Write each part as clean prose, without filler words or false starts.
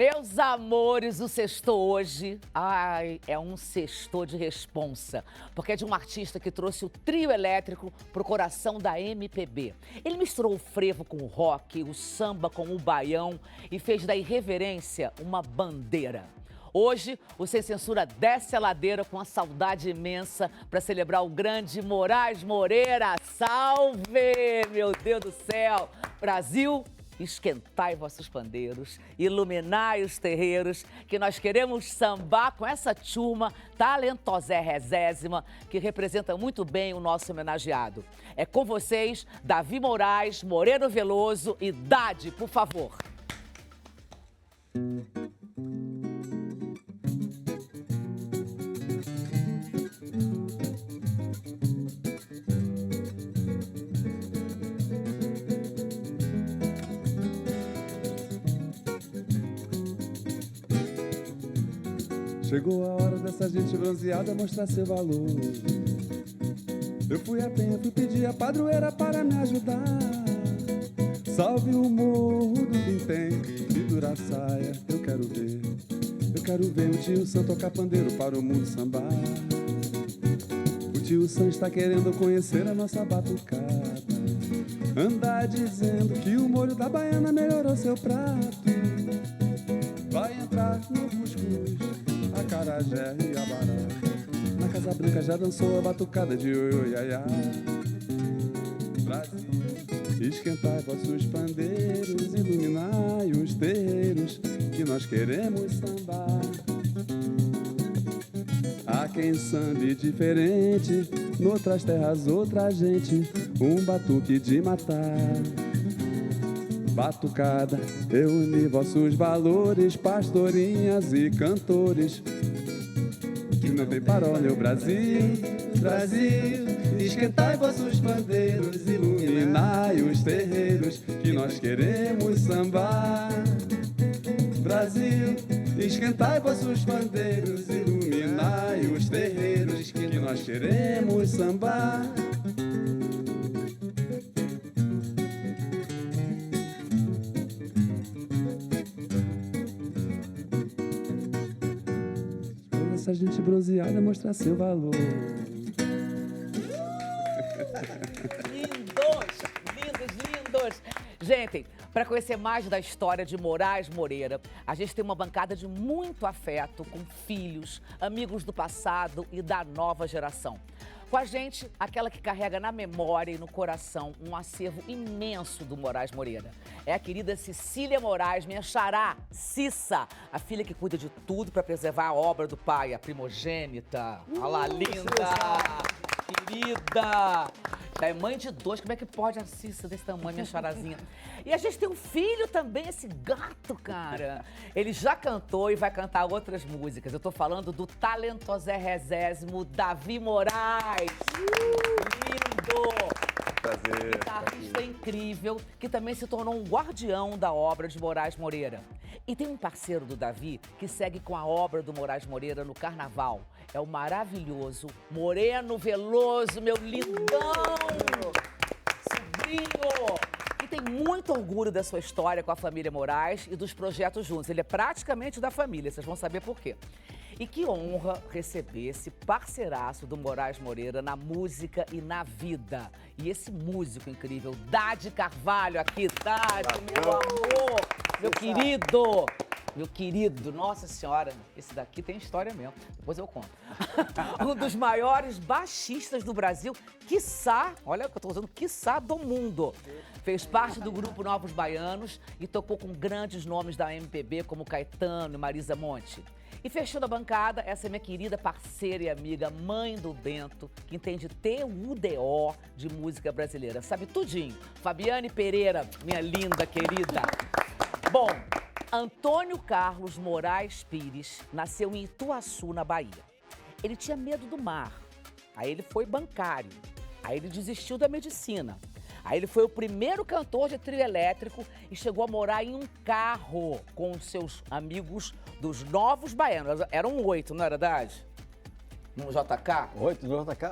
Meus amores, o sextou hoje, é um sextou de responsa, porque é de um artista que trouxe o trio elétrico pro coração da MPB. Ele misturou o frevo com o rock, o samba com o baião e fez da irreverência uma bandeira. Hoje, o Sem Censura desce a ladeira com a saudade imensa para celebrar o grande Moraes Moreira. Salve, meu Deus do céu! Brasil, esquentai vossos pandeiros, iluminai os terreiros, que nós queremos sambar com essa turma talentosérrezésima que representa muito bem o nosso homenageado. É com vocês, Davi Moraes, Moreno Veloso e Dade, por favor. Chegou a hora dessa gente bronzeada mostrar seu valor. Eu fui a penha, fui pedir a padroeira para me ajudar. Salve o morro do Vintém, pendura a saia, eu quero ver. Eu quero ver o tio Sam tocar pandeiro para o mundo sambar. O tio Sam está querendo conhecer a nossa batucada. Anda dizendo que o molho da baiana melhorou seu prato. Vai entrar no cuscuz, acarajé e abará. Na Casa Branca já dançou a batucada de oiaiá. Brasil, esquentai vossos pandeiros, iluminai os terreiros, que nós queremos sambar. Há quem sambe diferente, noutras terras outra gente, um batuque de matar. Batucada, reúne vossos valores, pastorinhas e cantores, que não tem paró, meu Brasil. Brasil, esquentai vossos pandeiros, iluminai os terreiros, que nós queremos sambar. Brasil, esquentai vossos pandeiros, iluminai os terreiros, que nós queremos sambar. Essa gente bronzeada mostrar seu valor. Lindos, lindos, lindos. Gente, para conhecer mais da história de Moraes Moreira, a gente tem uma bancada de muito afeto com filhos, amigos do passado e da nova geração. Com a gente, aquela que carrega na memória e no coração um acervo imenso do Moraes Moreira. É a querida Cecília Moraes, minha xará, Cissa, a filha que cuida de tudo para preservar a obra do pai, a primogênita. Olha lá, linda! Querida! Já é mãe de dois, como é que pode a Cissa desse tamanho, minha charazinha? E a gente tem um filho também, esse gato, cara. Ele já cantou e vai cantar outras músicas. Eu tô falando do talentosérrezésimo Davi Moraes. Lindo! Prazer. Guitarrista incrível, que também se tornou um guardião da obra de Moraes Moreira. E tem um parceiro do Davi que segue com a obra do Moraes Moreira no Carnaval. É o maravilhoso Moreno Veloso, meu lindão! Sobrinho! E tem muito orgulho da sua história com a família Moraes e dos projetos juntos. Ele é praticamente da família, vocês vão saber por quê. E que honra receber esse parceiraço do Moraes Moreira na música e na vida. E esse músico incrível, Dade Carvalho, aqui. Dade, meu amor, meu querido. Meu querido, nossa senhora, esse daqui tem história mesmo, depois eu conto. Um dos maiores baixistas do Brasil, quiçá, olha o que eu tô usando, quiçá do mundo. Fez parte do grupo Novos Baianos e tocou com grandes nomes da MPB, como Caetano e Marisa Monte. E fechando a bancada, essa é minha querida parceira e amiga, mãe do Bento, que entende TUDO de música brasileira, sabe tudinho. Fabiane Pereira, minha linda, querida. Bom, Antônio Carlos Moraes Pires nasceu em Ituaçu, na Bahia. Ele tinha medo do mar, aí ele foi bancário, aí ele desistiu da medicina. Aí ele foi o primeiro cantor de trio elétrico e chegou a morar em um carro com os seus amigos dos Novos Baianos. Eram 8, não era verdade? No JK? 8 no JK,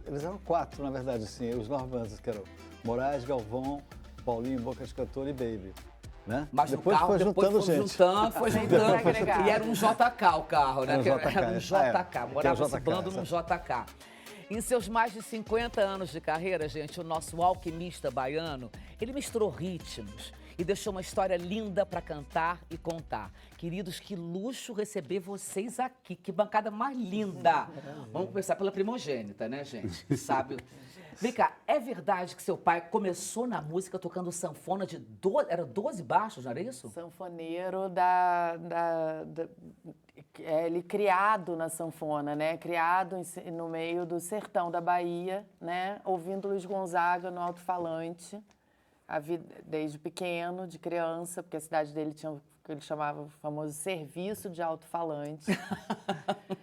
eles eram 4, na verdade, sim. Os Normandos, que eram Moraes, Galvão, Paulinho, Boca de Cantor e Baby. Né? Mas depois no carro, foi juntando gente. Foi juntando. E era um JK o carro, né? Era um JK, Era um JK, morava esse JK, bando num JK. Em seus mais de 50 anos de carreira, gente, o nosso alquimista baiano, ele misturou ritmos e deixou uma história linda para cantar e contar. Queridos, que luxo receber vocês aqui, que bancada mais linda. Vamos começar pela primogênita, né, gente? Que sabe... Vem cá, é verdade que seu pai começou na música tocando sanfona de 12 baixos, não era isso? Sanfoneiro ele criado na sanfona, né? Criado no meio do sertão da Bahia, né? Ouvindo Luiz Gonzaga no alto-falante, desde pequeno, de criança, porque a cidade dele tinha o que ele chamava o famoso serviço de alto-falante.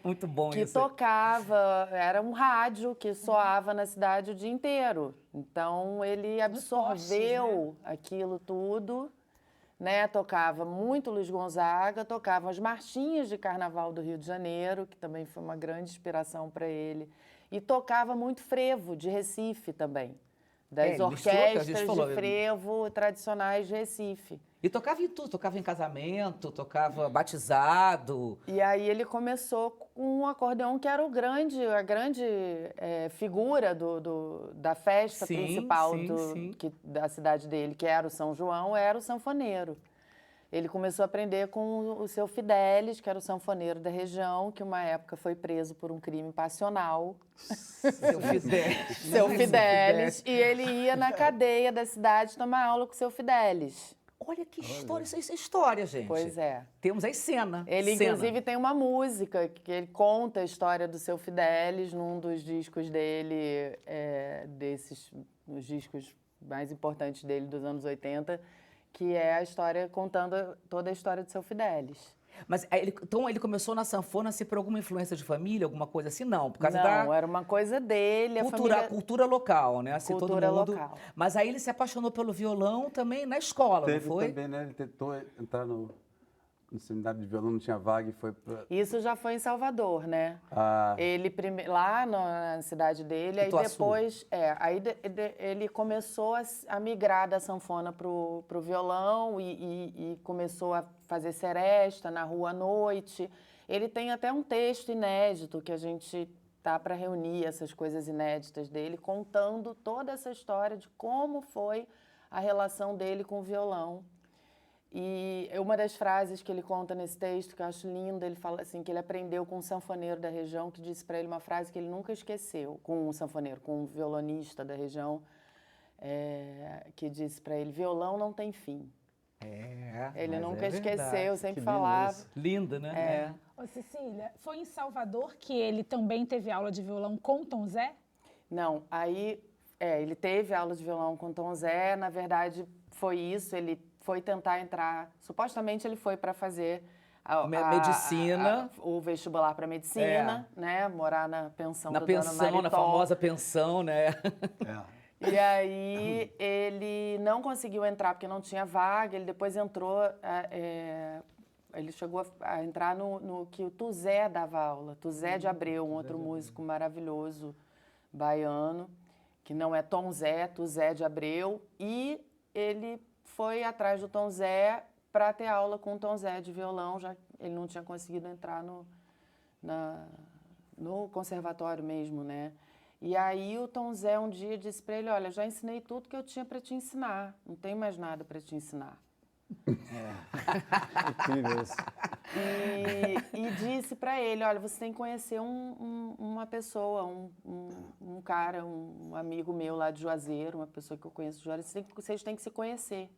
Muito bom que isso. Que tocava, era um rádio que soava na cidade o dia inteiro. Então, ele absorveu aquilo tudo, né? Tocava muito Luiz Gonzaga, tocava as marchinhas de carnaval do Rio de Janeiro, que também foi uma grande inspiração para ele, e tocava muito frevo de Recife também, das orquestras de frevo tradicionais de Recife. E tocava em tudo, tocava em casamento, tocava batizado. E aí ele começou com um acordeão que era a grande figura da festa principal da cidade dele, que era o São João, era o sanfoneiro. Ele começou a aprender com o seu Fidelis, que era o sanfoneiro da região, que uma época foi preso por um crime passional. Seu Fidelis. Seu Fidelis. E ele ia na cadeia da cidade tomar aula com o seu Fidelis. Olha que história, isso é história, gente. Pois é. Temos aí cena. Ele, inclusive, tem uma música que ele conta a história do seu Fidelis num dos discos dele, os discos mais importantes dele dos anos 80, que é a história contando toda a história do seu Fidelis. Mas então ele começou na sanfona por alguma influência de família, alguma coisa assim? Não, por causa Não, era uma coisa dele. Cultura local, né? Assim, cultura todo mundo... local. Mas aí ele se apaixonou pelo violão também na escola, não foi? Também, né? Ele tentou entrar no seminário de violão, não tinha vaga e foi pra... Isso já foi em Salvador, né? Ele lá na cidade dele, aí depois... ele começou a migrar da sanfona pro violão e começou a fazer seresta na rua à noite. Ele tem até um texto inédito que a gente tá para reunir essas coisas inéditas dele, contando toda essa história de como foi a relação dele com o violão. E uma das frases que ele conta nesse texto, que eu acho linda, ele fala assim, que ele aprendeu com um sanfoneiro da região, que disse para ele uma frase que ele nunca esqueceu, com um violonista da região, que disse para ele, violão não tem fim. Ele nunca esqueceu, sempre falava. Linda, né? Ô, Cecília, foi em Salvador que ele também teve aula de violão com Tom Zé? Não, aí ele teve aula de violão com Tom Zé, na verdade foi isso, ele foi tentar entrar, supostamente ele foi para fazer medicina, o vestibular para medicina, né, morar na pensão da Dona Maritó. Na famosa pensão, né? E aí ele não conseguiu entrar porque não tinha vaga, ele depois entrou, ele chegou a entrar no que o Tuzé dava aula, Tuzé de Abreu, um outro músico maravilhoso baiano, que não é Tom Zé, Tuzé de Abreu, e ele foi atrás do Tom Zé para ter aula com o Tom Zé de violão, já que ele não tinha conseguido entrar no conservatório mesmo, né? E aí o Tom Zé um dia disse para ele, olha, já ensinei tudo que eu tinha para te ensinar, não tem mais nada para te ensinar. Incrível isso. E disse para ele, olha, você tem que conhecer uma pessoa, um cara, um amigo meu lá de Juazeiro, uma pessoa que eu conheço de Juazeiro, vocês têm que se conhecer.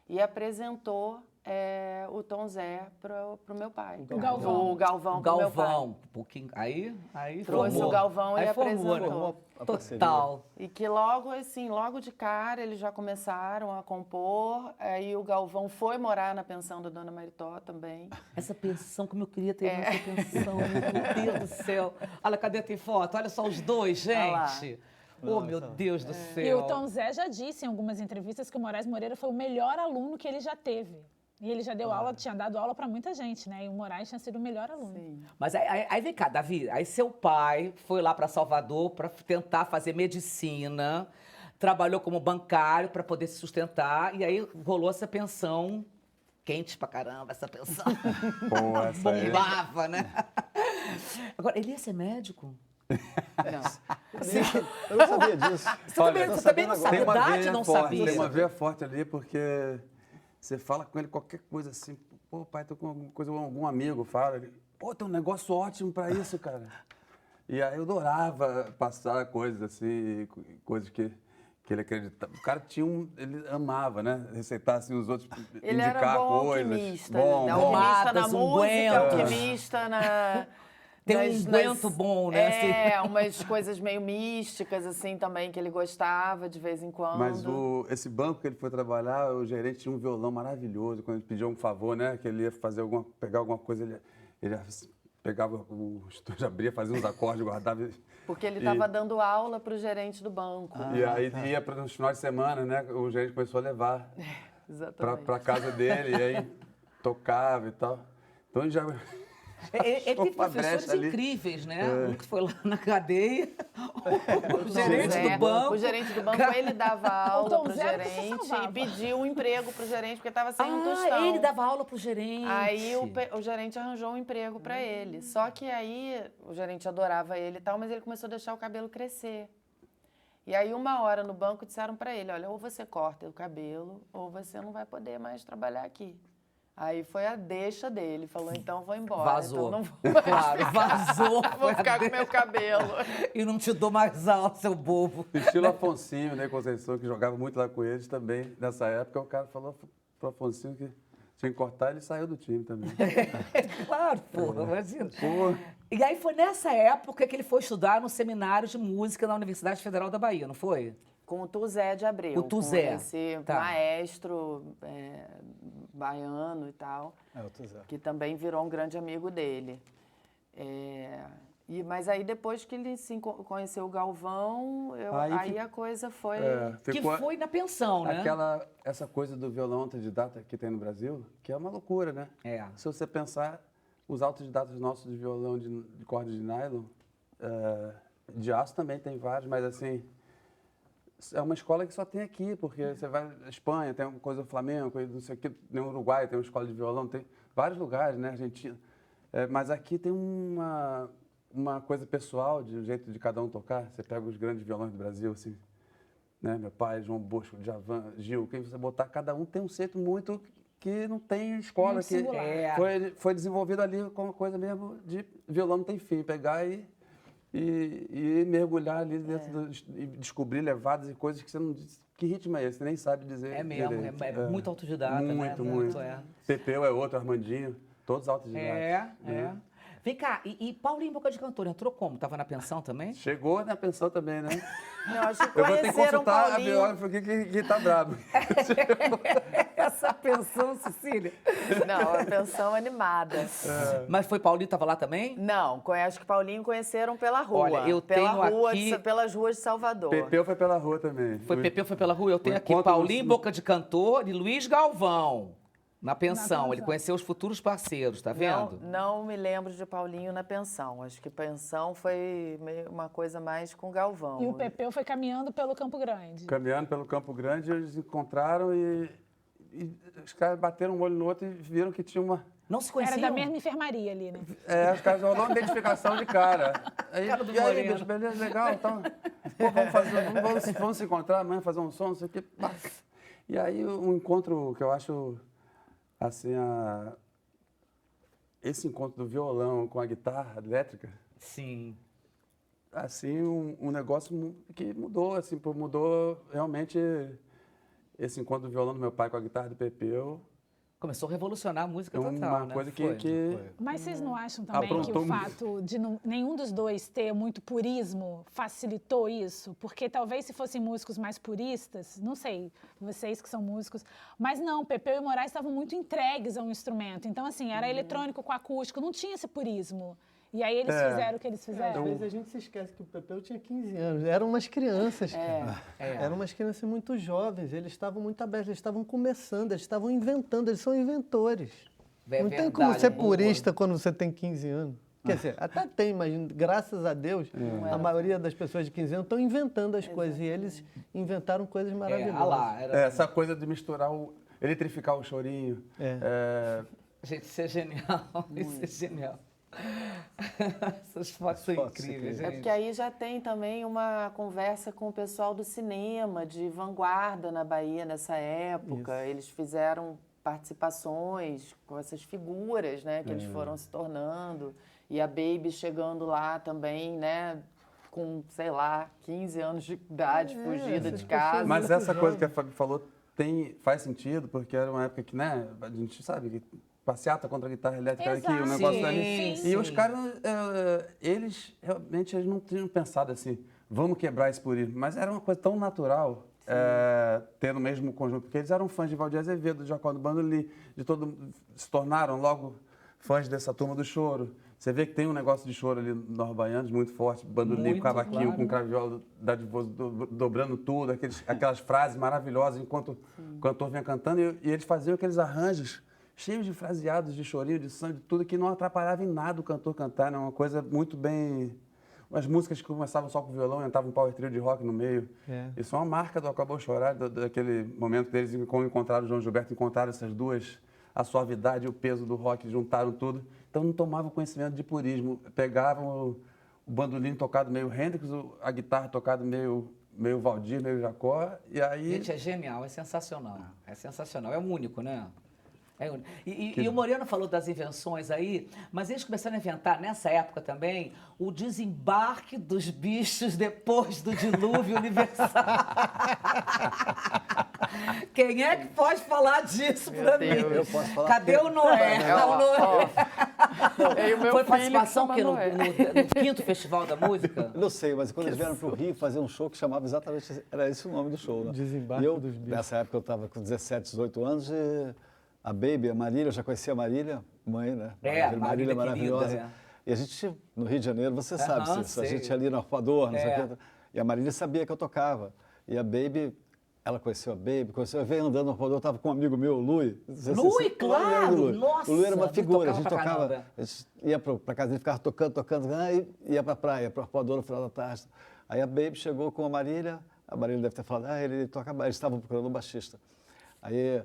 E apresentou o Tom Zé pro meu pai. O Galvão. O Galvão pro meu pai. Um pouquinho, aí trouxe formou. O Galvão aí e formou, apresentou. Total. E que logo de cara, eles já começaram a compor. Aí o Galvão foi morar na pensão da Dona Maritó também. Essa pensão, como eu queria ter essa pensão, meu Deus do céu. Olha, cadê tem foto? Olha só os dois, gente. Oh, meu Deus do céu. E o Tom Zé já disse em algumas entrevistas que o Moraes Moreira foi o melhor aluno que ele já teve. E ele já deu aula, tinha dado aula para muita gente, né? E o Moraes tinha sido o melhor aluno. Sim. Mas aí vem cá, Davi, aí seu pai foi lá para Salvador para tentar fazer medicina, trabalhou como bancário para poder se sustentar, e aí rolou essa pensão, quente pra caramba, essa pensão. Pô, essa aí. Bombava, né? Agora, ele ia ser médico? Eu não sabia disso. Você também não sabia, Tem uma verdade veia não forte, sabia. Tem uma veia forte ali, porque você fala com ele qualquer coisa assim, pô, pai, tô com alguma coisa, algum amigo fala, ele, pô, tem um negócio ótimo pra isso, cara. E aí eu adorava passar coisas assim, coisas que ele acreditava. O cara tinha ele amava, né? Receitar assim, os outros, Ele indicar era bom coisas. alquimista. Bom, né? bom. Alquimista na Pomadas, música, ungüento. alquimista na... Tem um unguento bom, né? É, umas coisas meio místicas, assim, também, que ele gostava de vez em quando. Mas esse banco que ele foi trabalhar, o gerente tinha um violão maravilhoso. Quando ele pediu um favor, né? Que ele ia pegar alguma coisa, ele pegava o estúdio, abria, fazia uns acordes, guardava. Porque ele estava dando aula para o gerente do banco. E aí ia para os finais de semana, né? O gerente começou a levar para casa dele, e aí tocava e tal. Então já... Ele teve uma professores brecha ali. incríveis, né? Um que foi lá na cadeia, o gerente do banco. O gerente do banco, ele dava aula Tom para o Zé que se gerente salvava. e pediu um emprego para o gerente, porque estava sem um tostão. Ele dava aula pro gerente. Aí o gerente arranjou um emprego para ele. Só que aí o gerente adorava ele e tal, mas ele começou a deixar o cabelo crescer. E aí uma hora no banco disseram para ele, olha, ou você corta o cabelo ou você não vai poder mais trabalhar aqui. Aí foi a deixa dele, falou, então vou embora. Vazou. Então não vou mais Claro, vazou. vou ficar com meu cabelo. E não te dou mais aula, seu bobo. Estilo Afonsinho, né, Conceição, que jogava muito lá com eles também. Nessa época, o cara falou pro Afonsinho que tinha que cortar, ele saiu do time também. Claro, porra, imagina. Pô. E aí foi nessa época que ele foi estudar no seminário de música na Universidade Federal da Bahia, não foi? Com o Tuzé de Abreu. O Tuzé. Com esse Tá. maestro baiano e tal. É, o Tuzé. Que também virou um grande amigo dele. Mas aí depois que ele conheceu o Galvão, aí a coisa foi... Que foi na pensão, né? Essa coisa do violão autodidata que tem no Brasil, que é uma loucura, né? É. Se você pensar, os autodidatas nossos de violão de corda de nylon, de aço também tem vários, mas assim, é uma escola que só tem aqui, porque você vai na Espanha, tem uma coisa do Flamengo, não sei o que, no Uruguai tem uma escola de violão, tem vários lugares, né, Argentina. Mas aqui tem uma coisa pessoal, de um jeito de cada um tocar. Você pega os grandes violões do Brasil, assim, né? Meu pai, João Bosco, Djavan, Gil, quem você botar, cada um tem um jeito muito que não tem escola. Muito singular. Foi desenvolvido ali com uma coisa mesmo de violão não tem fim. Pegar e mergulhar ali dentro e descobrir levadas e coisas que você não... Que ritmo é esse? Você nem sabe dizer. É mesmo, direito. é muito autodidata, né? Muito. Pepeu é outro, Armandinho, todos autodidatas. Vem cá, e Paulinho Boca de Cantor entrou como? Tava na pensão também? Chegou na pensão também, né? Não, acho que Eu vou ter que conheceram consultar a Paulinho. biógrafa que tá brabo. Essa pensão, Cecília. Não, a pensão animada. Mas foi Paulinho, tava lá também? Não, acho que Paulinho conheceram pela rua. Olha, eu tenho aqui... Pelas ruas de Salvador. Pepeu foi pela rua também. Pepeu foi pela rua. Eu tenho o aqui encontro Paulinho do- Boca de Cantor e Luiz Galvão. Na pensão. pensão. Ele conheceu os futuros parceiros, tá vendo? Não me lembro de Paulinho na pensão. Acho que pensão foi meio uma coisa mais com Galvão. E o Pepeu foi caminhando pelo Campo Grande. Caminhando pelo Campo Grande, eles encontraram e os caras bateram um olho no outro e viram que tinha uma... Não se Era conheciam? da mesma enfermaria ali, né? Os caras rolou uma identificação de cara. Aí, Cara do e aí, Moreno. bicho, beleza, legal, então... Pô, vamos se encontrar amanhã, fazer um som, não sei o quê. Pá. E aí, um encontro que eu acho, assim, esse encontro do violão com a guitarra elétrica, Sim. assim, um negócio que mudou, assim, mudou realmente esse encontro do violão do meu pai com a guitarra do Pepeu. Começou a revolucionar a música É total, uma né? coisa Foi. que Mas vocês não acham também que Aprontou o muito. fato de nenhum dos dois ter muito purismo facilitou isso? Porque talvez se fossem músicos mais puristas, não sei, vocês que são músicos, mas não, Pepeu e Moraes estavam muito entregues ao instrumento. Então, assim, era eletrônico com acústico, não tinha esse purismo. E aí eles fizeram o que eles Às fizeram. vezes a gente se esquece que o Pepeu tinha 15 anos. Eram umas crianças, cara. Eram umas crianças muito jovens. Eles estavam muito abertos, eles estavam começando, eles estavam inventando, eles são inventores. É Não tem verdade, como ser boa. purista quando você tem 15 anos. Quer dizer, até tem, mas graças a Deus, a maioria das pessoas de 15 anos estão inventando as coisas. E eles inventaram coisas maravilhosas. Essa coisa de misturar, eletrificar o chorinho. Gente, isso é genial. Isso é genial. Essas fotos são incríveis, gente. É porque aí já tem também uma conversa com o pessoal do cinema, de vanguarda na Bahia nessa época. Eles fizeram participações com essas figuras, né, que eles foram se tornando. E a Baby chegando lá também, né, com, sei lá, 15 anos de idade, fugida de casa. Mas essa coisa que a Fabi falou faz sentido, porque era uma época que, né, a gente sabe que passeata contra a guitarra elétrica aqui, o negócio ali. E os caras, eles realmente não tinham pensado assim, vamos quebrar esse purismo. Mas era uma coisa tão natural ter no mesmo conjunto, porque eles eram fãs de Valdir Azevedo, de Jacó do Bandolim, se tornaram logo fãs dessa turma do choro. Você vê que tem um negócio de choro ali nos baianos muito forte, bandolim, cavaquinho, com craviola, dobrando tudo, aquelas frases maravilhosas enquanto o cantor vinha cantando. E eles faziam aqueles arranjos cheios de fraseados, de chorinho, de sangue, de tudo, que não atrapalhava em nada o cantor cantar, né? Uma coisa muito bem... As músicas que começavam só com violão, entrava um power trio de rock no meio. Isso é uma marca do Acabou Chorar, daquele momento deles, quando encontraram o João Gilberto, encontraram essas duas, a suavidade e o peso do rock, juntaram tudo. Então não tomavam conhecimento de purismo, pegavam o bandolim tocado meio Hendrix, a guitarra tocada meio Valdir, meio Jacó, e aí... Gente, é genial, é sensacional. É sensacional, é único, né? E o Moreno falou das invenções aí, mas eles começaram a inventar, nessa época também, o desembarque dos bichos depois do dilúvio universal. Quem é que pode falar disso pra mim? Eu posso falar. Cadê o Noé? Foi participação que no 5º Festival da Música? Não sei, mas quando eles vieram para o Rio fazer um show que chamava exatamente, era esse o nome do show, né? Desembarque dos bichos. Nessa época eu estava com 17, 18 anos e a Baby, a Marília, eu já conhecia a Marília, mãe, né? Marília maravilhosa. Querida, E a gente, no Rio de Janeiro, você sabe disso, a sei. gente ali no Arpoador, não sei o quê. E a Marília sabia que eu tocava. E a Baby, ela conheceu a Baby, eu veio andando no Arpoador, eu estava com um amigo meu, o Lui. Lui, claro! Nossa! O Lui era uma figura, a gente tocava, a gente ia para casa, ele ficava tocando, e ia para a praia, para o Arpoador no final da tarde. Aí a Baby chegou com a Marília deve ter falado, ele toca baixo, eles estavam procurando um baixista. Aí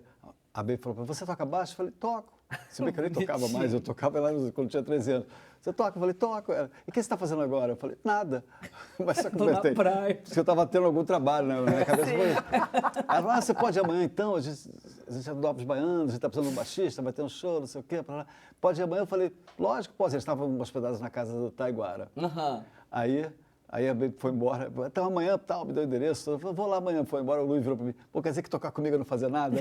a Baby falou, você toca baixo? Eu falei, toco. Se bem que eu nem tocava mais, eu tocava lá quando tinha 13 anos. Você toca? Eu falei, toco. E o que você está fazendo agora? Eu falei, nada. Mas só que eu gostei. Porque eu estava tendo algum trabalho, né? Na minha cabeça. Ela falou, você pode ir amanhã então? A gente é do Novos Baianos, a gente está precisando de um baixista, vai ter um show, não sei o quê. Pode ir amanhã? Eu falei, lógico que pode. Eles estavam hospedados na casa do Taiguara. Aí a Baby foi embora. Então amanhã, me deu o endereço. Eu falei, vou lá amanhã. Foi embora, o Luiz virou para mim. Pô, quer dizer que tocar comigo eu não fazer nada?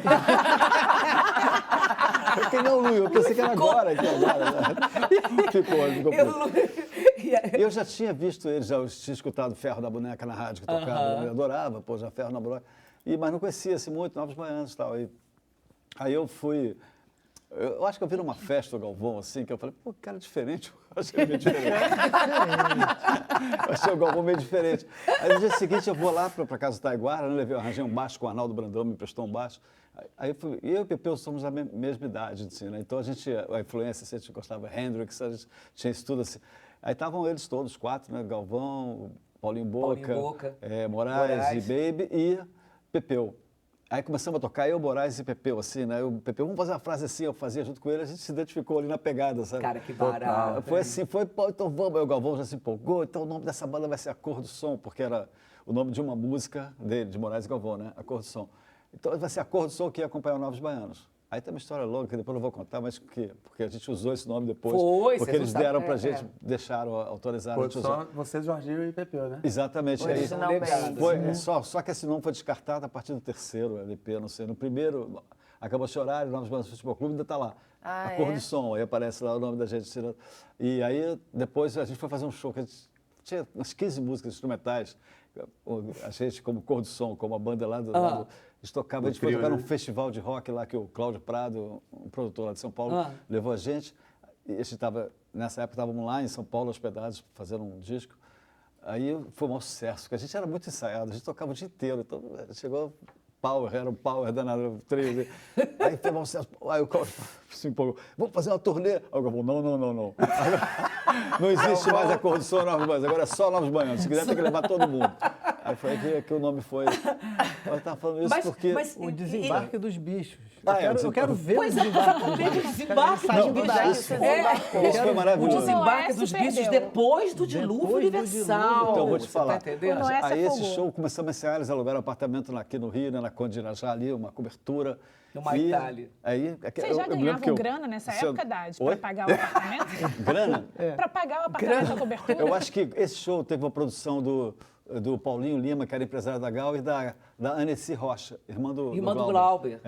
Eu fiquei, não, Luiz, eu pensei que era agora. Ficou. Eu já tinha visto eles, já tinha escutado Ferro da Boneca na rádio que tocava. Eu adorava, já Ferro na Boneca. Mas não conhecia assim, muito Novos Baianos e tal. Aí eu fui... Eu acho que eu vi numa festa do Galvão, assim, que eu falei, pô, cara diferente. Eu achei meio diferente. Eu achei o Galvão meio diferente. Aí no dia seguinte eu vou lá para casa do Taiguara, né, arranjei um baixo com o Arnaldo Brandão, me emprestou um baixo. Aí eu e o Pepeu somos da mesma idade, assim, né? Então a influência, assim, a gente gostava de Hendrix, a gente tinha isso tudo assim. Aí estavam eles todos, 4, né? Galvão, Paulinho Boca. Moraes e Baby e Pepeu. Aí começamos a tocar, eu, Moraes e Pepeu, assim, né? O Pepeu, vamos fazer uma frase assim, eu fazia junto com ele, a gente se identificou ali na pegada, sabe? Cara, que barato. Foi assim, pô, então vamos. Aí o Galvão já se empolgou, então o nome dessa banda vai ser A Cor do Som, porque era o nome de uma música dele, de Moraes e Galvão, né? A Cor do Som. Então vai ser A Cor do Som que ia acompanhar o Novos Baianos. Aí tem uma história longa que depois eu não vou contar, mas porque a gente usou esse nome depois. Porque eles deram pra gente, deixaram, autorizaram. Foi só você, Jorginho e Pepeu, né? Exatamente. Só que esse nome foi descartado a partir do 3º LP, não sei. No primeiro, Acabou Chorar, o Novos Baianos Futebol Clube ainda está lá. A Cor do Som, aí aparece lá o nome da gente. E aí depois a gente foi fazer um show, que a gente tinha umas 15 músicas instrumentais. A gente, como Cor do Som, como a banda lá do eles tocavam, a gente foi tocar num festival de rock lá que o Cláudio Prado, um produtor lá de São Paulo, levou a gente. E a gente estava, nessa época, estávamos lá em São Paulo, hospedados, fazendo um disco. Aí foi um maior sucesso, porque a gente era muito ensaiado, a gente tocava o dia inteiro. Então chegou Power, era um Power danado, 13. Aí foi aí o Cláudio se empolgou, vamos fazer uma turnê. Aí o Galvão, não. Não existe mais a cor do som Novos Baianos, agora é só Novos Baianos. Se quiser, tem que levar todo mundo. Aí foi aí que o nome foi. Eu estava falando isso porque... o desembarque dos bichos. Eu quero ver o desembarque dos bichos. Isso foi maravilhoso. O desembarque dos bichos depois do dilúvio universal. Então, eu vou te falar. Tá entendendo? Aí esse show, começamos a ensaiar, eles alugaram um apartamento aqui no Rio, né, na Conde de Irajá, ali, uma cobertura. Uma Itália. Aí, Vocês já ganhavam grana nessa época, Dade, para pagar o apartamento? Grana? Para pagar o apartamento da cobertura? Eu acho que esse show teve uma produção do Paulinho Lima, que era empresário da Gal, e da Aneci Rocha, irmã do Glauber.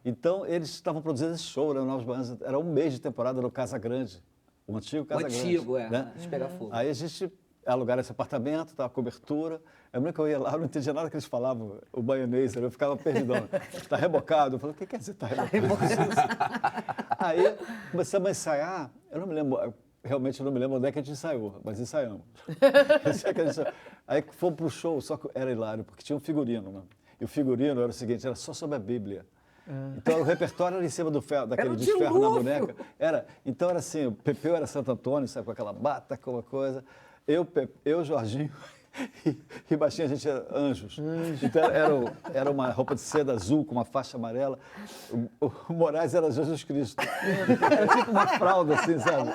Então, eles estavam produzindo esse show, né, Novos Baianos. Era um mês de temporada no Casa Grande, o antigo Casa Grande. O antigo, né? De pegar fogo. Aí a gente alugaram esse apartamento, tava a cobertura. Eu lembro que eu ia lá, não entendia nada que eles falavam, o baianês, eu ficava perdidão. Está rebocado. Eu falei, o que quer dizer está rebocado? Aí começamos a ensaiar, eu não me lembro, realmente eu não me lembro onde é que a gente ensaiou, mas ensaiamos. Aí fomos para o show, só que era hilário, porque tinha um figurino, né? E o figurino era o seguinte, era só sobre a Bíblia. Então o repertório era em cima do ferro, daquele desferro na boneca. Então era assim, o Pepeu era Santo Antônio, sabe, com aquela bata, com uma coisa. Eu, Jorginho e baixinho a gente era anjos. Então era uma roupa de seda azul com uma faixa amarela. O Moraes era Jesus Cristo. Era tipo uma fralda, assim, sabe?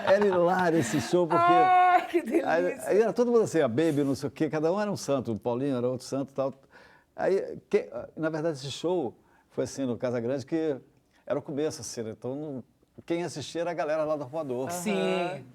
Era hilário esse show, porque... Ai, que delícia! Aí era todo mundo assim, a Baby, não sei o quê, cada um era um santo. O Paulinho era outro santo e tal. Aí, na verdade, esse show foi assim, no Casa Grande, que era o começo, assim, né? Então, quem assistia era a galera lá do Arpoador. Sim.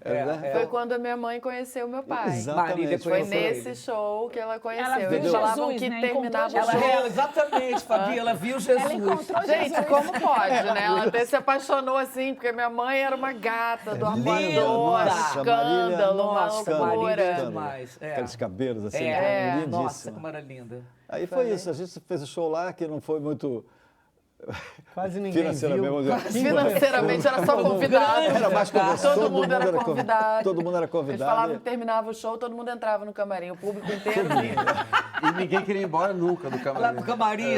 Foi quando a minha mãe conheceu meu pai. Exatamente. Foi nesse show que ela conheceu. Ela viu Eles falavam Jesus, que né? terminava o Encontrou show. Ela, exatamente, Fabi, ela viu Jesus. Ela encontrou Gente, Jesus. como pode, né? Ela até se apaixonou assim, porque minha mãe era uma gata do Arpoador, escândalo, uma loucura. Demais. Aqueles cabelos assim, lindíssimos. Nossa, como era linda. Aí foi isso, a gente fez o show lá, que não foi muito... Quase ninguém Financeiramente era só convidado. Era mais convidado. Todo mundo era convidado. Todo mundo era convidado. Eles falavam que terminava o show, todo mundo entrava no camarim, o público inteiro vinha. E ninguém queria ir embora nunca do camarim. Lá pro camarim.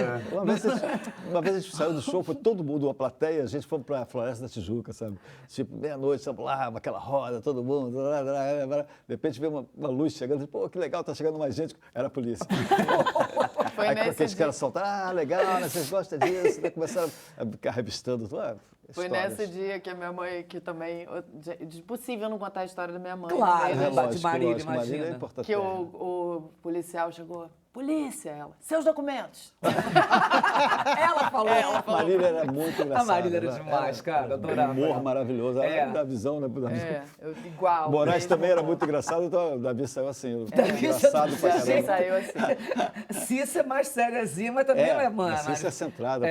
Uma vez a gente saiu do show, foi todo mundo, a plateia, a gente foi para a Floresta da Tijuca, sabe? Tipo, meia-noite, estamos lá, aquela roda, todo mundo. De repente veio uma luz chegando, pô, que legal, tá chegando mais gente. Era a polícia. Foi aí nesse aqueles caras soltaram, legal, né, vocês gostam disso, né? Começaram a ficar revistando. Foi nesse dia que a minha mãe, que também... É impossível não contar a história da minha mãe. Claro, né? de Marília, imagina. Marília é importante. Que o policial chegou, polícia, ela, seus documentos. Ela falou. A Marília era muito engraçada. A Marília era demais, cara, adorava. Humor maravilhoso, da visão, né? Igual. Moraes também era muito engraçado, então o Davi saiu assim. Davi engraçado pra caramba. Saiu assim. Cissa é mais sériazinha, mas também não é, mano. Cissa é centrada,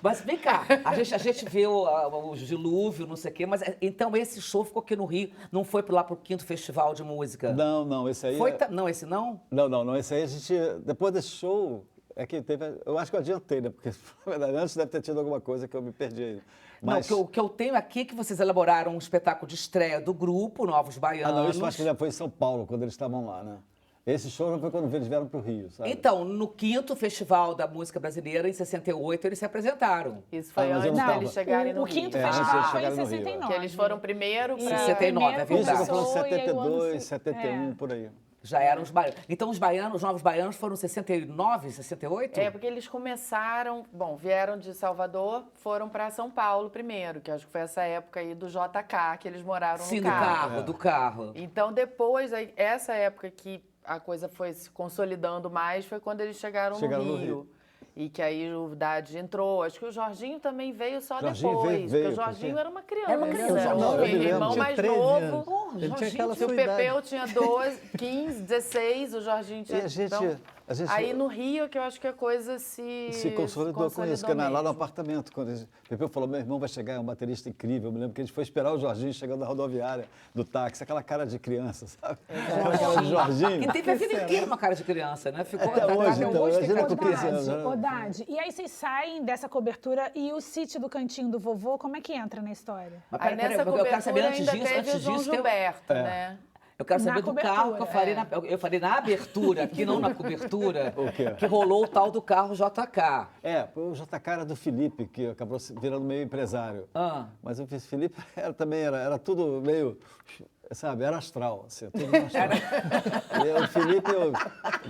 Mas vem cá, a gente vê o dilúvio, não sei o quê, mas então esse show ficou aqui no Rio, não foi lá pro 5º Festival de Música? Não, esse aí... Não, esse não? Não, esse aí a gente, depois desse show, é que teve, eu acho que eu adiantei, né, porque na verdade antes deve ter tido alguma coisa que eu me perdi aí. Mas... Não, o que eu tenho aqui é que vocês elaboraram um espetáculo de estreia do grupo, Novos Baianos. Não, isso eu acho que já foi em São Paulo, quando eles estavam lá, né? Esse show não foi quando eles vieram para o Rio, sabe? Então, no 5º Festival da Música Brasileira, em 68, eles se apresentaram. Isso foi antes deles chegarem no Rio. O 5º Festival foi em 69. Que eles foram primeiro para... 69, é verdade. Isso, eu falo 72, 71, por aí. Já eram os baianos. Então, os Novos Baianos foram 69, 68? Porque eles começaram... Bom, vieram de Salvador, foram para São Paulo primeiro, que acho que foi essa época aí do JK, que eles moraram no carro. do carro. Então, depois, essa época que a coisa foi se consolidando mais, foi quando eles chegaram no Rio. E que aí o Dade entrou. Acho que o Jorginho também veio só depois. Porque o Jorginho era uma criança. Era uma criança. Era um irmão mais novo. Ele tinha aquela Se o Pepeu tinha 12, 15, 16, o Jorginho tinha... Aí no Rio que eu acho que a coisa se consolidou com isso, porque lá no apartamento, quando o Pepeu falou, meu irmão vai chegar, é um baterista incrível. Eu me lembro que a gente foi esperar o Jorginho chegando da rodoviária, do táxi, aquela cara de criança, sabe? Aquela cara de Jorginho. E teve a vida inteira uma cara de criança, né? Ficou até hoje, então, imagina com 15 anos. Verdade. E aí vocês saem dessa cobertura e o sítio do Cantinho do Vovô, como é que entra na história? Aí nessa cobertura ainda teve o João Gilberto, né? Eu quero saber do carro que eu falei na abertura, aqui não na cobertura, que rolou o tal do carro JK. O JK era do Felipe, que acabou virando meio empresário. Mas o Felipe era tudo meio, sabe, era astral, assim, tudo astral. E o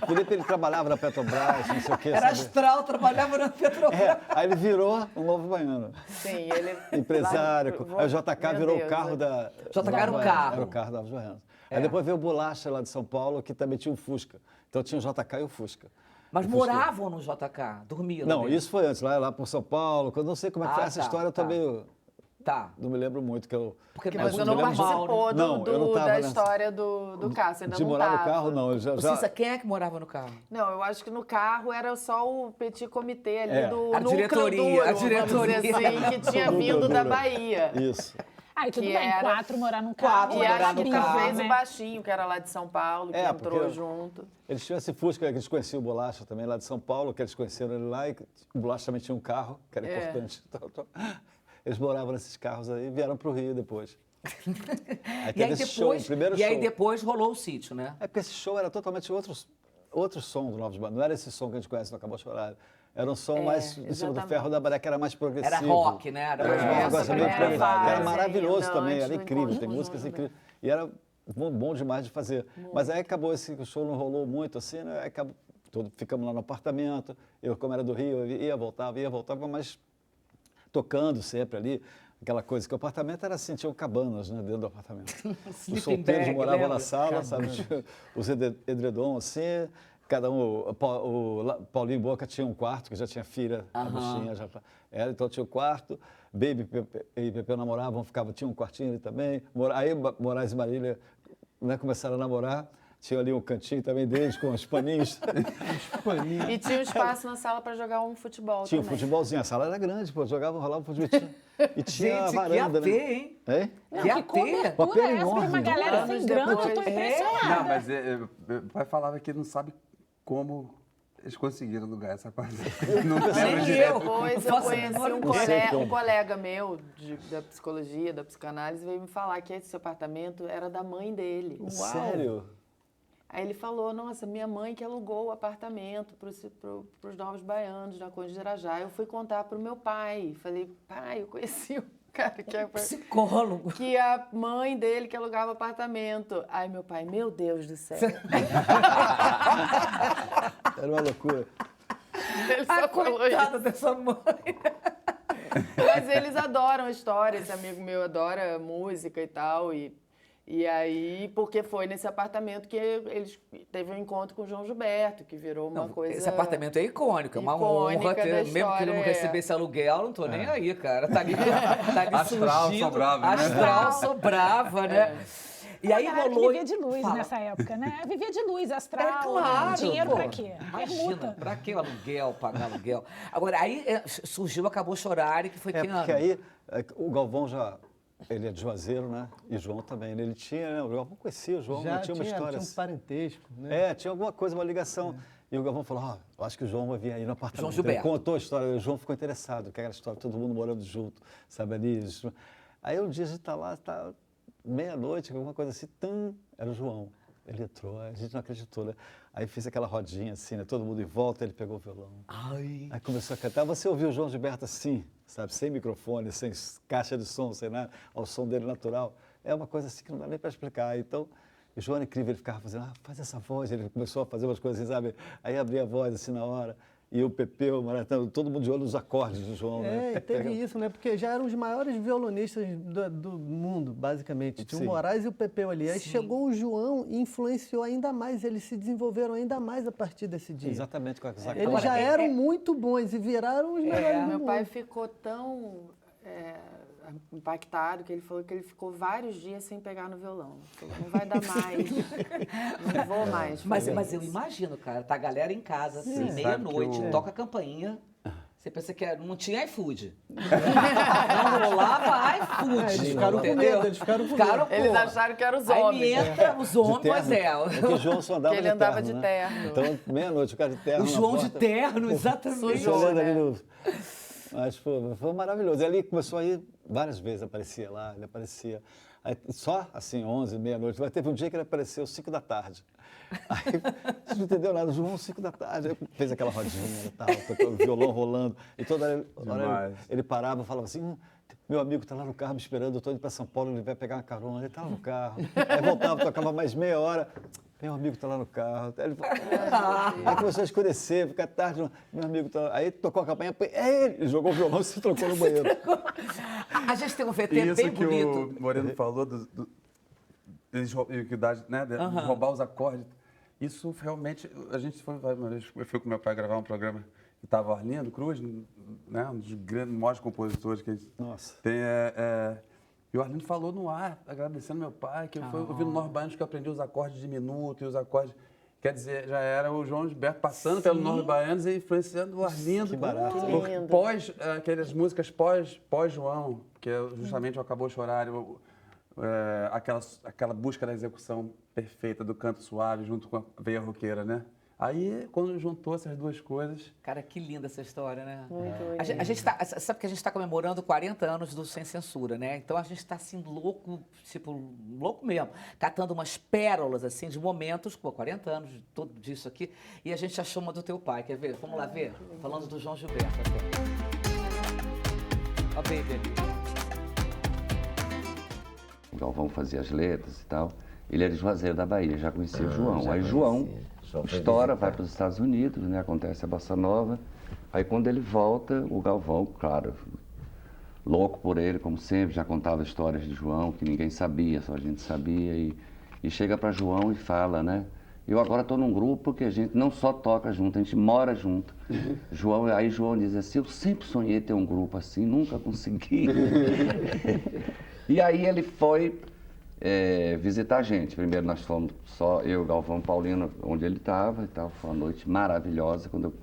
Felipe, ele trabalhava na Petrobras, não sei o quê. Era astral, trabalhava na Petrobras. Aí ele virou um novo baiano. Sim, ele... Empresário. Aí o JK virou o carro da... JK era o carro. Era o carro da Alves Baianos. Aí depois veio o Bolacha lá de São Paulo, que também tinha um Fusca. Então tinha o JK e o Fusca. Mas moravam no JK? Dormiam? Não, isso foi antes, lá por São Paulo. Eu não sei como é que foi essa história, eu também... Não me lembro muito. Porque você não participou da história do carro, você ainda de não morar no carro, não. Cissa, quem é que morava no carro? Não, eu acho que no carro era só o petit comitê ali do a diretoria, duro, vamos dizer assim, que tinha vindo da Bahia. Isso. E tudo bem, 4 morar num carro. E acho que talvez o Baixinho, que era lá de São Paulo, que entrou junto. Eles tinham esse Fusca, que eles conheciam o Bolacha também, lá de São Paulo, que eles conheceram ele lá, e o Bolacha também tinha um carro, que era importante. Eles moravam nesses carros aí e vieram para o Rio depois. Aí depois rolou o sítio, né? Porque esse show era totalmente outro som do Novos Baianos. Não era esse som que a gente conhece no Acabou Chorar. Era um som mais em cima do ferro da Baré, que era mais progressivo. Era rock, né? Era maravilhoso também, era incrível, tem músicas incríveis. E era bom demais de fazer. Mas aí acabou o show não rolou muito assim, né? Ficamos lá no apartamento. Eu, como era do Rio, eu ia, voltava, mas tocando sempre ali. Aquela coisa, que o apartamento era assim, tinham cabanas, né, dentro do apartamento. Os solteiros moravam na sala, sabe, os edredons assim, cada um, o Paulinho Boca tinha um quarto, que já tinha filha, a bichinha já... então tinha um quarto, Baby e Pepe namoravam, tinha um quartinho ali também. Aí Moraes e Marília, né, começaram a namorar. Tinha ali um cantinho também deles, com os paninhos. E tinha um espaço na sala para jogar um futebol Tinha também. um futebolzinho, a sala era grande, rolava um futebol. E tinha a varanda, que né? Hein? Não, que cobertura é essa? Uma galera sem grana, eu tô impressionada. Não, mas o pai falava que não sabe como eles conseguiram alugar essa parte. Não lembro direito. Depois eu conheci um colega meu da psicologia, da psicanálise, veio me falar que esse apartamento era da mãe dele. Uau. Sério? Aí ele falou, nossa, minha mãe que alugou o apartamento para os Novos Baianos, na Conde de Irajá. Eu fui contar para o meu pai. Falei, pai, eu conheci um cara que é psicólogo. Que a mãe dele que alugava o apartamento. Aí meu pai, meu Deus do céu. Era uma loucura. Ele só coitada dessa mãe. Mas eles adoram a história, esse amigo meu adora música e tal, e aí, porque foi nesse apartamento que eles teve um encontro com o João Gilberto, que virou uma coisa... Esse apartamento é icônico, é uma honra ter, mesmo que ele não recebesse aluguel, não tô nem aí, cara. Tá ali Astral surgindo. sobrava, né? Astral sobrava, né? E aí rolou... vivia de luz nessa época, né? Vivia de luz, astral, claro, dinheiro pra quê? Imagina, pra que o aluguel, pagar aluguel? Agora, aí surgiu Acabou Chorar, que foi que ano? Porque aí o Galvão já... Ele é de Juazeiro, né? E o João também. Ele tinha, né? O Galvão conhecia o João, já tinha uma história. Tinha um parentesco, né? Tinha alguma coisa, uma ligação. E o Galvão falou, eu acho que o João vai vir aí no apartamento. João Gilberto. Ele contou a história, o João ficou interessado, que aquela história, todo mundo morando junto, sabe ali. Aí um dia a gente tá lá, meia-noite, alguma coisa assim, era o João. Ele entrou, a gente não acreditou, né? Aí fiz aquela rodinha assim, né? Todo mundo em volta, ele pegou o violão. Aí começou a cantar. Você ouviu o João Gilberto assim, sabe? Sem microfone, sem caixa de som, sem nada, ao som dele natural. É uma coisa assim que não dá nem para explicar. Então, o João era incrível, ele ficava fazendo, faz essa voz. Ele começou a fazer umas coisas assim, sabe? Aí abria a voz assim na hora. E o Pepe, o Maratão, todo mundo de olho nos acordes do João, né? E teve isso, né? Porque já eram os maiores violonistas do mundo, basicamente. Tinha o Moraes e o Pepeu ali. Aí chegou o João e influenciou ainda mais. Eles se desenvolveram ainda mais a partir desse dia. Exatamente. Com a Eles já eram muito bons e viraram os melhores do mundo. Meu pai ficou tão impactado que ele falou que ele ficou vários dias sem pegar no violão. Falou, não vai dar mais, não vou mais. Mas eu imagino, cara, tá a galera em casa, assim, meia-noite, toca a campainha. Você pensa que não tinha iFood. Não rolava iFood. Eles ficaram com medo, Eles acharam que eram os homens. Aí entra os homens, pois é. Porque o João só andava ele andava de terno. Né? Então, meia-noite, o cara de terno. O João de terno, exatamente. Mas foi maravilhoso. E ali começou a ir várias vezes, aparecia lá, ele aparecia. Aí, só assim, 11, meia-noite. Mas teve um dia que ele apareceu 5 da tarde. Aí, você não entendeu nada, João, 5 da tarde. Aí fez aquela rodinha e tal, tocando violão rolando. E toda hora ele parava e falava assim, meu amigo está lá no carro me esperando, eu estou indo para São Paulo, ele vai pegar uma carona, ele está lá no carro. Aí voltava, tocava mais meia hora, meu amigo está lá no carro. Aí começou a escurecer, ficar tarde, meu amigo está lá. Aí tocou a campainha, ele jogou o violão e se trocou no banheiro. A gente tem um VT Isso bem que bonito. o Moreno falou, de roubar os acordes. Isso realmente, a gente foi uma vez, eu fui com meu pai gravar um programa que estava Arlindo Cruz, né, um dos grandes, maiores compositores que a gente tem. E o Arlindo falou no ar, agradecendo meu pai, que foi ouvindo Norte Baianos que eu aprendi os acordes diminutos e os acordes... Quer dizer, já era o João Gilberto passando pelo Norte Baianos e influenciando o Arlindo. Que barato. Aquelas músicas pós-João, que é justamente o Acabou Chorar, aquela busca da execução perfeita do canto suave junto com a veia roqueira, né? Aí, quando juntou essas duas coisas... Cara, que linda essa história, né? Muito A gente tá, sabe que a gente está comemorando 40 anos do Sem Censura, né? Então a gente está assim, louco, tipo, louco mesmo. Catando umas pérolas, assim, de momentos, 40 anos de tudo disso aqui. E a gente achou uma do teu pai, quer ver? Vamos lá ver? Falando do João Gilberto. Ó, baby ali. O Galvão fazia as letras e tal. Ele era de Juazeiro da Bahia, já conhecia o João. Aí João estoura, vai para os Estados Unidos, né? Acontece a Bossa Nova. Aí quando ele volta, o Galvão, claro, louco por ele, como sempre, já contava histórias de João que ninguém sabia, só a gente sabia. E chega para João e fala, né? Eu agora estou num grupo que a gente não só toca junto, a gente mora junto. Aí João diz assim, eu sempre sonhei ter um grupo assim, nunca consegui. E aí ele foi visitar a gente. Primeiro nós fomos só eu, Galvão, Paulino, onde ele estava e tal. Foi uma noite maravilhosa. Quando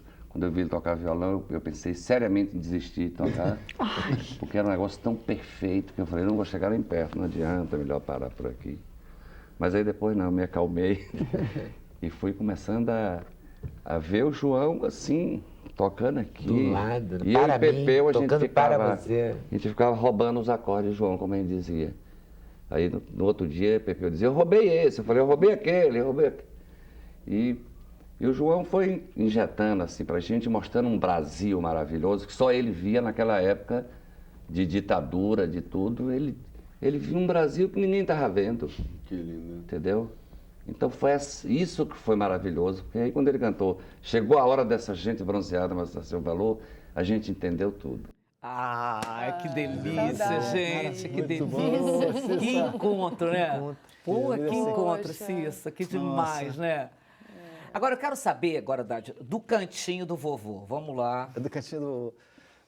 eu vi ele tocar violão, eu pensei seriamente em desistir de tocar. Porque era um negócio tão perfeito que eu falei, não vou chegar nem perto, não adianta, melhor parar por aqui. Mas aí depois não, me acalmei e fui começando a ver o João assim, tocando aqui. Do lado, e para eu e mim, Pepeu, a gente ficava roubando os acordes de João, como a gente dizia. Aí no outro dia, Pepeu dizia, eu roubei esse. Eu falei, eu roubei aquele, eu roubei aquele. E o João foi injetando assim pra gente, mostrando um Brasil maravilhoso, que só ele via naquela época de ditadura, de tudo. Ele viu um Brasil que ninguém estava vendo. Que lindo. Entendeu? Então foi isso que foi maravilhoso. Porque aí quando ele cantou, chegou a hora dessa gente bronzeada, mas a seu valor, a gente entendeu tudo. Ai, que delícia, gente, que delícia. Bom, Que encontro, né? Pô, que encontro, Poxa. Cissa, que demais, né? Agora, eu quero saber, do cantinho do vovô. Vamos lá. Do cantinho do...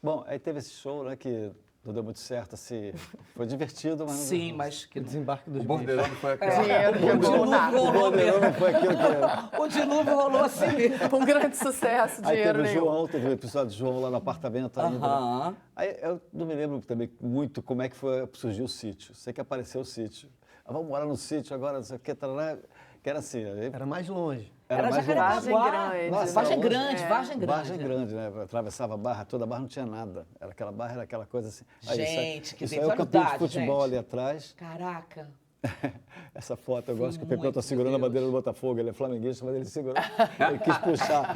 Bom, aí teve esse show, né, que não deu muito certo, assim, foi divertido, mas... Sim, mas... O desembarque dos O bichos. bordelão não foi aquele. Dinheiro O jogou dilúvio nada. rolou mesmo. Não foi aquilo que era. O dilúvio rolou assim mesmo. Um grande sucesso, Aí dinheiro teve o nenhum. João, teve o episódio de João lá no apartamento ainda. Aham. Aí eu não me lembro também muito como é que surgiu o sítio. Sei que apareceu o sítio. Vamos morar no sítio agora, não sei o que, que era assim. Aí, Era mais longe. Era mais Vargem Jacarepaguá. Grande. Nossa, Vargem longe. Grande, Vargem Grande. Vargem Grande, né? Eu atravessava a barra, toda a barra não tinha nada. Era aquela barra, era aquela coisa assim. Gente, que isso delícia. aí é o Olha o campinho de Dade, futebol gente. ali atrás. Caraca. Essa foto, eu Foi gosto que o Pepeu está muito, segurando meu a bandeira Deus. do Botafogo. Ele é flamenguista, mas ele segurou. Ele quis puxar.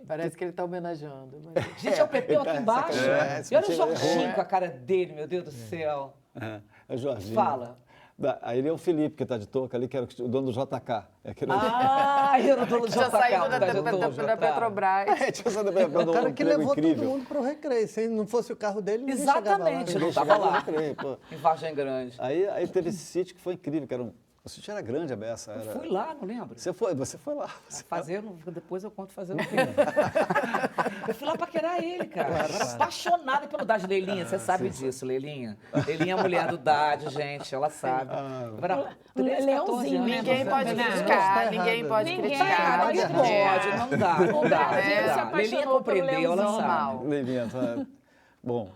Parece que ele está homenageando. Mas... Gente, é o Pepeu aqui embaixo. E olha o Jorginho É. com a cara dele, meu Deus do céu. É o Jorginho. Fala. Aí ele é o Felipe, que está de touca ali, que era o dono do JK. É aquele... Ah, era o dono do Tinha JK. saído da da Petrobras. É, tinha essa O cara que levou incrível. todo mundo para o recreio. Se não fosse o carro dele, ninguém chegava Exatamente, lá. não Ninguém estava chegava lá. no recreio, pô. Em Vargem Grande. Aí teve esse sítio que foi incrível, que era o sítio era grande, a beça. Eu Era... fui lá, não lembro. Você foi lá. Depois eu conto fazendo o quê? Eu fui lá paquerar ele, cara. Eu era apaixonada pelo Dade. Leilinha, você sabe disso, Leilinha. Leilinha é mulher do Dade, gente, ela sabe. Eu era 13, 14 anos. Ninguém pode Não, criticar, tá ninguém errado. pode Ninguém criticar. pode, Não pode, não dá, não O dá. Brasil se apaixonou Leilinha pelo compreendeu, ela Leãozão. sabe. Leilinha, tá... Bom,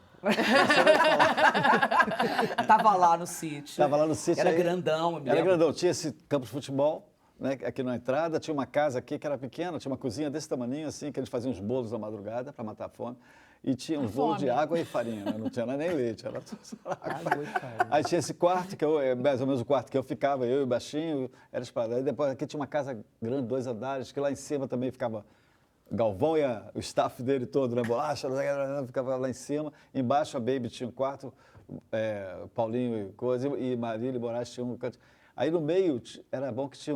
Tava lá no sítio. tava lá no sítio. Era aí- grandão, eu me Era lembro. grandão, tinha esse campo de futebol, né, aqui na entrada, tinha uma casa aqui que era pequena, tinha uma cozinha desse tamaninho, assim, que eles faziam uns bolos na madrugada para matar a fome. E tinha uns bolos de água e farinha, né? Não tinha nem leite, era só água. Aí tinha esse quarto, que mais ou menos o quarto que eu ficava, eu e o baixinho, era espalhado. Aí depois aqui tinha uma casa grande, 2 andares, que lá em cima também ficava Galvão e o staff dele todo, né? Bolacha, ficava lá em cima. Embaixo a Baby tinha um quarto, Paulinho e coisa, e Marília e Moraes tinham um canto. Aí no meio era bom que tinha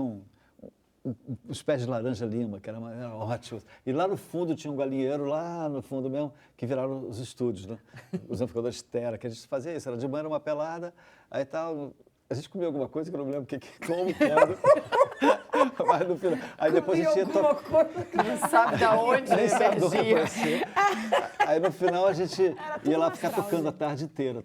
os pés de laranja lima, que era ótimo. E lá no fundo tinha um galinheiro, lá no fundo mesmo, que viraram os estúdios, né? Os amplificadores Tera, que a gente fazia isso. Era de manhã era uma pelada, aí tal. A gente comia alguma coisa que eu não me lembro como que era. Mas no final. Aí depois a gente ia tocar. Não sabe de onde Nem sabe de onde emergia. aparecer. Aí no final a gente ia lá ficar tocando a tarde inteira,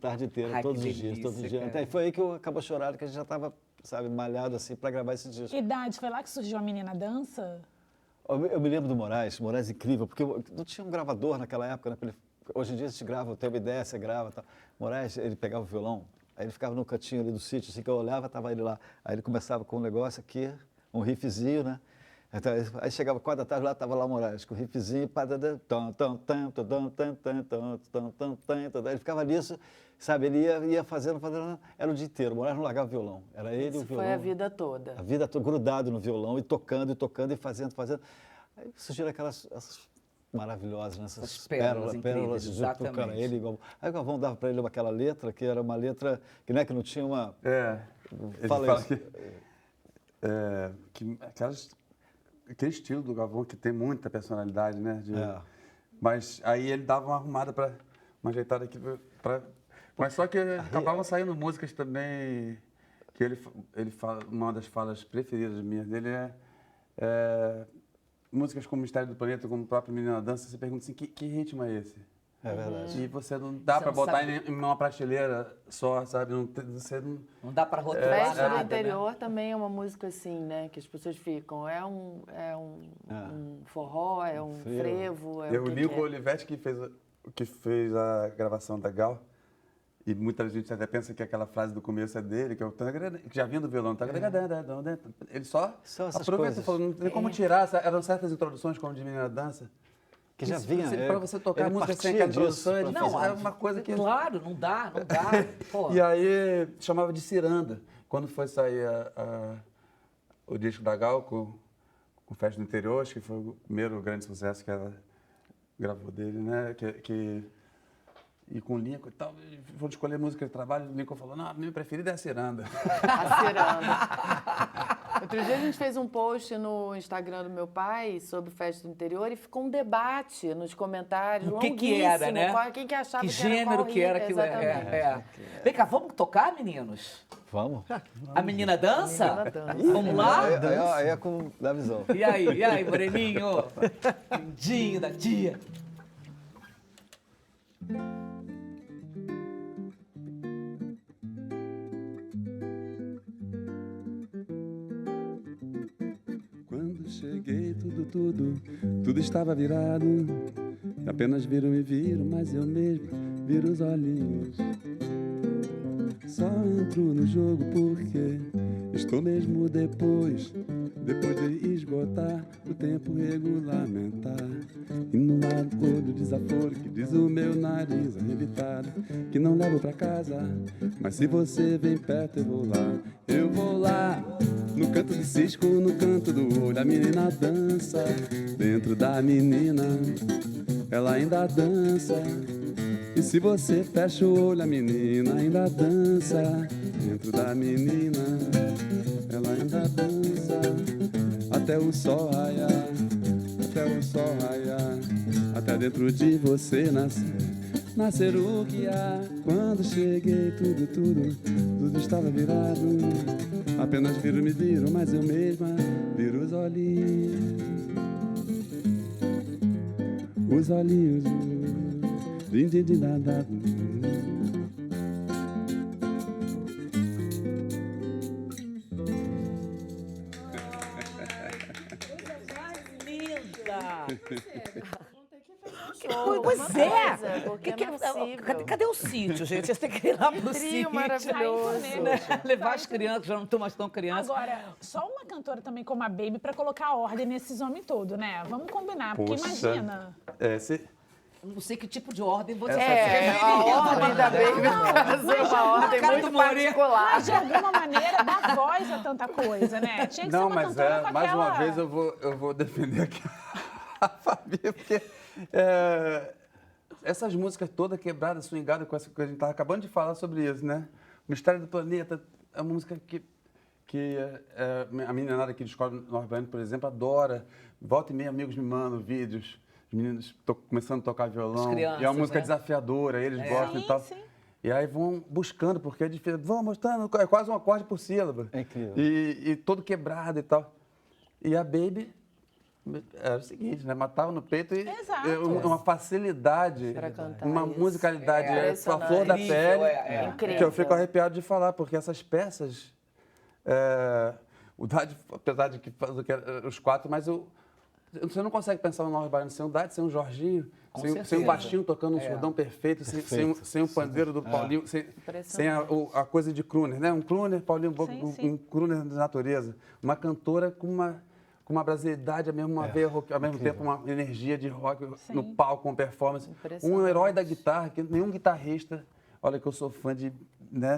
Ai, todos que os dias, todos os delícia, dias. cara. Até foi aí que eu acabou chorando, que a gente já estava, sabe, malhado assim para gravar esse disco. Idade, foi lá que surgiu a Menina Dança? Eu me lembro do Moraes é incrível, porque não tinha um gravador naquela época, né? Hoje em dia a gente grava, tem uma ideia, você grava e tal. Moraes, ele pegava o violão, aí ele ficava no cantinho ali do sítio, assim que eu olhava, estava ele lá. Aí ele começava com um negócio aqui, um riffzinho, né? Então, aí chegava 4 da tarde, lá estava lá o Moraes, com o riffzinho, ele ficava nisso, sabe? Ele ia fazendo, era o dia inteiro. O Moraes não largava o violão, era ele e o violão. Foi a vida toda. A vida toda grudado no violão e tocando e fazendo. Aí surgiram essas maravilhosas, né? Essas pérolas incríveis, junto com o cara, ele igual. Aí o Galvão dava para ele aquela letra, que era uma letra que não tinha uma... Ele Fala fala isso. que aquele estilo do Galvão que tem muita personalidade, né? Mas aí ele dava uma arrumada uma ajeitada aqui mas só que acabavam saindo músicas também que ele fala, uma das falas preferidas minhas dele é músicas como Mistério do Planeta, como o próprio Menina Dança. Você pergunta assim, que ritmo é esse? É verdade. E você não dá para botar em uma prateleira só, sabe? Não dá para rotular Festa nada, do Interior também é uma música assim, né? Que as pessoas ficam. É um forró, é um frevo. O Nilco Olivetti que fez a gravação da Gal. E muita gente até pensa que aquela frase do começo é dele, que já vinha do violão. Ele só aproveita e falou, não tem como tirar. Eram certas introduções, como de Menina Dança. Que já vinha. Para você tocar a música sem aquela introdução, é uma coisa que... Claro, não dá. Pô. E aí chamava de Ciranda. Quando foi sair o disco da Gal com Festa do Interior, acho que foi o primeiro grande sucesso que ela gravou dele, né? E com o Lincoln e tal, foram escolher música de trabalho, o Lincoln falou, não, a minha preferida é a Ciranda. A Ciranda. Outro dia a gente fez um post no Instagram do meu pai sobre Festa do Interior e ficou um debate nos comentários, O que era, né? Quem que achava Que que era gênero qual que era hit, aquilo. Vem cá, vamos tocar, meninos? Vamos. A menina dança? Menina dança. Vamos lá? Aí é com da visão. E aí, moreninho? Lindinho da tia. Quando cheguei, tudo estava virado. Apenas viram e viram, mas eu mesmo viro os olhinhos. Só entro no jogo porque estou mesmo depois de esgotar o tempo regulamentar. E no lado do desaforo que diz o meu nariz arrebitado, que não levo pra casa, mas se você vem perto eu vou lá. No canto do cisco, no canto do olho, a menina dança. Dentro da menina, ela ainda dança. E se você fecha o olho, a menina ainda dança. Dentro da menina, ela ainda dança. Até o sol raiar, até o sol raiar. Até dentro de você nascer o que há. Quando cheguei, tudo estava virado. Apenas me viro, mas eu mesma viro os olhinhos. Os olhinhos. Linda! show. Pois é! Porque não é possível. Cadê o sítio, gente? Vocês têm que ir lá pro Trio sítio. maravilhoso. Levar as crianças, já não estão mais tão crianças. Agora, só uma cantora também como a Baby pra colocar ordem nesses homens todos, né? Vamos combinar, porque imagina. Não sei que tipo de ordem você a ordem da Baby, no caso, é uma ordem muito particular. Mas, de alguma maneira, dá voz a tanta coisa, né? Tinha que ser uma cantora com mais aquela... uma vez eu vou defender aqui a Fabi, porque essas músicas todas quebradas, swingadas, com essa que a gente estava acabando de falar sobre isso, né? Mistério do Planeta é uma música que a meninada aqui de escola Norberto, por exemplo, adora. Volta e meia, amigos me mandam vídeos. Os meninos começando a tocar violão. Crianças, e é uma música né? desafiadora, eles gostam e tal. Sim. E aí vão buscando, porque é difícil. Vão mostrando, é quase um acorde por sílaba. É incrível. E todo quebrado e tal. E a Baby era o seguinte, né? Matava no peito e Exato. uma facilidade, Pra cantar uma isso. musicalidade com a Impressionante. flor da pele. Incrível. Que eu fico arrepiado de falar, porque essas peças, o Dade, apesar de que os quatro, mas você não consegue pensar no Norberto Baiano sem o Dade, sem o Jorginho, sem o baixinho tocando um surdão perfeito, sem o pandeiro do Paulinho, sem a coisa de crooner, né? Um crooner, Paulinho, um crooner de natureza. Uma cantora com uma brasilidade, ao mesmo tempo uma energia de rock no palco, com performance. Um herói da guitarra, que nenhum guitarrista, olha que eu sou fã de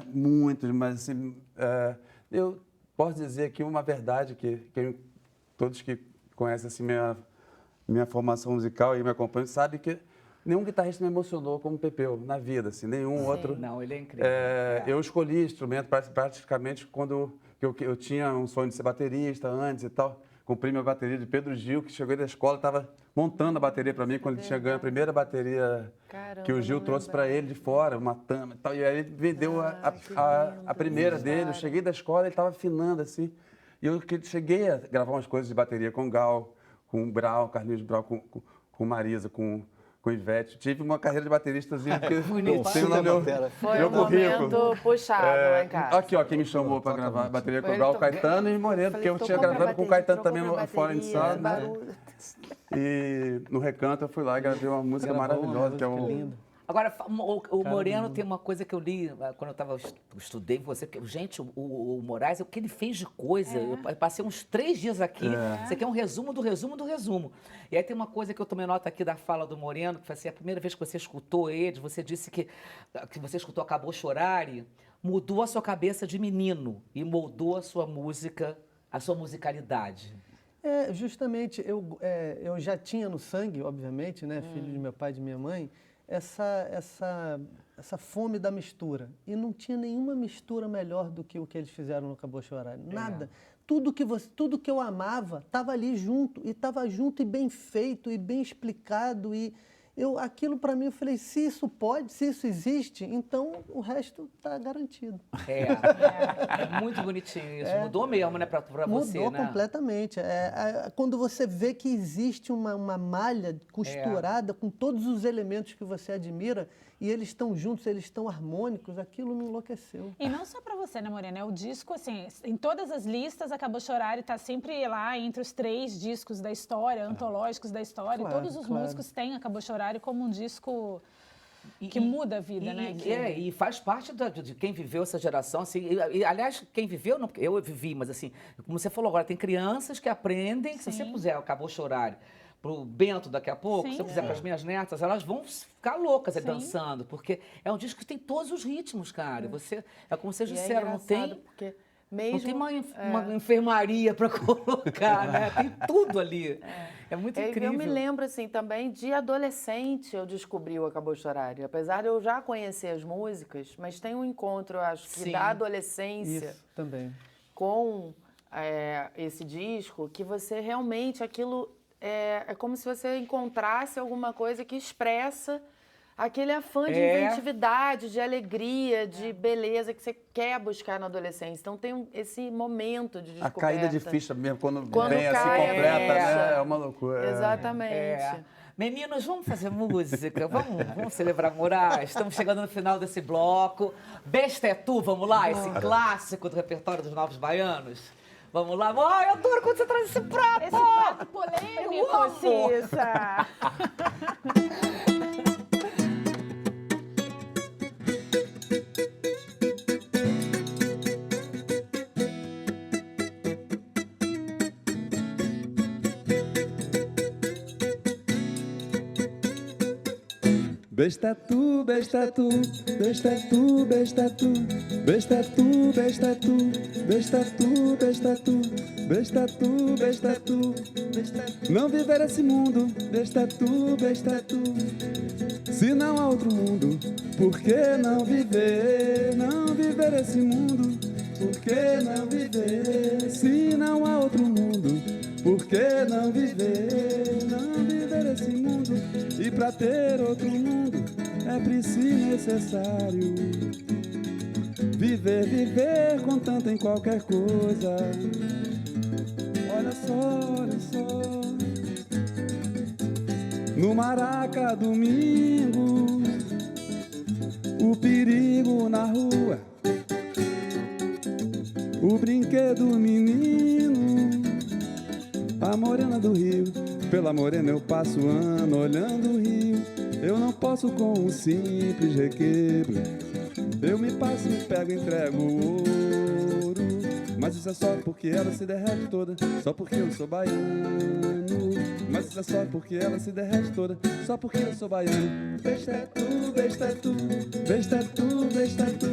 muitos, mas assim, eu posso dizer aqui uma verdade que todos que conhecem assim, minha formação musical e me acompanham sabem que nenhum guitarrista me emocionou como o Pepeu na vida, assim, nenhum outro. Não, ele é incrível. Eu escolhi instrumento praticamente quando eu tinha um sonho de ser baterista antes e tal. Comprei minha bateria de Pedro Gil, que chegou da escola, estava montando a bateria para mim quando ele tinha ganho a primeira bateria que o Gil trouxe para ele de fora, uma Tama e tal. E aí ele vendeu a primeira dele. Eu cheguei da escola, ele estava afinando assim. E eu cheguei a gravar umas coisas de bateria com o Gal, com o Brau, Carlinhos Brau, com Marisa, com Ivete. Tive uma carreira de bateristazinha que tem no meu momento puxado lá em casa. Aqui, ó, quem me chamou para gravar bateria com o Gal, Caetano e Moreno, porque eu tinha gravado com o Caetano também no Fora de Sala. E no Recanto eu fui lá e gravei uma música maravilhosa, que é o... Agora, o Moreno tem uma coisa que eu li quando eu estudei com você, porque, gente, o Moraes, o que ele fez de coisa, eu passei uns 3 dias aqui, isso aqui é um resumo do resumo do resumo. E aí tem uma coisa que eu tomei nota aqui da fala do Moreno, que foi assim, a primeira vez que você escutou ele, você disse que você escutou Acabou Chorar, mudou a sua cabeça de menino e moldou a sua música, a sua musicalidade. Justamente, eu já tinha no sangue, obviamente, né, filho de meu pai e de minha mãe, essa fome da mistura. E não tinha nenhuma mistura melhor do que o que eles fizeram no Acabou Chorar. Nada. Tudo que eu amava estava ali junto. E estava junto e bem feito e bem explicado. E aquilo para mim, eu falei, se isso pode, se isso existe, então o resto está garantido. É muito bonitinho isso. Mudou mesmo, né, para você, né? Mudou completamente. Quando você vê que existe uma malha costurada com todos os elementos que você admira e eles estão juntos, eles estão harmônicos, aquilo me enlouqueceu. E não só para você, né, Morena? É o disco, assim, em todas as listas, Acabou Chorar está sempre lá entre os 3 discos da história, antológicos da história. Claro, Todos os músicos têm Acabou Chorar como um disco que muda a vida, né? E faz parte de quem viveu essa geração, assim, aliás, quem viveu, não, eu vivi, mas assim, como você falou agora, tem crianças que aprendem, se você puser Acabou Chorar pro Bento daqui a pouco, se eu fizer para as minhas netas, elas vão ficar loucas dançando, porque é um disco que tem todos os ritmos, cara. É como vocês disseram, não tem... Porque não tem uma enfermaria para colocar, né? Tem tudo ali. É muito incrível. Eu me lembro, assim, também de adolescente eu descobri o Acabou Chorar. Apesar de eu já conhecer as músicas, mas tem um encontro, eu acho, que da adolescência Isso, também. com esse disco, que você realmente, aquilo é como se você encontrasse alguma coisa que expressa aquele afã de inventividade, de alegria, de beleza que você quer buscar na adolescência. Então tem esse momento de descoberta. A caída de ficha mesmo, quando vem assim completa, né? É uma loucura. Exatamente. Meninos, vamos fazer música, vamos celebrar Moraes. Estamos chegando no final desse bloco. Besta é tu, vamos lá? Esse clássico do repertório dos Novos Baianos. Vamos lá. Ai, eu adoro quando você traz esse prato. Esse prato polêmico, Cissa. Besta tu, besta tu, besta tu, besta tu, besta tu, besta tu, besta tu, besta tu, besta tu, besta tu, não viver esse mundo, besta tu, besta tu. Se não há outro mundo, por que não viver? Não viver esse mundo, por que não viver? Se não há outro mundo, por que não viver? Não viver esse mundo. E pra ter outro mundo é preciso e necessário viver, viver contando em qualquer coisa. Olha só, olha só. No Maraca, domingo, o perigo na rua, o brinquedo menino, a morena do Rio. Pela morena eu passo o ano olhando o rio. Eu não posso com um simples requebro. Eu me passo, me pego, entrego o ouro. Mas isso é só porque ela se derrete toda, só porque eu sou baiano. Mas isso é só porque ela se derrete toda, só porque eu sou baiano. Besta tu, besta tu, besta tu, besta tu,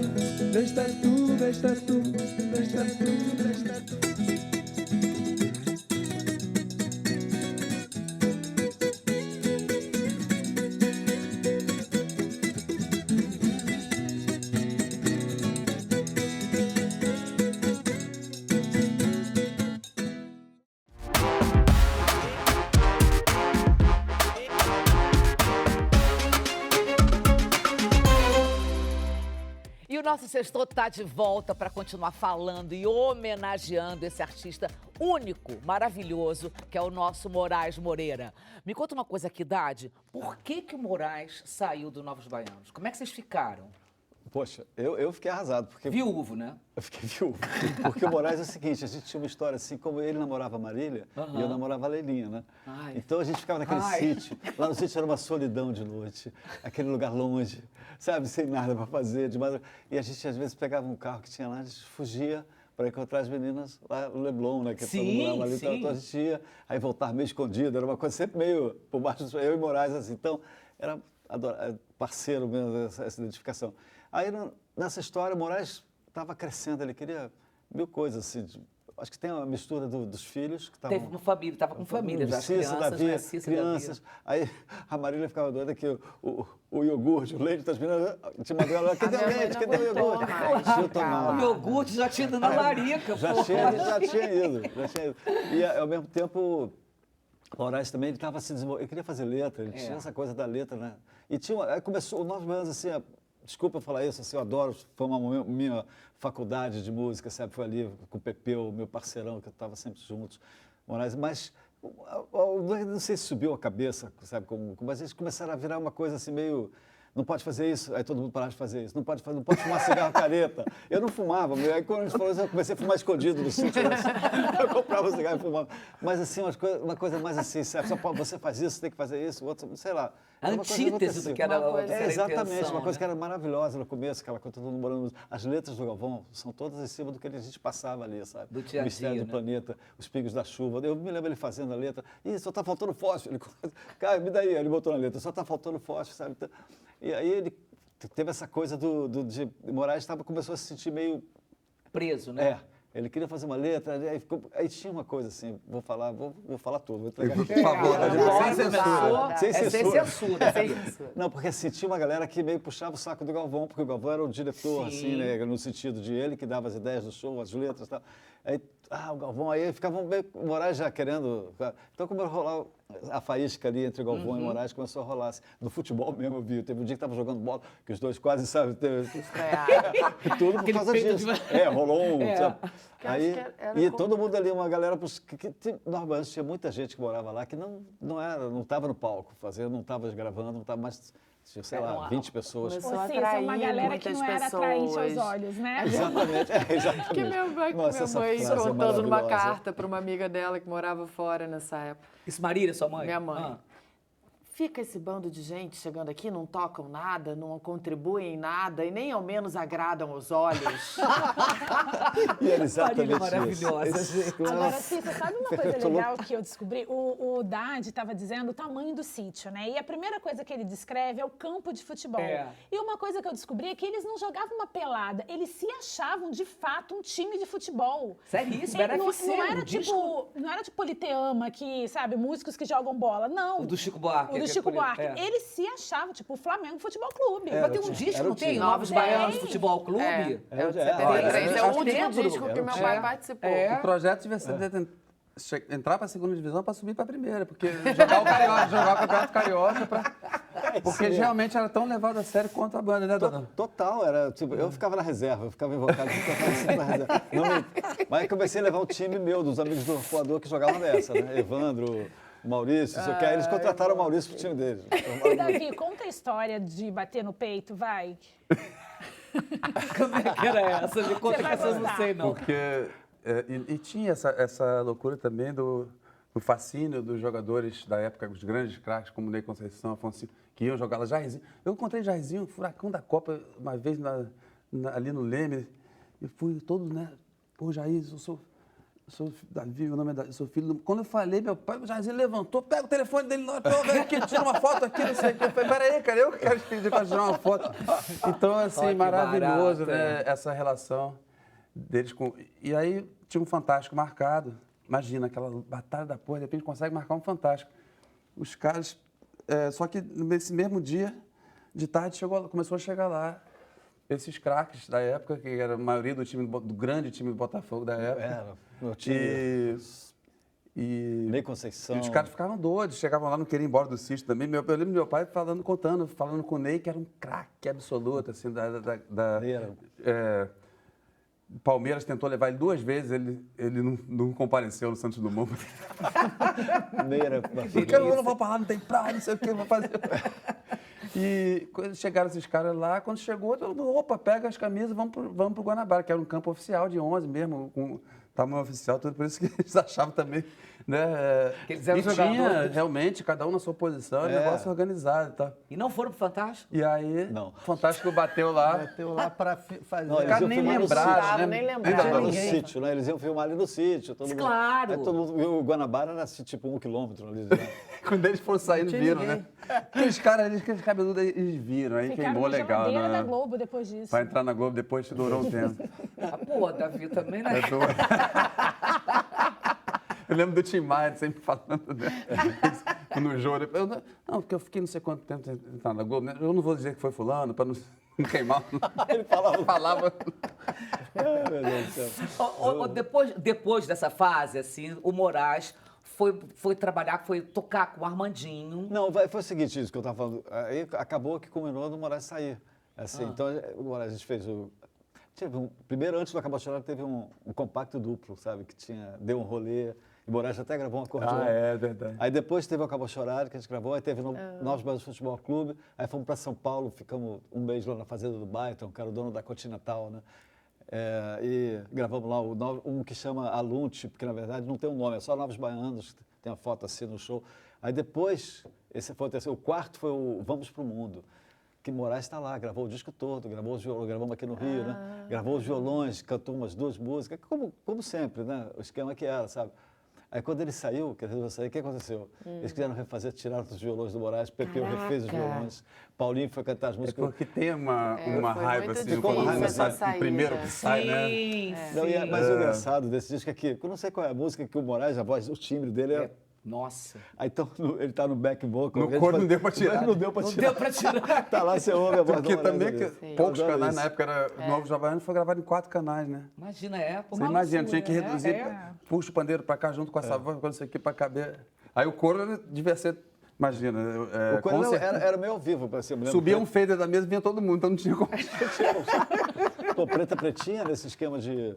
besta tu, besta tu, besta tu, besta tu. O nosso Sextou tá de volta para continuar falando e homenageando esse artista único, maravilhoso, que é o nosso Moraes Moreira. Me conta uma coisa aqui, Dade. Por que o Moraes saiu do Novos Baianos? Como é que vocês ficaram? Poxa, eu fiquei arrasado. Porque viúvo, né? Eu fiquei viúvo. Porque o Moraes é o seguinte, a gente tinha uma história assim, como ele namorava a Marília e eu namorava a Leilinha, né? Ai. Então a gente ficava naquele sítio. Lá no sítio era uma solidão de noite, aquele lugar longe, sabe? Sem nada para fazer. E a gente às vezes pegava um carro que tinha lá, a gente fugia para encontrar as meninas lá no Leblon, né? Que todo mundo morava ali. Então a gente ia, aí voltava meio escondido, era uma coisa sempre meio por baixo, eu e Moraes assim. Então era parceiro mesmo, essa identificação. Aí, nessa história, o Moraes estava crescendo, ele queria mil coisas, assim. Acho que tem uma mistura dos filhos que estavam... Teve uma família, estava com família já, crianças. Aí a Marília ficava doida que o iogurte, o leite das meninas, tinha uma galera, cadê o leite, cadê o iogurte? O iogurte já tinha ido na larica, já tinha ido. E, ao mesmo tempo... O Moraes também, ele estava se desenvolvendo, ele queria fazer letra, ele tinha essa coisa da letra, né? E aí começou, 9 anos, assim, desculpa eu falar isso, assim, eu adoro, foi uma minha faculdade de música, sabe? Foi ali com o Pepeu, meu parceirão, que eu estava sempre juntos, Moraes, mas não sei se subiu a cabeça, sabe? Mas eles começaram a virar uma coisa assim meio... Não pode fazer isso, aí todo mundo parava de fazer isso. Não pode fumar cigarro careta. Eu não fumava, aí quando a gente falou isso, eu comecei a fumar escondido no sítio. Eu comprava cigarro e fumava. Mas assim, uma coisa mais assim, sabe? Só você faz isso, você tem que fazer isso, outro, sei lá. A antítese do que era a exatamente, uma coisa que era maravilhosa no começo, aquela coisa, todo mundo morando. As letras do Galvão são todas em cima do que a gente passava ali, sabe? Do dia a dia, o Mistério do Planeta, Os Pingos da Chuva. Eu me lembro ele fazendo a letra. Ih, só tá faltando fósforo. Cara, me dá aí. Ele botou na letra, só tá faltando fósforo, sabe? E aí ele teve essa coisa de Moraes começou a se sentir meio... preso, né? Ele queria fazer uma letra, aí tinha uma coisa assim, vou falar tudo. Vou por favor, sem censura. Sem censura. Não, porque assim, tinha uma galera que meio puxava o saco do Galvão, porque o Galvão era o diretor, assim, né, no sentido de ele que dava as ideias do show, as letras e tal. Aí, o Galvão, aí ficavam meio, o Moraes já querendo... Então, como rolar a faísca ali entre o Galvão e o Moraes, começou a rolar. Assim, no futebol mesmo, eu vi. Teve um dia que estava jogando bola, que os dois quase, sabe... Tudo por causa disso. Rolou um... Sabe? Aí, todo mundo ali, uma galera... Normalmente tinha muita gente que morava lá que não estava no palco, não estava gravando, não estava mais... Sei lá, 20 pessoas. Começou a atrair uma galera que não era atraente aos olhos, né? Exatamente, exatamente. Que minha mãe contando numa carta para uma amiga dela que morava fora nessa época. Isso, Marília, sua mãe? Minha mãe. fica esse bando de gente chegando aqui, não tocam nada, não contribuem em nada e nem ao menos agradam os olhos. E era exatamente maravilhosa, gente. Agora, Cissa, sabe uma coisa legal que eu descobri? O Dad estava dizendo o tamanho do sítio, né? E a primeira coisa que ele descreve é o campo de futebol. E uma coisa que eu descobri é que eles não jogavam uma pelada, eles se achavam, de fato, um time de futebol. Seríssimo, era FC, não era tipo Politeama, que, sabe, músicos que jogam bola, não. O do Chico Buarque. O do Chico Buarque. Eles se achavam, tipo, o Flamengo Futebol Clube. Mas tem um disco, não tem? Novos Baianos Futebol Clube? É o de 73, é o último disco que meu pai participou. O projeto devia ser entrar para a segunda divisão para subir para a primeira, porque jogar o Carioca, jogar o Campeonato Carioca, porque realmente era tão levado a sério quanto a banda, né, Dona? Total, era tipo, eu ficava na reserva, eu ficava invocado, sempre na reserva. Mas comecei a levar um time meu, dos amigos do Voador, que jogavam nessa, né? Evandro, Maurício, isso aqui. Aí eles contrataram o Maurício pro time deles. Davi, conta a história de bater no peito, vai. Como é que era essa? Me conta que essa eu não sei, não. Porque... E tinha essa loucura também do fascínio dos jogadores da época, os grandes craques, como Ney Conceição, Afonso, que iam jogar lá. Jairzinho. Eu encontrei Jairzinho, furacão da Copa, uma vez ali no Leme, e fui todo, né? Pô, Jair, eu sou Davi, meu nome é Davi, sou filho do... Quando eu falei, meu pai, o Jairzinho levantou, pega o telefone dele, vem aqui, tira uma foto aqui, não sei o que. Eu falei, peraí, cara, eu quero pedir para tirar uma foto. Então, assim, maravilhoso, né? Essa relação deles com... E aí tinha um Fantástico marcado. Imagina, aquela batalha da porra, de repente consegue marcar um Fantástico. Os caras... só que nesse mesmo dia, de tarde, começou a chegar lá esses craques da época, que era a maioria do grande time do Botafogo da época. Era, meu time. E Ney Conceição. E os caras ficavam doidos, chegavam lá, não queriam ir embora do sítio também. Eu lembro do meu pai falando com o Ney, que era um craque absoluto, assim, Palmeiras tentou levar ele 2 vezes, ele não compareceu no Santos Dumont. Porque eu não vou pra lá, não tem praia, não sei o que eu vou fazer. E quando chegaram esses caras lá, quando chegou, todo mundo, opa, pega as camisas, vamos pro Guanabara, que era um campo oficial de 11 mesmo, com tamanho oficial, tudo por isso que eles achavam também, né? Que eles eram e tinha, realmente, cada um na sua posição, negócio organizado e tal. E não foram pro Fantástico? E aí, o Fantástico bateu lá. Bateu lá pra fazer... Não, eles nem lembraram, né? Nem lembraram. No sítio, né? Eles iam filmar ali no sítio. Claro. Aí todo mundo, e o Guanabara era assim, tipo 1 quilômetro ali. Né? Quando eles foram saindo, viram, né? Aqueles caras, aqueles cabeludos, eles viram, aí queimou legal. Ficaram na geladeira da Globo depois disso. Pra entrar na Globo depois, durou um tempo. Pô, Davi também, né? Eu lembro do Tim Maia sempre falando, né? No jogo. Não, porque eu fiquei não sei quanto tempo entrar na Globo, né? Eu não vou dizer que foi fulano, para não queimar. Ele falava. Meu Deus do céu. Depois dessa fase, assim, o Moraes foi trabalhar, foi tocar com o Armandinho. Não, foi o seguinte, isso que eu estava falando. Aí acabou que culminou no Moraes sair. Assim, então, o Moraes, a gente fez o... Primeiro, antes do Acabou de Chorar, teve um compacto duplo, sabe? Que deu um rolê. E o Moraes até gravou um acordeão. É verdade. Aí depois teve o Acabou de Chorar, que a gente gravou. Aí teve Novos Baianos Futebol Clube. Aí fomos para São Paulo, ficamos um mês lá na Fazenda do Byton, que era o dono da Continental, né? E gravamos lá um que chama Alunte, porque na verdade não tem um nome, é só Novos Baianos, tem uma foto assim no show. Aí depois, esse foi o terceiro. O quarto foi o Vamos Pro Mundo. Que Moraes está lá, gravou o disco todo, gravou os violões, gravamos aqui no Rio, né? Gravou os violões, cantou umas 2 músicas, como sempre, né? O esquema que era, sabe? Aí quando ele saiu, que resolveu sair, o que aconteceu? Eles quiseram refazer, tiraram os violões do Moraes, Pepeu refez os violões, Paulinho foi cantar as músicas. Porque tem uma raiva, assim, como o primeiro que sai, né? Sim. Mas o engraçado desse disco é que, eu não sei qual é a música que o Moraes, a voz, o timbre dele é... Nossa. Aí então ele tá no back vocal. No coro não deu pra tirar. Não deu pra tirar. Tá lá, você ouve a voz Porque do também poucos canais, isso. na época, era Novos Baianos, foi gravado em 4 canais, né? Imagina, Você imagina, tinha que reduzir, puxa o pandeiro pra cá junto com essa voz, quando isso aqui pra caber. Aí o coro devia ser, imagina... o coro era meio ao vivo, para ser. Subia um fader da mesa e vinha todo mundo, então não tinha como... Pô, Preta Pretinha, nesse esquema de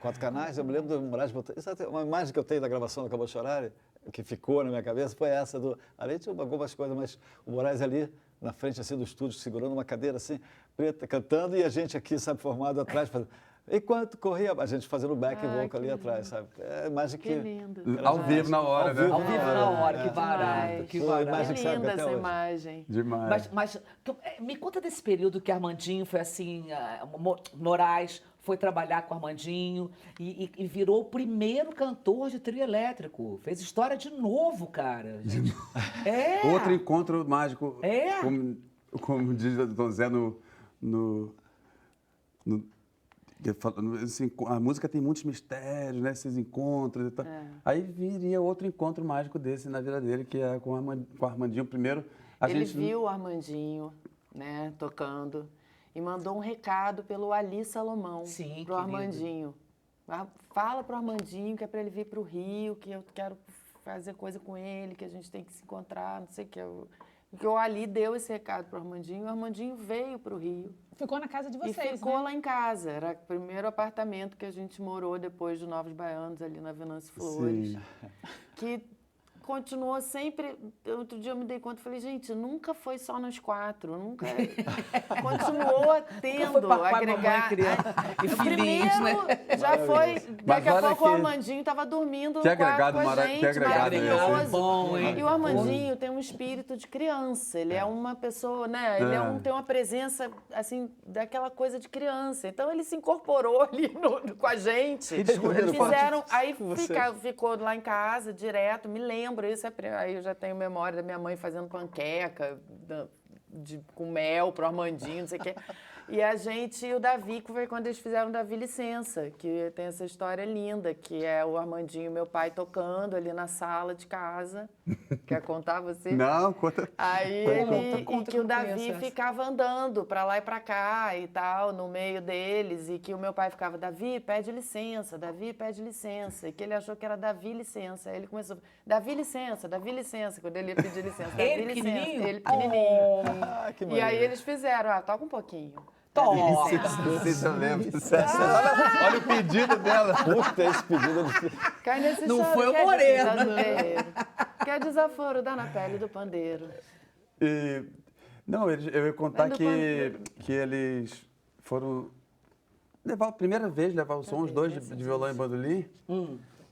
4 canais, eu me lembro do Moraes botar... Uma imagem que eu tenho da gravação do Acabou de Chorar, que ficou na minha cabeça, foi essa do... Além de algumas coisas, mas o Moraes ali, na frente assim do estúdio, segurando uma cadeira assim, preta, cantando, e a gente aqui, sabe, formado atrás, fazendo... Enquanto corria, a gente fazendo back vocal ali atrás, sabe? É mais Que lindo. Ao vivo na hora, né? Ao vivo na hora, que barato, Demais. que Foi, barato. imagem Que que serve linda até essa hoje. imagem. Demais. Mas me conta desse período que Armandinho foi assim, Moraes foi trabalhar com Armandinho e virou o primeiro cantor de trio elétrico. Fez história de novo, cara. É. Outro encontro mágico, É. como diz o Dom Zé assim, a música tem muitos mistérios, né? Esses encontros e tal. Aí viria outro encontro mágico desse na vida dele, que é com o Armandinho. Primeiro, Ele viu o Armandinho, né, tocando e mandou um recado pelo Ali Salomão Sim, pro querido. Armandinho. Fala pro Armandinho que é para ele vir pro Rio, que eu quero fazer coisa com ele, que a gente tem que se encontrar, não sei o que. Porque o Ali deu esse recado pro Armandinho, o Armandinho veio pro Rio. Ficou na casa de vocês, E ficou né? lá em casa. Era o primeiro apartamento que a gente morou depois de Novos Baianos, ali na Venâncio Flores. Sim. Que continuou sempre... Outro dia eu me dei conta e falei, gente, nunca foi só nós quatro. Nunca... Continuou tendo, foi papai, agregar... mamãe, criança e filhinhos, Primeiro, né? já foi... Daqui a olha pouco o que- Armandinho estava dormindo Que no quarto agregado com a mara- gente, que agregado esse. maravilhoso. Bom, hein? E o Armandinho tem um espírito de criança. Ele é uma pessoa, né? Ele tem uma presença, assim, daquela coisa de criança. Então, ele se incorporou ali com a gente. E descobriram Fizeram... Aí você. ficou lá em casa, direto. Me lembro, isso aí eu já tenho memória da minha mãe fazendo panqueca com mel pro Armandinho, não sei o quê. E a gente e o Davi, que foi quando eles fizeram Davi Licença, que tem essa história linda, que é o Armandinho, meu pai, tocando ali na sala de casa. Quer contar você? Não, conta. Aí conta e que que eu o não Davi conheço essa. ficava andando pra lá e pra cá e tal, no meio deles, e que o meu pai ficava, Davi, pede licença, Davi, pede licença, e que ele achou que era Davi licença. Aí ele começou, Davi licença, quando ele ia pedir licença, Davi Ele licença, pequenininho? ele pequenininho. Ah, que E aí maneiro. eles fizeram, toca um pouquinho. Toma. Não sei se eu lembro. Olha o pedido dela. Puta, esse pedido de... Cai nesse Não choro, foi o que é Moreno. desaforo. Que é desaforo, dá na pele do pandeiro. E, não, eu ia contar Mas que eles foram levar a primeira vez levar o som, os dois de violão e bandolim,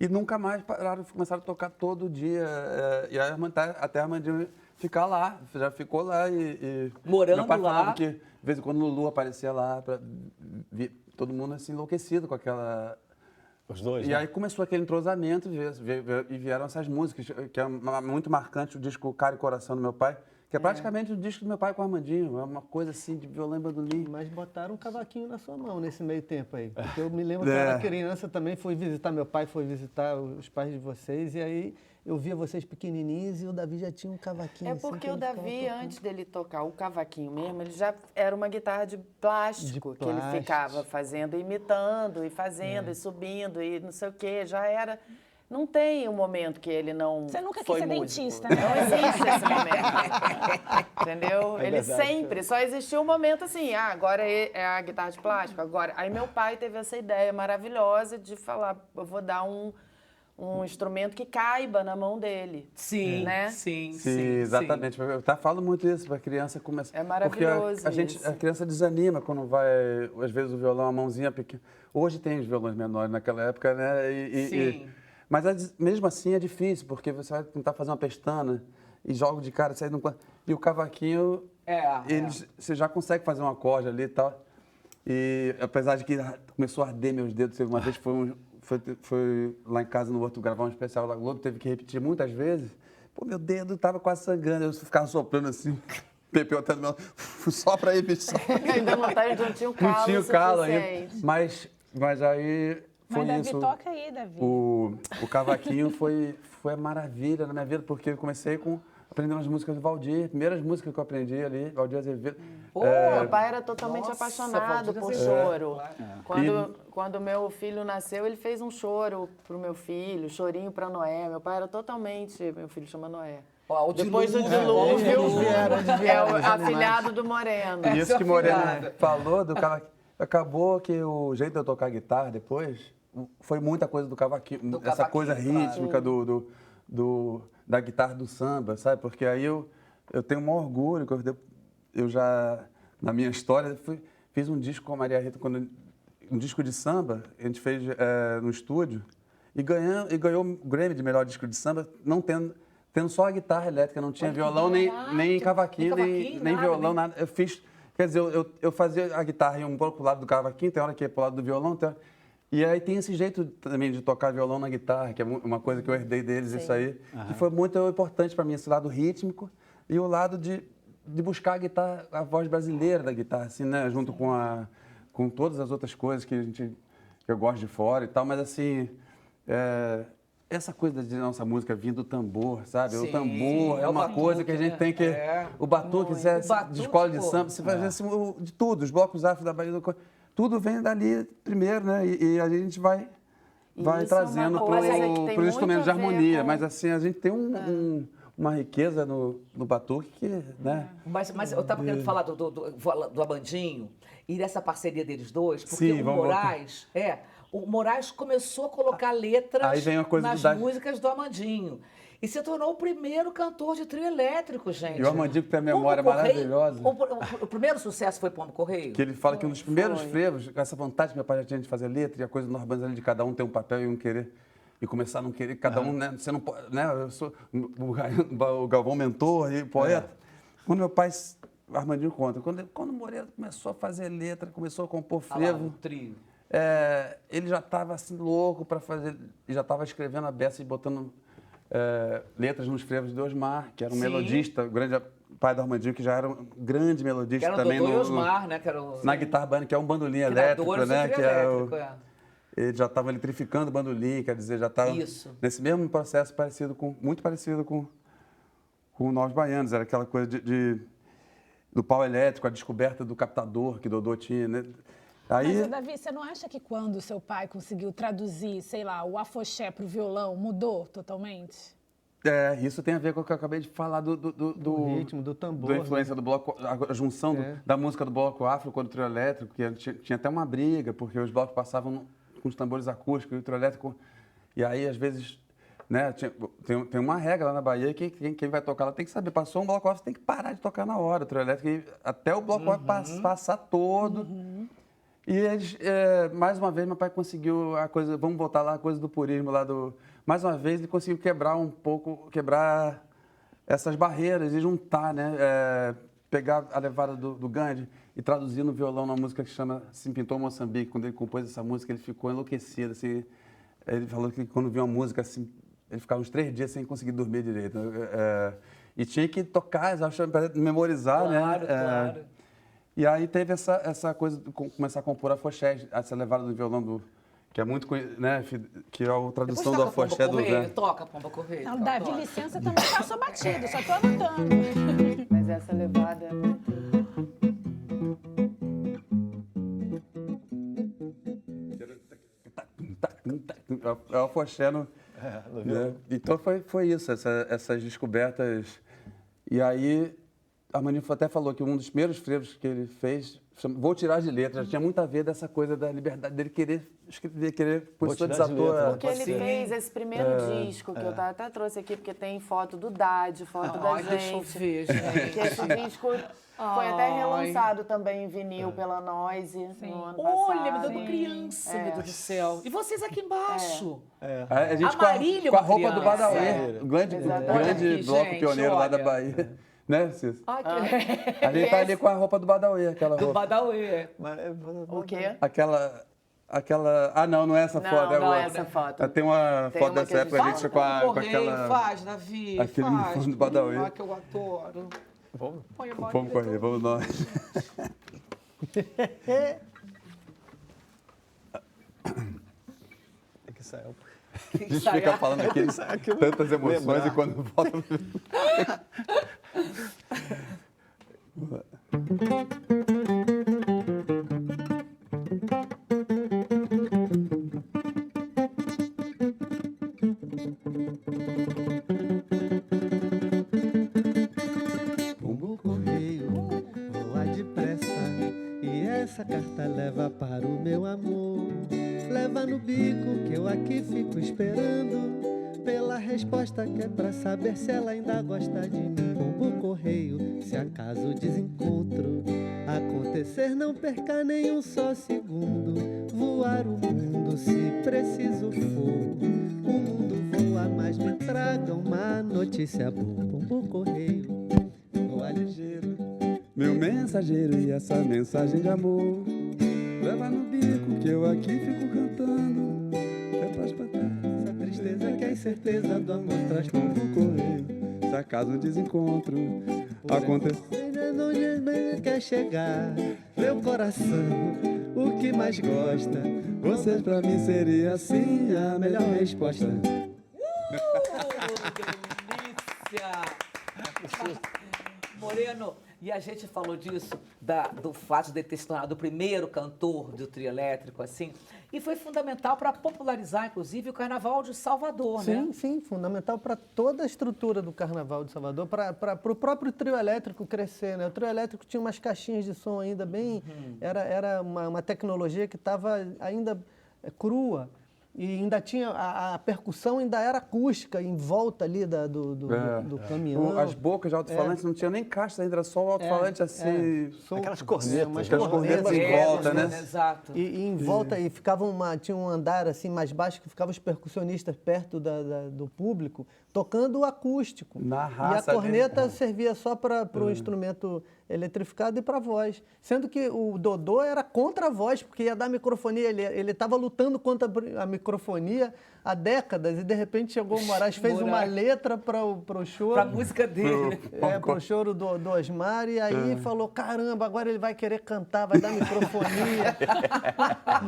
e nunca mais pararam, começaram a tocar todo dia. E aí até a Armandinho ficar lá, já ficou lá e Morando meu pai lá. falava que de vez em quando o Lulu aparecia lá, todo mundo assim enlouquecido com aquela. Os dois, E né? aí começou aquele entrosamento e vieram essas músicas, que é muito marcante, o disco Cara e Coração do meu pai, que é praticamente o disco do meu pai com o Armandinho, é uma coisa assim de violão e bandolim. Mas botaram um cavaquinho na sua mão nesse meio tempo aí. Porque eu me lembro que eu era criança também, fui visitar meu pai, foi visitar os pais de vocês, e aí eu via vocês pequenininhos e o Davi já tinha um cavaquinho. É assim, porque que o ele ficava Davi, tocando. antes dele tocar o cavaquinho mesmo, ele já era uma guitarra de plástico, que ele plástico. ficava fazendo, imitando, e fazendo, e subindo, e não sei o quê. Já era... Não tem um momento que ele não Você nunca quis foi ser músico. dentista, Não né? existe esse momento. Entendeu? Ele verdade. sempre... Só existiu um momento assim, agora é a guitarra de plástico, agora... Aí meu pai teve essa ideia maravilhosa de falar, eu vou dar um instrumento que caiba na mão dele. Sim, Né? sim, Sim, exatamente. Eu falo muito isso para a criança começar. É maravilhoso Porque isso. a criança desanima quando vai, às vezes, o violão, a mãozinha pequena. Hoje tem os violões menores naquela época, né? Sim. Mas mesmo assim é difícil, porque você vai tentar fazer uma pestana e joga de cara, sai e o cavaquinho, você já consegue fazer um acorde ali e tal. E apesar de que começou a arder meus dedos, uma vez foi lá em casa no Horto gravar um especial da Globo, teve que repetir muitas vezes. Pô, meu dedo tava quase sangrando, eu ficava soprando assim, Pepeu até no meu... Sopra aí, bicho. Ainda não tinha o calo Não tinha o calo ainda. suficiente. Mas aí foi Mas, Davi, isso. toca aí, Davi. O cavaquinho foi a maravilha na minha vida, porque eu comecei aprendendo as músicas do Valdir, primeiras músicas que eu aprendi ali, Valdir Azevedo. Meu pai era totalmente Nossa, apaixonado Valdir por Azevedo. choro. Quando meu filho nasceu, ele fez um choro pro meu filho, chorinho pra Noé. Meu pai era totalmente... Meu filho chama Noé. Ó, o Depois do dilúvio. dilúvio, Eles vieram, é o afilhado do Moreno. E isso que é Moreno filhada. falou do cavaquinho. Acabou que o jeito de eu tocar guitarra depois foi muita coisa do cavaquinho, essa cavaquinho, coisa claro. rítmica da guitarra do samba, sabe? Porque aí eu tenho um orgulho, que eu já, na minha história, fiz um disco com a Maria Rita, quando um disco de samba, a gente fez no estúdio, e ganhou o Grammy de melhor disco de samba, não tendo só a guitarra elétrica, não tinha violão, nem cavaquinho, nem violão, nada. Eu fiz, quer dizer, eu fazia a guitarra um pouco pro lado do cavaquinho, tem hora que é pro lado do violão, e aí tem esse jeito também de tocar violão na guitarra, que é uma coisa que eu herdei deles, isso aí, que foi muito importante para mim, esse lado rítmico e o lado de buscar a guitarra, a voz brasileira da guitarra, assim, né, junto com todas as outras coisas que eu gosto de fora e tal, mas assim, essa coisa de nossa música vindo do tambor, sabe? Sim, o tambor é uma coisa que a gente tem que... O batuque, de escola de samba, você faz assim, de tudo, os blocos afro da Bahia, tudo vem dali primeiro, né? E a gente vai trazendo para os instrumentos de harmonia. Mas assim, a gente tem uma riqueza no batuque que, né? Mas eu estava querendo falar do Amandinho e dessa parceria deles dois, porque sim, o Moraes começou a colocar letras nas músicas do Amandinho. E se tornou o primeiro cantor de trio elétrico, gente. E o Amandinho que tem a memória maravilhosa. O primeiro sucesso foi Pombo Correio? Que ele fala que um dos primeiros frevos, com essa vontade que meu pai já tinha de fazer letra, e a coisa normais ali de cada um ter um papel e um querer, e começar a não querer, cada um, né? Você não pode, né? Eu sou o Galvão mentor e poeta. Quando meu pai, o Armandinho conta, quando o Moreira começou a fazer letra, começou a compor frevo, trio. Ele já estava assim louco para fazer, já estava escrevendo a beça e botando letras nos frevos de Osmar, que era um melodista, o grande pai do Armandinho, que já era um grande melodista também. Que era o Osmar, né? Na guitarra baiana, que é um bandolim elétrico, né? Ele já estava eletrificando o bandolim, quer dizer, já estava nesse mesmo processo muito parecido com Nós Baianos. Era aquela coisa do pau elétrico, a descoberta do captador que Dodô tinha, né? Aí... Mas, Davi, você não acha que quando seu pai conseguiu traduzir, sei lá, o afoxé para o violão, mudou totalmente? Isso tem a ver com o que eu acabei de falar do ritmo, do tambor. Da influência do bloco, a junção da música do bloco afro com o trio elétrico, que tinha até uma briga, porque os blocos passavam com os tambores acústicos e o trio elétrico. E aí, às vezes, né, tem uma regra lá na Bahia que quem vai tocar lá tem que saber. Passou um bloco afro, tem que parar de tocar na hora. O trio elétrico, até o bloco afro passar todo. E eles, mais uma vez, meu pai conseguiu a coisa, vamos voltar lá, a coisa do purismo lá mais uma vez, ele conseguiu quebrar essas barreiras e juntar, né? Pegar a levada do Gandhi e traduzir no violão uma música que chama Se Pintou Moçambique. Quando ele compôs essa música, ele ficou enlouquecido, assim. Ele falou que quando viu uma música assim, ele ficava uns 3 dias sem conseguir dormir direito. E tinha que tocar, memorizar, né? Claro. E aí teve essa coisa de começar a compor afoxé, essa levada do violão que é muito, né, que é a tradução do afoxé do Zé. Toca Pomba Correio. Não, Davi, licença, também passou batido, só tô anotando. Mas essa levada é muito... É o afoxé no... né? Então foi isso, essas descobertas. E aí... A Armandinho até falou que um dos primeiros frevos que ele fez, Vou Tirar de Letra, já tinha muito a ver dessa coisa da liberdade dele querer escrever, por sua desatora. Porque ele fez esse primeiro disco, que eu até trouxe aqui, porque tem foto do Dade, foto da gente. Deixa eu ver, gente. Que esse disco foi até relançado também em vinil pela Noise no ano passado. Olha, me dando criança, meu Deus do céu. E vocês aqui embaixo? A gente Marília com a roupa do Badauê, o grande bloco pioneiro lá da Bahia. Né, Cícero? A gente tá ali com a roupa do Badauê, aquela roupa. Do Badauê. O quê? Aquela... não é essa foto. Não é essa foto. Tem uma foto dessa época, a gente com aquela... Faz, Davi, aquele uniforme do Badauê. Que eu adoro. Vamos correr, vamos nós. Tem que sair. A gente fica falando aqui tantas emoções e quando volta... Pombo correio, voa depressa, e essa carta leva para o meu amor. Leva no bico que eu aqui fico esperando pela resposta que é pra saber se ela ainda gosta de mim. Pombo correio, se acaso o desencontro acontecer, não perca nenhum só segundo. voar o mundo se preciso for. O mundo voa, mas me traga uma notícia boa. Pombo correio, voa ligeiro, meu mensageiro, e essa mensagem de amor leva no bico que eu aqui fico cantando. É pra espantar essa tristeza que a incerteza do amor traz. Pombo correio, se acaso um desencontro acontecer, onde quer chegar meu coração, o que mais gosta, vocês pra mim seria assim a melhor resposta. Delícia! Moreno, e a gente falou disso, do fato de ele ter se tornado o primeiro cantor do trio elétrico, assim, e foi fundamental para popularizar, inclusive, o Carnaval de Salvador, né? Sim, fundamental para toda a estrutura do Carnaval de Salvador, para o próprio trio elétrico crescer, né? O trio elétrico tinha umas caixinhas de som ainda bem... Era uma tecnologia que estava ainda crua. E ainda tinha, a percussão ainda era acústica, em volta ali do caminhão. As bocas de alto-falantes não tinham nem caixa ainda, era só o alto-falante assim... Aquelas cornetas. Aquelas cornetas em volta, né? Exato. E em volta, e ficava tinha um andar assim mais baixo, que ficavam os percussionistas perto do público, tocando o acústico. Na raça, e a corneta servia só para o instrumento eletrificado e para a voz. Sendo que o Dodô era contra a voz, porque ia dar microfonia. Ele estava lutando contra a microfonia há décadas, e de repente chegou o Moraes, fez uma letra para o choro. Para a música dele. Para o choro do Osmar, e aí falou, caramba, agora ele vai querer cantar, vai dar microfonia.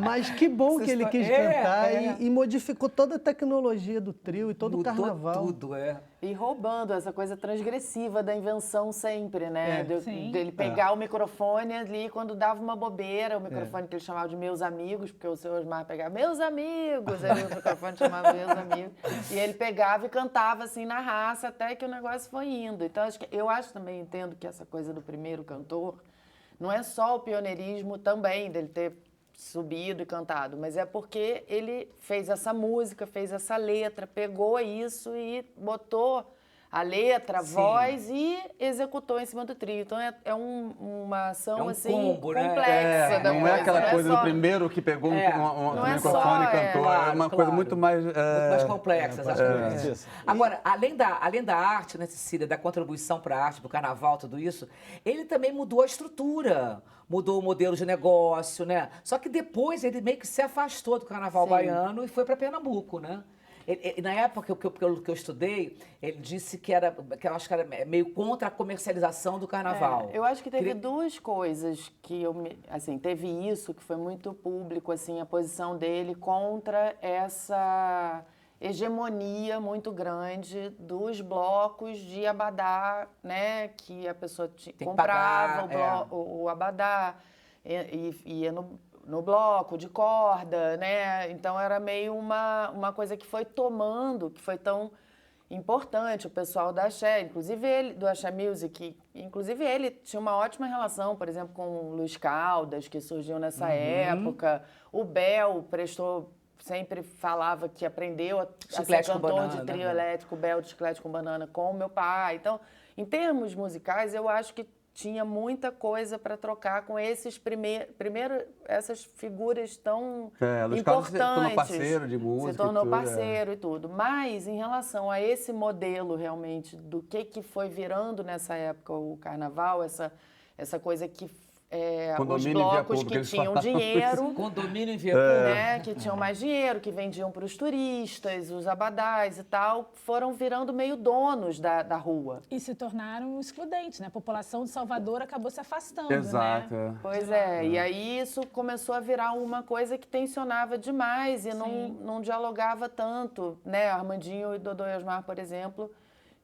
Mas que bom que ele quis cantar e modificou toda a tecnologia do trio e todo o carnaval. Tudo, E roubando essa coisa transgressiva da invenção sempre, né? Dele pegar o microfone ali quando dava uma bobeira, o microfone que ele chamava de Meus Amigos, porque o seu Osmar pegava Meus Amigos, aí o microfone chamava Meus Amigos, e ele pegava e cantava assim na raça até que o negócio foi indo. Então eu acho também, entendo que essa coisa do primeiro cantor não é só o pioneirismo também dele ter subido e cantado, mas é porque ele fez essa música, fez essa letra, pegou isso e botou a letra, a voz e executou em cima do trio. Então é uma ação assim combo, complexa. Né? Não é aquela coisa do primeiro que pegou um microfone e cantou. É uma coisa muito mais... Muito mais complexa, exatamente. Agora, além da arte, né, Cecília, da contribuição para a arte, do carnaval, tudo isso, ele também mudou a estrutura, mudou o modelo de negócio, né? Só que depois ele meio que se afastou do carnaval baiano e foi para Pernambuco, né? Na época que eu estudei, ele disse que eu acho que era meio contra a comercialização do carnaval. Eu acho que teve duas coisas que teve isso, que foi muito público, assim, a posição dele contra essa hegemonia muito grande dos blocos de abadá, né? Que a pessoa comprava o abadá e ia no bloco de corda, né? Então era meio uma coisa que foi tomando, que foi tão importante, o pessoal da Axé, inclusive ele, do Axé Music, inclusive ele tinha uma ótima relação, por exemplo, com o Luiz Caldas, que surgiu nessa época. O Bel sempre falava que aprendeu a ser cantor de trio elétrico, o Bel de Chiclete com Banana, com o meu pai. Então, em termos musicais, eu acho que tinha muita coisa para trocar com esses essas figuras tão importantes. Se tornou parceiro de música. Se tornou parceiro e tudo. Mas, em relação a esse modelo, realmente, do que foi virando nessa época o carnaval, essa coisa que... os blocos que tinham dinheiro, condomínio em via pública, né, que tinham mais dinheiro, que vendiam para os turistas, os abadás e tal, foram virando meio donos da rua. E se tornaram excludentes, né? A população de Salvador acabou se afastando, Exato. né? Pois e aí isso começou a virar uma coisa que tensionava demais e não dialogava tanto, né? Armandinho e Dodô e Osmar, por exemplo,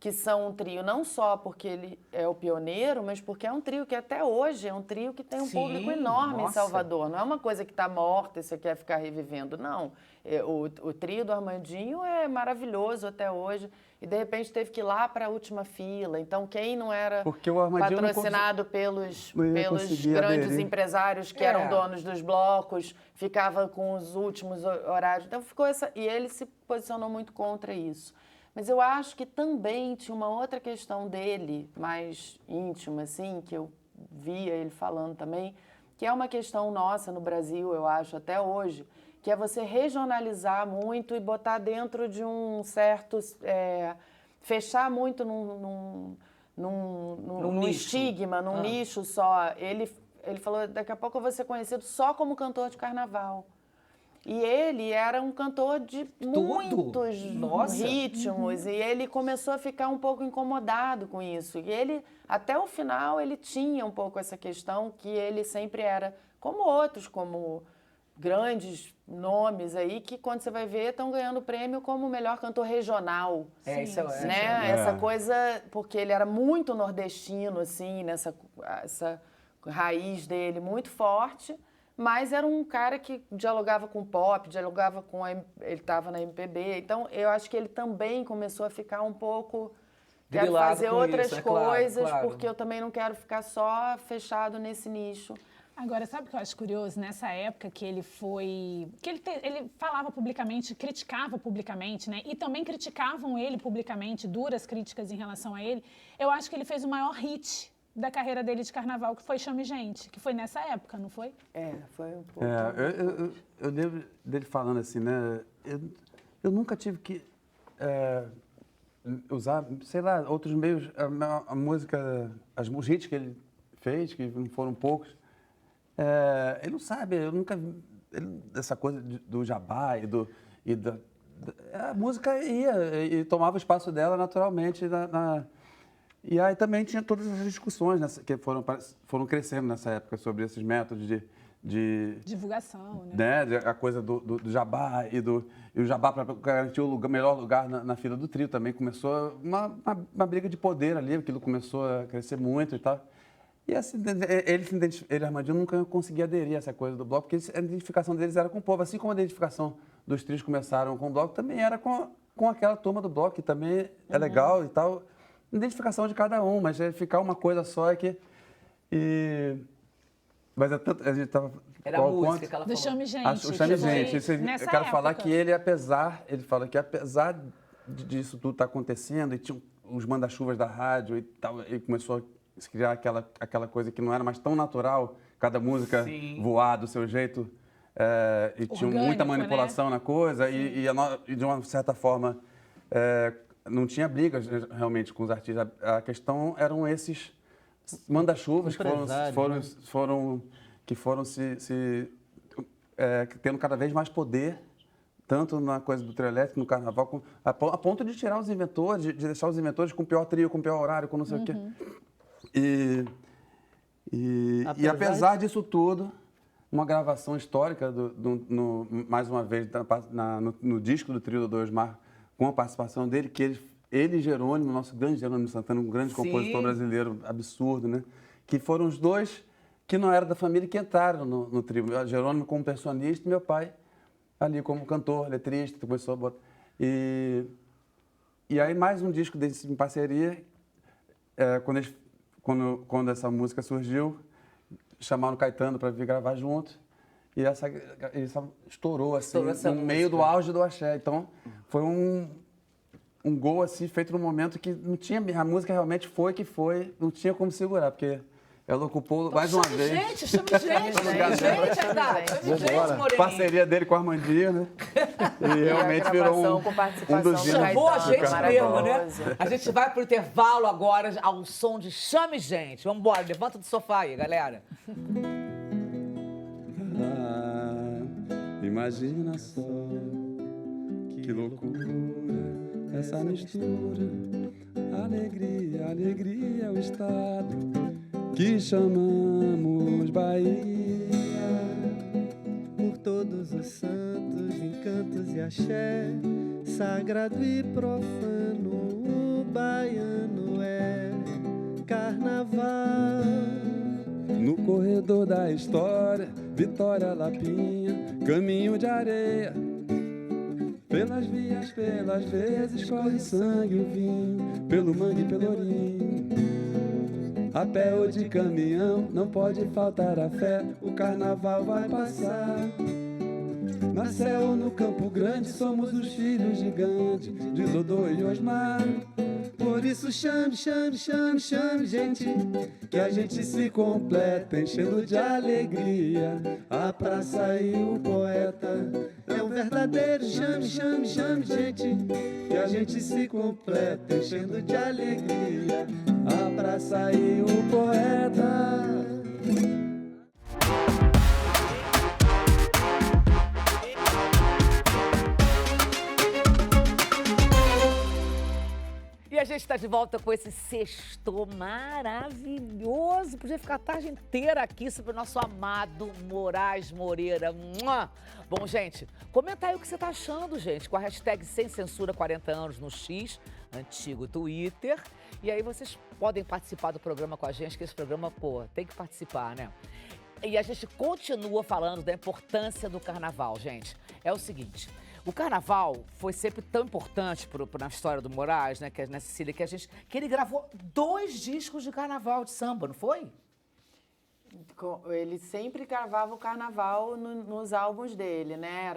que são um trio não só porque ele é o pioneiro, mas porque é um trio que até hoje é um trio que tem um público enorme em Salvador. Não é uma coisa que está morta e você quer ficar revivendo, não. O trio do Armandinho é maravilhoso até hoje e, de repente, teve que ir lá para a última fila. Então, quem não era patrocinado pelos grandes empresários que eram donos dos blocos, ficava com os últimos horários. Então, ficou e ele se posicionou muito contra isso. Mas eu acho que também tinha uma outra questão dele, mais íntima, assim, que eu via ele falando também, que é uma questão nossa no Brasil, eu acho, até hoje, que é você regionalizar muito e botar dentro de um certo... fechar muito num estigma, num nicho só. Ele falou, daqui a pouco eu vou ser conhecido só como cantor de carnaval. E ele era um cantor de muitos ritmos, e ele começou a ficar um pouco incomodado com isso. E ele, até o final, ele tinha um pouco essa questão que ele sempre era, como outros, como grandes nomes aí, que quando você vai ver, estão ganhando prêmio como o melhor cantor regional. Isso é né? Essa coisa, porque ele era muito nordestino, assim, essa raiz dele muito forte, mas era um cara que dialogava com pop, dialogava com ele estava na MPB, então eu acho que ele também começou a ficar um pouco... Quero fazer outras coisas, porque eu também não quero ficar só fechado nesse nicho. Agora, sabe o que eu acho curioso? Nessa época que ele foi... ele falava publicamente, criticava publicamente, né? E também criticavam ele publicamente, duras críticas em relação a ele. Eu acho que ele fez o maior hit da carreira dele de carnaval, que foi Chame Gente, que foi nessa época, não foi? Foi um pouco... Eu lembro dele falando assim, né? Eu nunca tive que usar, sei lá, outros meios, a música, os hits que ele fez, que não foram poucos. Ele não sabe, eu nunca... essa coisa do jabá a música ia e tomava o espaço dela naturalmente e aí também tinha todas essas discussões que foram crescendo nessa época sobre esses métodos de divulgação, né? A coisa do jabá e o jabá para garantir o melhor lugar na fila do trio também começou uma briga de poder ali, aquilo começou a crescer muito e tal. E assim, ele Armandinho nunca conseguia aderir a essa coisa do bloco, porque a identificação deles era com o povo, assim como a identificação dos trios começaram com o bloco, também era com aquela turma do bloco, que também é legal e tal. Identificação de cada um, mas ficar uma coisa só é que... Mas a gente estava... Era a música que ela falou. Do Chame Gente. O Chame Gente. Eu quero falar que ele fala que apesar disso tudo estar acontecendo, e tinha os manda-chuvas da rádio e tal, ele começou a se criar aquela coisa que não era mais tão natural, cada música voar do seu jeito, e tinha muita manipulação, né? Na coisa, e de uma certa forma não tinha brigas realmente com os artistas. A questão eram esses manda-chuvas que foram se tendo cada vez mais poder, tanto na coisa do trio elétrico, no carnaval, a ponto de tirar os inventores, de deixar os inventores com o pior trio, com o pior horário, com não sei o quê. E apesar disso tudo, uma gravação histórica, mais uma vez, no disco do trio do Osmar, com a participação dele, que ele e Jerônimo, nosso grande Jerônimo Santana, um grande compositor brasileiro, absurdo, né? Que foram os dois que não eram da família que entraram no trio. Jerônimo como percussionista e meu pai ali como cantor, letrista, começou a botar... E aí mais um disco desse em parceria, quando essa música surgiu, chamaram o Caetano para vir gravar junto, e essa estourou assim, no meio do auge do axé. Então, foi um gol assim, feito num momento que não tinha... A música realmente foi que foi, não tinha como segurar, porque ela ocupou mais uma vez. Chame gente, Moreninha. Parceria dele com o Armandinho, né? E realmente virou um dos hinos. Chamou a gente mesmo, né? A gente vai pro intervalo agora ao som de Chame Gente. Vamos embora, levanta do sofá aí, galera. Imagina só, que loucura essa mistura. Alegria, alegria é o estado que chamamos Bahia. Por todos os santos, encantos e axé, sagrado e profano, o baiano é carnaval. No corredor da história, Vitória, Lapinha, caminho de areia. Pelas vias, pelas vezes, corre o sangue, o vinho, pelo mangue e pelo orinho. A pé ou de caminhão, não pode faltar a fé, o carnaval vai passar. Na Sé ou no Campo Grande, somos os filhos gigantes de Dodô e Osmar. Por isso chame, chame, chame, chame, gente, que a gente se completa, enchendo de alegria a praça e o poeta. É um verdadeiro chame, chame, chame, gente, que a gente se completa, enchendo de alegria a praça e o poeta. E a gente está de volta com esse sexto maravilhoso. Podia ficar a tarde inteira aqui sobre o nosso amado Moraes Moreira. Mua! Bom, gente, comenta aí o que você está achando, gente, com a hashtag Sem Censura 40 anos no X, antigo Twitter. E aí vocês podem participar do programa com a gente, que esse programa, pô, tem que participar, né? E a gente continua falando da importância do carnaval, gente. É o seguinte... O carnaval foi sempre tão importante na história do Moraes, né, Cecília, que ele gravou 2 discos de carnaval de samba, não foi? Ele sempre gravava o carnaval nos álbuns dele, né?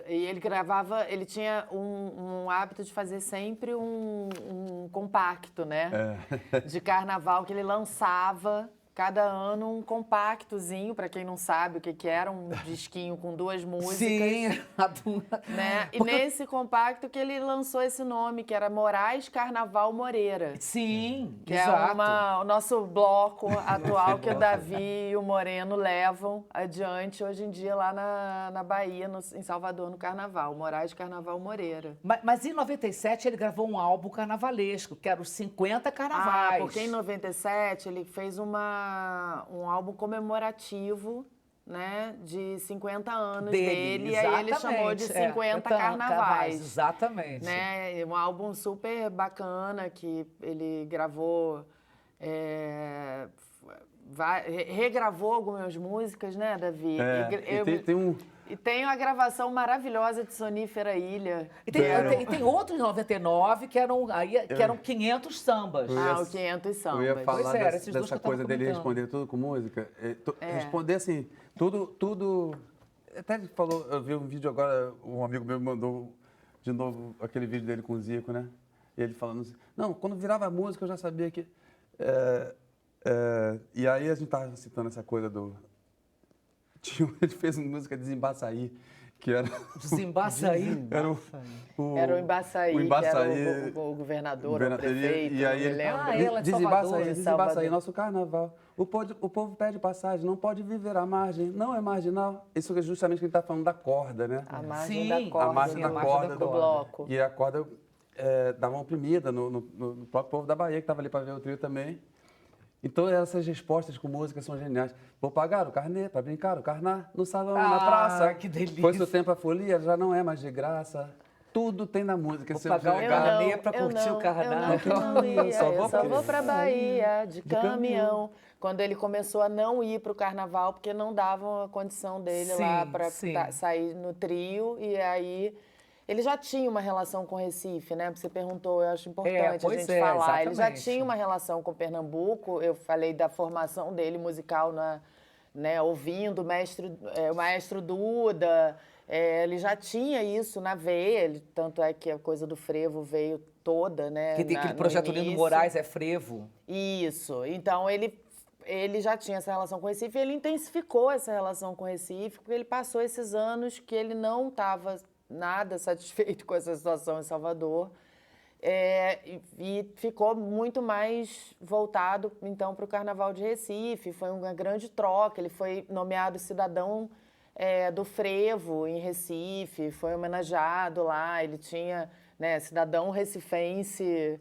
E ele tinha um hábito de fazer sempre um compacto, né? De carnaval que ele lançava. Cada ano um compactozinho, para quem não sabe o que era, um disquinho com 2 músicas. Sim, né? E nesse compacto que ele lançou esse nome, que era Moraes Carnaval Moreira. Sim, que exato. É o nosso bloco atual que o Davi e o Moreno levam adiante hoje em dia lá na Bahia, em Salvador, no Carnaval. Moraes Carnaval Moreira. Mas em 97 ele gravou um álbum carnavalesco, que era os 50 Carnavais. Porque em 97 ele fez um álbum comemorativo, né, de 50 anos dele, e aí ele chamou de 50 Carnavais. Exatamente. Né, um álbum super bacana que ele gravou, regravou algumas músicas, né, Davi? E tem uma gravação maravilhosa de Sonífera Ilha. E tem outro em 99 que eram 500 sambas. O 500 sambas. Eu ia falar dessa coisa dele responder tudo com música. Responder assim, tudo... Até ele falou, eu vi um vídeo agora, um amigo meu me mandou de novo aquele vídeo dele com o Zico, né? E ele falando assim, não, quando virava música eu já sabia que... e aí a gente tava citando essa coisa do... Ele fez uma música Desembaçaí, que era... Desembaçaí? Era o Embaçaí, que era o governador, o prefeito, e aí ele Desembaçaí, nosso carnaval. O povo pede passagem, não pode viver à margem, não é marginal. Isso é justamente que ele está falando da corda, né? A margem da corda. A margem da corda do bloco. E a corda dava uma oprimida no próprio povo da Bahia, que estava ali para ver o trio também. Então, essas respostas com música são geniais. Vou pagar o carnê para brincar o carná no salão, na praça. Que delícia. Foi seu tempo a folia, já não é mais de graça. Tudo tem na música. Vou pagar o carnê para curtir o carnaval. Eu só vou para Bahia de caminhão. Quando ele começou a não ir para o carnaval, porque não davam a condição dele lá para sair no trio. E aí... Ele já tinha uma relação com Recife, né? Você perguntou, eu acho importante a gente falar. Exatamente. Ele já tinha uma relação com Pernambuco. Eu falei da formação dele musical, né? Ouvindo o maestro Duda. Ele já tinha isso na veia. Tanto é que a coisa do frevo veio toda, né? Que tem aquele projeto Lino Moraes, é frevo. Isso. Então, ele já tinha essa relação com Recife e ele intensificou essa relação com Recife, porque ele passou esses anos que ele não estava... nada satisfeito com essa situação em Salvador, e ficou muito mais voltado, então, para o Carnaval de Recife. Foi uma grande troca, ele foi nomeado cidadão do frevo em Recife, foi homenageado lá, ele tinha, né, cidadão recifense,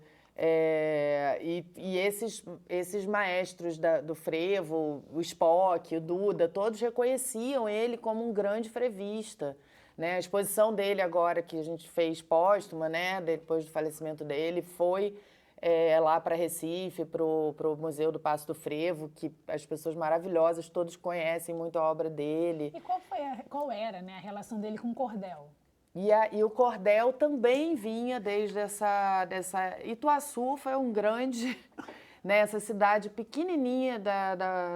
e esses maestros do frevo, o Spock, o Duda, todos reconheciam ele como um grande frevista. Né, a exposição dele agora, que a gente fez póstuma, né, depois do falecimento dele, foi lá para Recife, para o Museu do Passo do Frevo, que as pessoas maravilhosas, todos conhecem muito a obra dele. E qual era, né, a relação dele com o cordel? E o cordel também vinha desde dessa... Ituaçu foi um grande... Nessa cidade pequenininha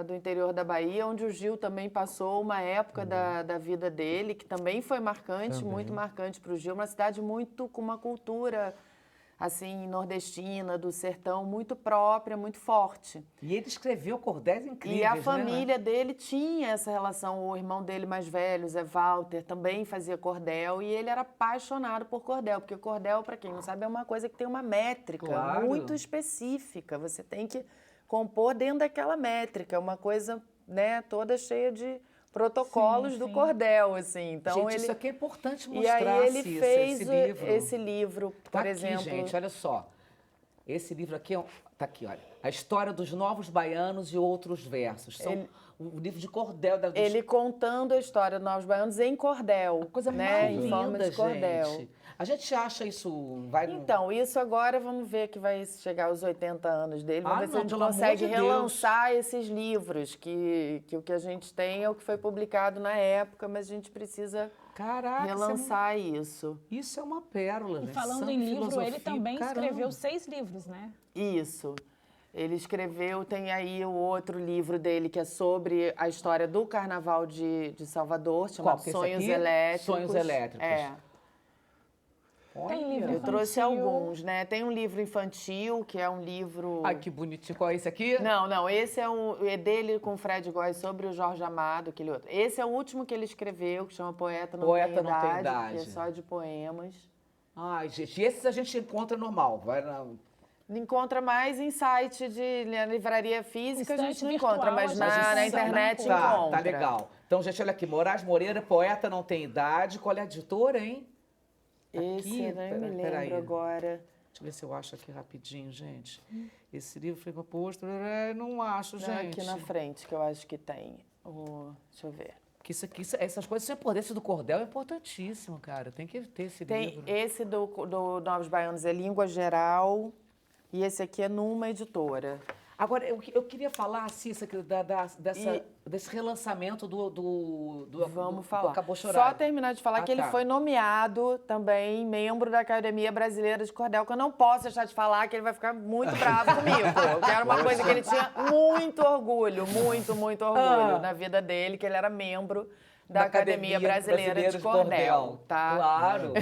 do interior da Bahia, onde o Gil também passou uma época da vida dele, que também foi marcante, muito marcante para o Gil. Uma cidade com uma cultura assim, nordestina, do sertão, muito própria, muito forte. E ele escreveu cordéis incríveis, E a né? família dele tinha essa relação, o irmão dele mais velho, Zé Walter, também fazia cordel, e ele era apaixonado por cordel, porque cordel, para quem não sabe, é uma coisa que tem uma métrica Claro. muito específica, você tem que compor dentro daquela métrica, uma coisa, né, toda cheia de protocolos do cordel, assim. Então, Gente, ele... isso aqui é importante E mostrar, aí ele Cissa, fez esse livro. por Tá aqui, exemplo... gente, olha só. Esse livro aqui, tá aqui, olha. A História dos Novos Baianos e Outros Versos. São o livro de cordel. Ele contando a história dos Novos Baianos em cordel. Uma coisa né? mais Em forma linda, de cordel. gente. A gente acha isso... Vai no... Então, isso agora, vamos ver que vai chegar aos 80 anos dele. Vamos ver se a gente pelo amor consegue de Deus. relançar esses livros, que o que a gente tem é o que foi publicado na época, mas a gente precisa Caraca, relançar isso. Isso é uma pérola, E gente. falando Samba em e livro, filosofia, ele também caramba. escreveu 6 livros, né? Isso. Ele escreveu, tem aí o outro livro dele que é sobre a história do Carnaval de Salvador, chamado Qual que é esse Sonhos aqui? Elétricos. Sonhos Elétricos. É. Tem livro Eu infantil. trouxe alguns, né? Tem um livro infantil, que é um livro... Ai, que bonitinho. Qual é esse aqui? Não, esse é dele com o Fred Góes sobre o Jorge Amado, aquele outro. Esse é o último que ele escreveu, que chama Poeta Não Tem Idade, que é só de poemas. Ai, gente, esses a gente encontra normal. Vai na... Encontra mais em site de livraria física, a gente Estante não virtual, encontra, mas a gente na encontra, internet né? encontra. Tá legal. Então, gente, olha aqui. Moraes Moreira, Poeta Não Tem Idade. Qual é a editora, hein? Esse eu nem me lembro agora. Deixa eu ver se eu acho aqui rapidinho, gente. Esse livro foi proposto... Não acho, Não, gente. aqui na frente, que eu acho que tem. Deixa eu ver. Que isso aqui, essas coisas, se por esse do cordel é importantíssimo, cara. Tem que ter esse Tem livro. esse do Novos Baianos é Língua Geral e esse aqui é numa editora. Agora, eu queria falar, Cissa, desse relançamento do Vamos falar. Acabou Chorar. Só terminar de falar que ele tá. foi nomeado também membro da Academia Brasileira de Cordel, que eu não posso deixar de falar, que ele vai ficar muito bravo comigo. Que era uma coisa que ele tinha muito orgulho na vida dele, que ele era membro da Academia Brasileira de Cordel. Tá? Claro.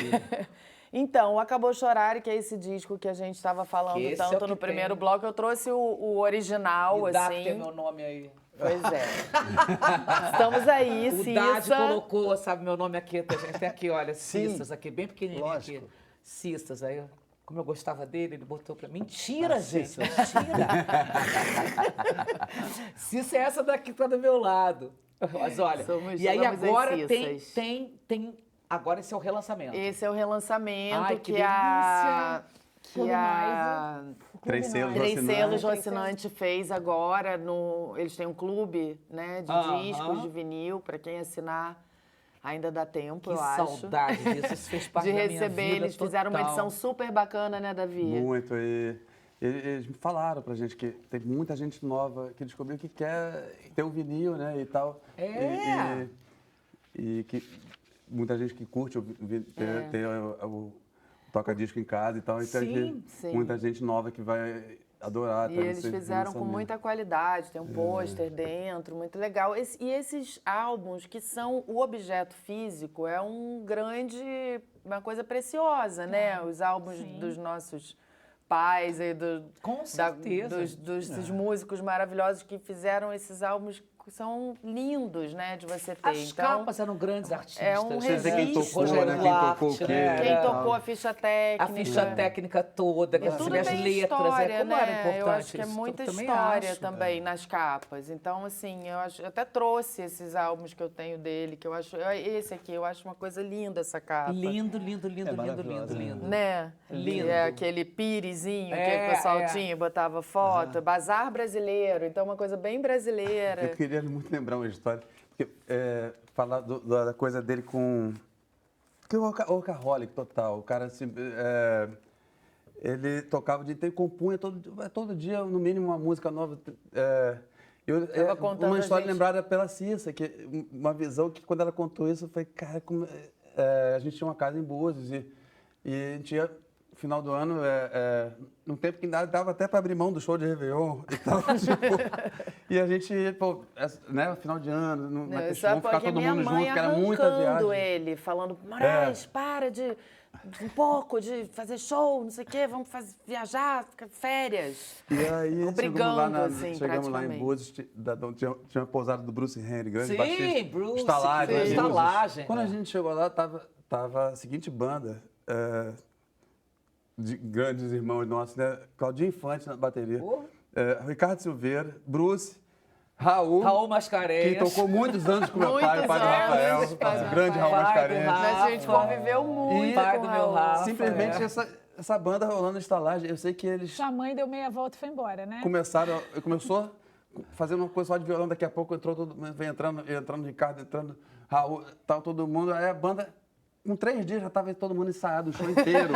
Então, o Acabou Chorar, que é esse disco que a gente estava falando Esse tanto é o que no primeiro tem. bloco, eu trouxe o original, Me dá assim. que tem meu nome aí. Pois é. Estamos aí, O Cissa. Dade colocou, sabe, meu nome aqui, a gente tem aqui, olha, Cissas, aqui, bem pequenininho Lógico. aqui. Cissas, aí, como eu gostava dele, ele botou pra mim. Mentira, gente, mentira. Cissa é essa daqui que tá do meu lado. Mas olha, e aí somos as agora Cissas. tem... Agora esse é o relançamento. Esse é o relançamento Ai, que a 3 selos Três Rocinante. Selos Rocinante fez agora. Eles têm um clube, né, de discos, de vinil, para quem assinar. Ainda dá tempo, Que eu acho. saudade disso, isso fez parte de da minha receber. vida Eles fizeram uma total. edição super bacana, né, Davi? Muito. E eles me falaram pra gente que tem muita gente nova que descobriu que quer ter o vinil, né, e tal. É. E que muita gente que curte ter o toca-disco em casa e tal. Então, Sim, sim. muita gente nova que vai adorar. E tá, eles nesse fizeram com lançamento. muita qualidade, tem um pôster dentro, muito legal. E esses álbuns, que são o objeto físico, é uma coisa preciosa, né? Os álbuns dos nossos pais e Com certeza. dos músicos maravilhosos que fizeram esses álbuns, são lindos, né, de você ter. As capas eram grandes artistas. é um Você vê quem tocou, Rogério né? Quem tocou o Duarte, quê? né? Quem tocou a ficha técnica. A ficha técnica toda, E as tudo letras, tem história, como era né? importante Eu acho que é isso, muita também história acho. também nas capas. Então, assim, eu até trouxe esses álbuns que eu tenho dele, que eu acho... Esse aqui, eu acho uma coisa linda, essa capa. Lindo, lindo, lindo, lindo, maravilhosa, lindo, lindo. Né? Lindo. É aquele pirezinho que o pessoal tinha, botava foto. Bazar brasileiro, então uma coisa bem brasileira. Eu queria muito lembrar uma história, porque falar da coisa dele com... Porque o workaholic total, o cara assim, ele tocava o dia inteiro, compunha todo dia, no mínimo, uma música nova. Tava contando uma a história gente. lembrada pela Cissa, que uma visão que quando ela contou isso, eu falei, cara, a gente tinha uma casa em Búzios e a gente ia, no final do ano, num tempo que dava até para abrir mão do show de Réveillon e tal. E a gente, né, final de ano, vamos ficar todo mundo junto, que era muita viagem. Ele, falando, Moraes, para de um pouco de fazer show, não sei o quê, vamos viajar, férias. E aí, brigando, assim, chegamos lá em Búzios, tinha uma pousada do Bruce Henry, grande baixista. Sim, Bruce. Estalagem. Estalagem. Quando a gente chegou lá, tava a seguinte banda, de grandes irmãos nossos, né? Claudinho Infante na bateria, Ricardo Silveira, Bruce, Raul Mascarenhas. que tocou muitos anos com meu pai, o Padre Rafael, o grande Raul Mascarenhas. Mas a gente conviveu muito pai com do o meu Raul. Rafa. Simplesmente essa banda rolando na estalagem, eu sei que eles Sua mãe deu meia volta e foi embora, né? começou fazendo uma coisa só de violão, daqui a pouco vem entrando Ricardo, entrando Raul, tal, todo mundo, aí a banda, com 3 dias já estava todo mundo ensaiado, o show inteiro.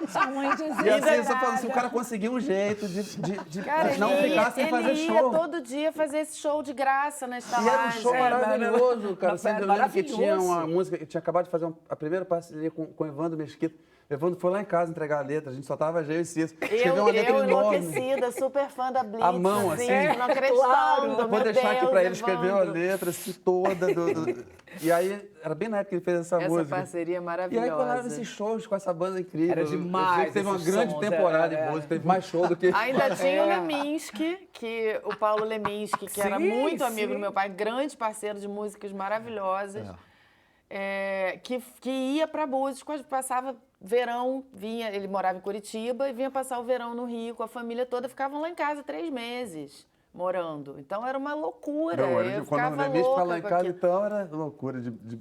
Sua mãe E assim, você fala assim, o cara conseguiu um jeito de Cara, não ficar sem fazer ele ia show. todo dia fazer esse show de graça na E estalagem. era um show maravilhoso, cara. Assim, eu lembro que maravilhoso. tinha uma música, que tinha acabado de fazer a primeira parceria com o Evandro Mesquita. O Evandro foi lá em casa entregar a letra, a gente só tava eu e Cícero. Escreveu uma letra enorme. Enlouquecida, super fã da Blitz. A mão, assim. Não acreditando, Vou deixar aqui pra ele, Evandro. escreveu a letra assim, toda. E aí, era bem na época que ele fez essa música. Essa parceria E maravilhosa. aí colaram esses shows com essa banda incrível. Era demais Eu sei que teve uma esses grande sons, temporada em Búzios, teve mais show do que... Ainda tinha o Leminski, o Paulo Leminski, que era Sim, muito amigo sim. do meu pai, grande parceiro de músicas maravilhosas, que ia para Búzios, passava verão, ele morava em Curitiba e vinha passar o verão no Rio com a família toda, ficavam lá em casa 3 meses morando. Então era uma loucura. Eu Quando o ficava Leminski louca foi lá em com casa, aquilo. então era loucura de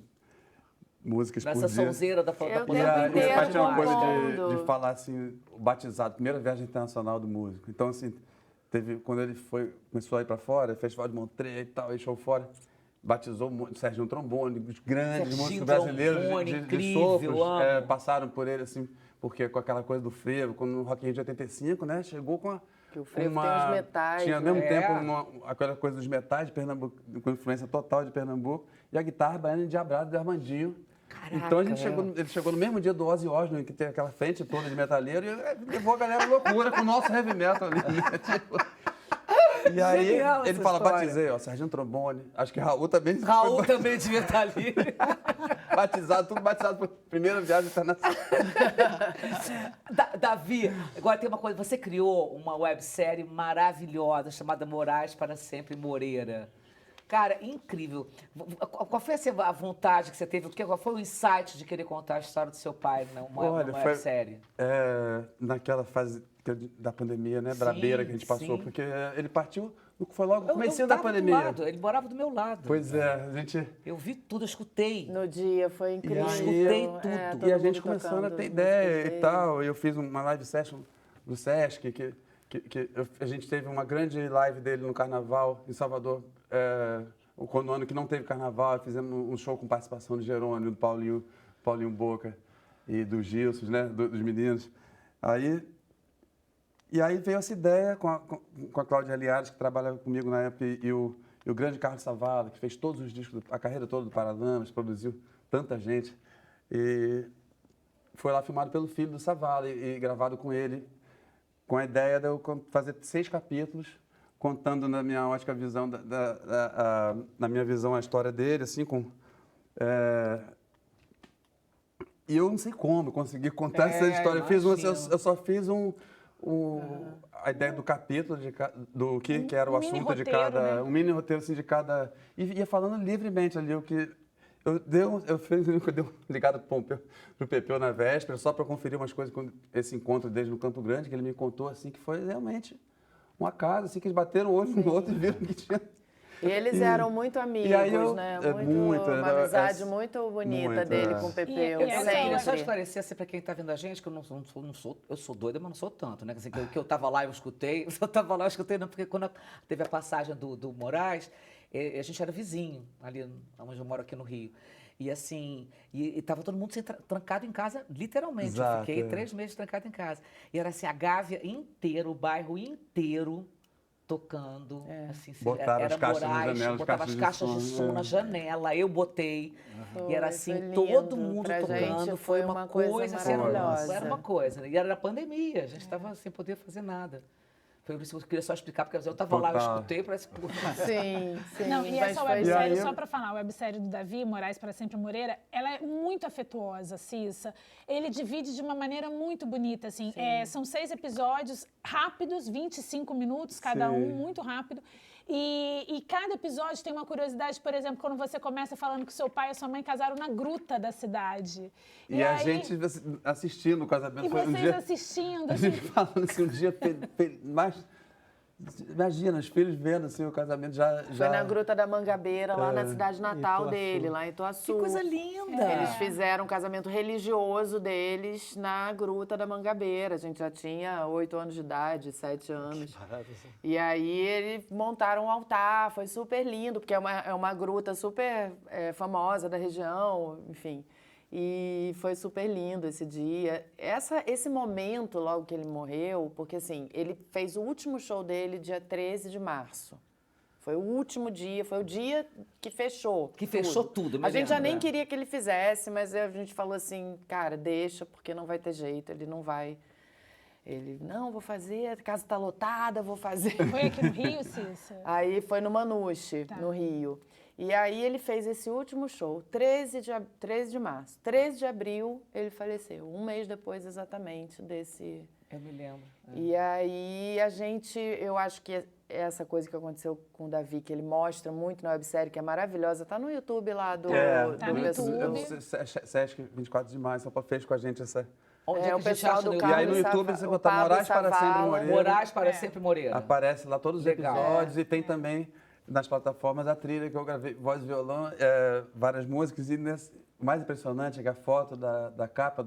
músicas Nessa por dia. sonzeira da Eu E tempo aí, inteiro meu pai tinha uma coisa compondo. de falar assim, o batizado, primeira viagem internacional do músico. Então, assim, quando ele começou a ir para fora, Festival de Montreux e tal, e show fora, batizou o Serginho Trombone, os grandes músicos brasileiros de sopros passaram por ele, assim, porque com aquela coisa do frevo, quando no Rock in Rio de 85, né, chegou com Que o frevo tem os metais. Tinha ao né? mesmo tempo aquela coisa dos metais de Pernambuco, com influência total de Pernambuco, e a guitarra baiana endiabrada do Armandinho. Caraca, Então ele chegou no mesmo dia do Ozzy Osbourne, que tem aquela frente toda de metaleiro, e levou a galera à loucura com o nosso heavy metal ali. Né? E aí Genial ele essa fala, história. batizei, Serginho Trombone, acho que Raul também. Raul também devia estar ali. Tudo batizado por primeira viagem internacional. Davi, agora tem uma coisa, você criou uma websérie maravilhosa chamada Moraes para Sempre Moreira. Cara, incrível. Qual foi a vontade que você teve? Qual foi o insight de querer contar a história do seu pai numa websérie? Naquela fase da pandemia, né, brabeira que a gente passou, sim. porque ele partiu, foi logo no comecinho da pandemia. Ele morava do meu lado. Pois é, a gente... Eu vi tudo, eu escutei. No dia, foi incrível. escutei tudo. E a gente começando a ter ideia e tal. Eu fiz uma live session do Sesc, a gente teve uma grande live dele no Carnaval, em Salvador, no ano que não teve Carnaval, fizemos um show com participação de Jerônimo, do Paulinho Boca e do Gilson, né, dos meninos. E aí veio essa ideia com a Cláudia Aliares, que trabalha comigo na época, e o grande Carlos Savala, que fez todos os discos, a carreira toda do Paralamas, produziu tanta gente. E foi lá filmado pelo filho do Savala e gravado com ele, com a ideia de eu fazer 6 capítulos, contando na minha ótica visão, na minha visão a história dele, assim, E eu não sei como consegui contar essa história. Eu só fiz a ideia do capítulo, do que era o assunto de cada... Né? Um mini roteiro, assim, de cada... E ia falando livremente ali, o que... Eu dei ligado pro Pepeu na véspera, só para conferir umas coisas com esse encontro desde no Campo Grande, que ele me contou, assim, que foi realmente um acaso, assim, que eles bateram o olho um no outro e viram que tinha... E eles eram muito amigos, né? Uma amizade muito bonita dele com o Pepeu. Só esclarecer assim, para quem está vendo a gente, que eu não sou, eu sou doida, mas não sou tanto, né? Assim, que eu estava lá, eu escutei, não, porque quando teve a passagem do Moraes, a gente era vizinho, ali onde eu moro aqui no Rio. E assim, estava todo mundo trancado em casa, literalmente. Exato, eu fiquei 3 meses trancado em casa. E era assim, a Gávea inteira, o bairro inteiro, tocando, assim, botaram era as caixas Moraes, na janela, botava as caixas de som na janela, eu botei, e era assim, todo mundo tocando, foi uma coisa assim, maravilhosa. era uma coisa, e era a pandemia, a gente estava sem poder fazer nada. Foi por isso que eu queria só explicar, porque eu estava lá, eu escutei, parece que... Sim, sim. Não, e essa websérie, só para falar, a websérie do Davi Moraes para Sempre Moreira, ela é muito afetuosa, Cissa. Ele divide de uma maneira muito bonita, assim. São 6 episódios rápidos, 25 minutos cada um, muito rápido. E cada episódio tem uma curiosidade, por exemplo, quando você começa falando que seu pai e sua mãe casaram na gruta da cidade. E a gente assistindo o casamento. E vocês assistindo. A gente falando assim, um dia mais... Imagina, os filhos vendo assim, o casamento já... Foi na Gruta da Mangabeira, lá na cidade natal dele, lá em Ituaçu. Que coisa linda! Eles fizeram um casamento religioso deles na Gruta da Mangabeira. A gente já tinha 8 anos de idade, 7 anos. E aí eles montaram um altar, foi super lindo, porque é uma gruta super famosa da região, enfim. E foi super lindo esse dia. Esse momento, logo que ele morreu, porque assim, ele fez o último show dele dia 13 de março. Foi o último dia, foi o dia que fechou. Que fechou tudo, A gente já nem queria que ele fizesse, mas a gente falou assim, cara, deixa, porque não vai ter jeito, ele não vai... Ele, não, vou fazer, a casa tá lotada, vou fazer. Foi aqui no Rio, Cissa? Aí foi no Manuche, no Rio. E aí ele fez esse último show, 13 de março. 13 de abril, ele faleceu. Um mês depois, exatamente, desse... Eu me lembro. E aí eu acho que essa coisa que aconteceu com o Davi, que ele mostra muito na websérie, que é maravilhosa, tá no YouTube lá do... Tá no YouTube. Sesc 24 de maio, só fez com a gente essa... Onde o pessoal do E aí no YouTube você botar Moraes para Sempre Moreira. Moraes para Sempre Moreira. Aparece lá todos os episódios e tem também nas plataformas a trilha que eu gravei, voz e violão, várias músicas. E o mais impressionante é que a foto da capa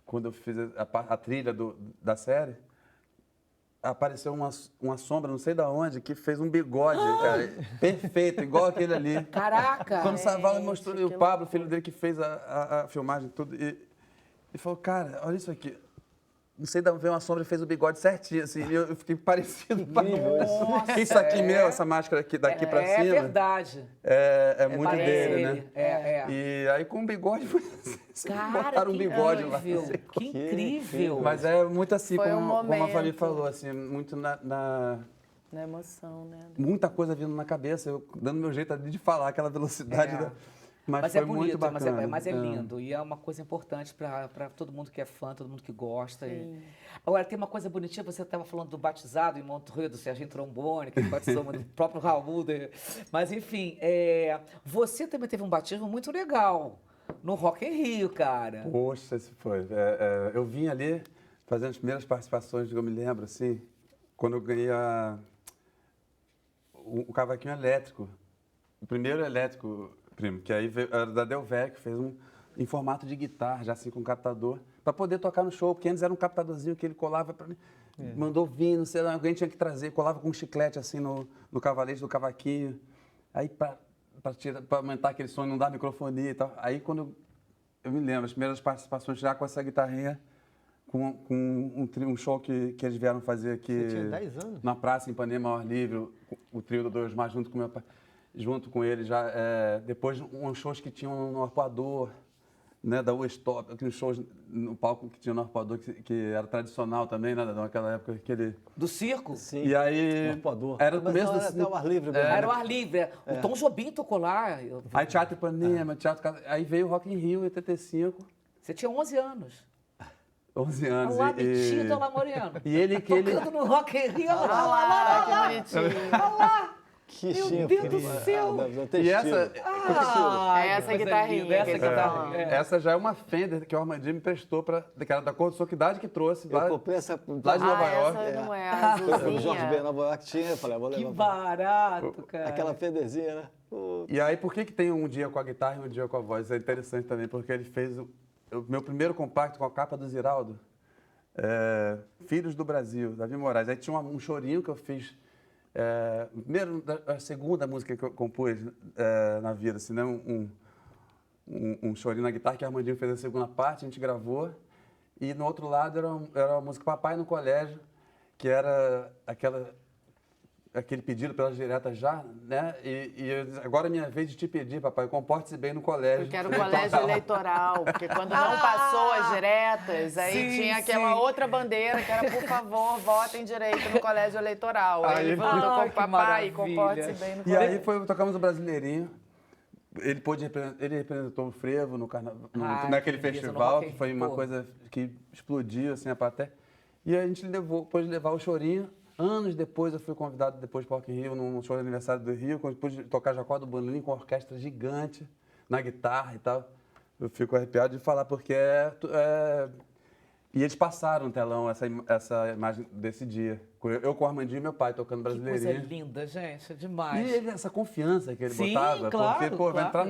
quando eu fiz a trilha da série, apareceu uma sombra, não sei de onde, que fez um bigode, cara, perfeito, igual aquele ali. Caraca! Quando o Savala mostrou, e o Pablo, filho dele, que fez a filmagem, tudo, e falou, cara, olha isso aqui. Não sei de onde veio uma sombra e fez o bigode certinho, assim. E eu fiquei parecido. Nossa, isso aqui meu, essa máscara aqui daqui pra cima. É verdade. É muito dele, ele. né? E aí com o bigode, botaram um bigode lá. Que incrível. Mas é muito assim, como a Fabi falou, assim, muito na emoção, né? Muita coisa vindo na cabeça, eu dando meu jeito ali de falar, aquela velocidade. Mas foi bonito, muito bacana. Mas é lindo. E é uma coisa importante para todo mundo que é fã, todo mundo que gosta. Agora, tem uma coisa bonitinha, você estava falando do batizado em Montreux, do Serginho Trombone, que batizou o próprio Raul. Mas, enfim, você também teve um batismo muito legal no Rock in Rio, cara. Poxa, esse foi. Eu vim ali fazendo as primeiras participações, eu me lembro, assim, quando eu ganhei o cavaquinho elétrico. O primeiro elétrico... primo, que aí era da Delvec, que fez em formato de guitarra, já assim com captador, para poder tocar no show, porque antes era um captadorzinho que ele colava para mim, mandou vir, não sei lá, alguém tinha que trazer, colava com um chiclete assim no cavalete do cavaquinho, aí para aumentar aquele som, não dar microfonia e tal. Aí quando eu me lembro, as primeiras participações já com essa guitarrinha, com um show que eles vieram fazer aqui... Você tinha 10 anos? Na praça, em Ipanema, ao ar livre, o trio do Dois Mais, junto com meu pai. Junto com ele, já depois uns shows que tinham no Arpoador, né, da Westop, aqueles shows no palco que tinha no Arpoador, que era tradicional também, né, naquela época. Do circo? Sim. E aí... Arpoador. Era o começo do... Era o ar livre. Era o ar livre. O Tom Jobim tocou lá. Aí Teatro Ipanema, aí veio o Rock in Rio em 85. Você tinha 11 anos. 11 anos. Olá, metido, olá, Moriano. E ele que tocando no Rock in Rio. Olha lá, que bonitinho. Olha lá. Que Meu Deus do céu! E essa essa guitarrinha. Essa já é uma Fender que o Armandinho me prestou, que era da cor do Soquidade, que trouxe eu comprei essa lá de Nova York. Essa não é a azulzinha. O Jorge Ben Nova York tinha, eu falei, vou levar. Que barato, cara. Aquela Fenderzinha, né? E aí, por que tem um dia com a guitarra e um dia com a voz? É interessante também, porque ele fez o meu primeiro compacto com a capa do Ziraldo, Filhos do Brasil, Davi Moraes. Aí tinha um chorinho que eu fiz. A segunda música que eu compus na vida, assim, né? Um chorinho na guitarra que a Armandinho fez a segunda parte, a gente gravou. E no outro lado era a música Papai no Colégio, que era aquela aquele pedido pelas diretas já, né? Agora é minha vez de te pedir, papai, comporte-se bem no colégio. Porque era o colégio eleitoral, porque quando não passou as diretas, aí tinha aquela outra bandeira que era, por favor, votem direito no colégio eleitoral. Aí ele falou com o papai, comporte-se bem no colégio. E aí tocamos o Brasileirinho. Ele representou o frevo naquele festival, que foi uma coisa que explodiu, assim, a plateia. E a gente depois de levar o Chorinho, anos depois eu fui convidado depois para o Rock in Rio, num show de aniversário do Rio, depois de tocar Jacó do Bandolim com uma orquestra gigante, na guitarra e tal. Eu fico arrepiado de falar, porque E eles passaram no telão essa imagem desse dia. Eu com o Armandinho e meu pai tocando Brasileirinho. Que coisa linda, gente, é demais. E essa confiança que ele botava. Claro, porque, vai entrar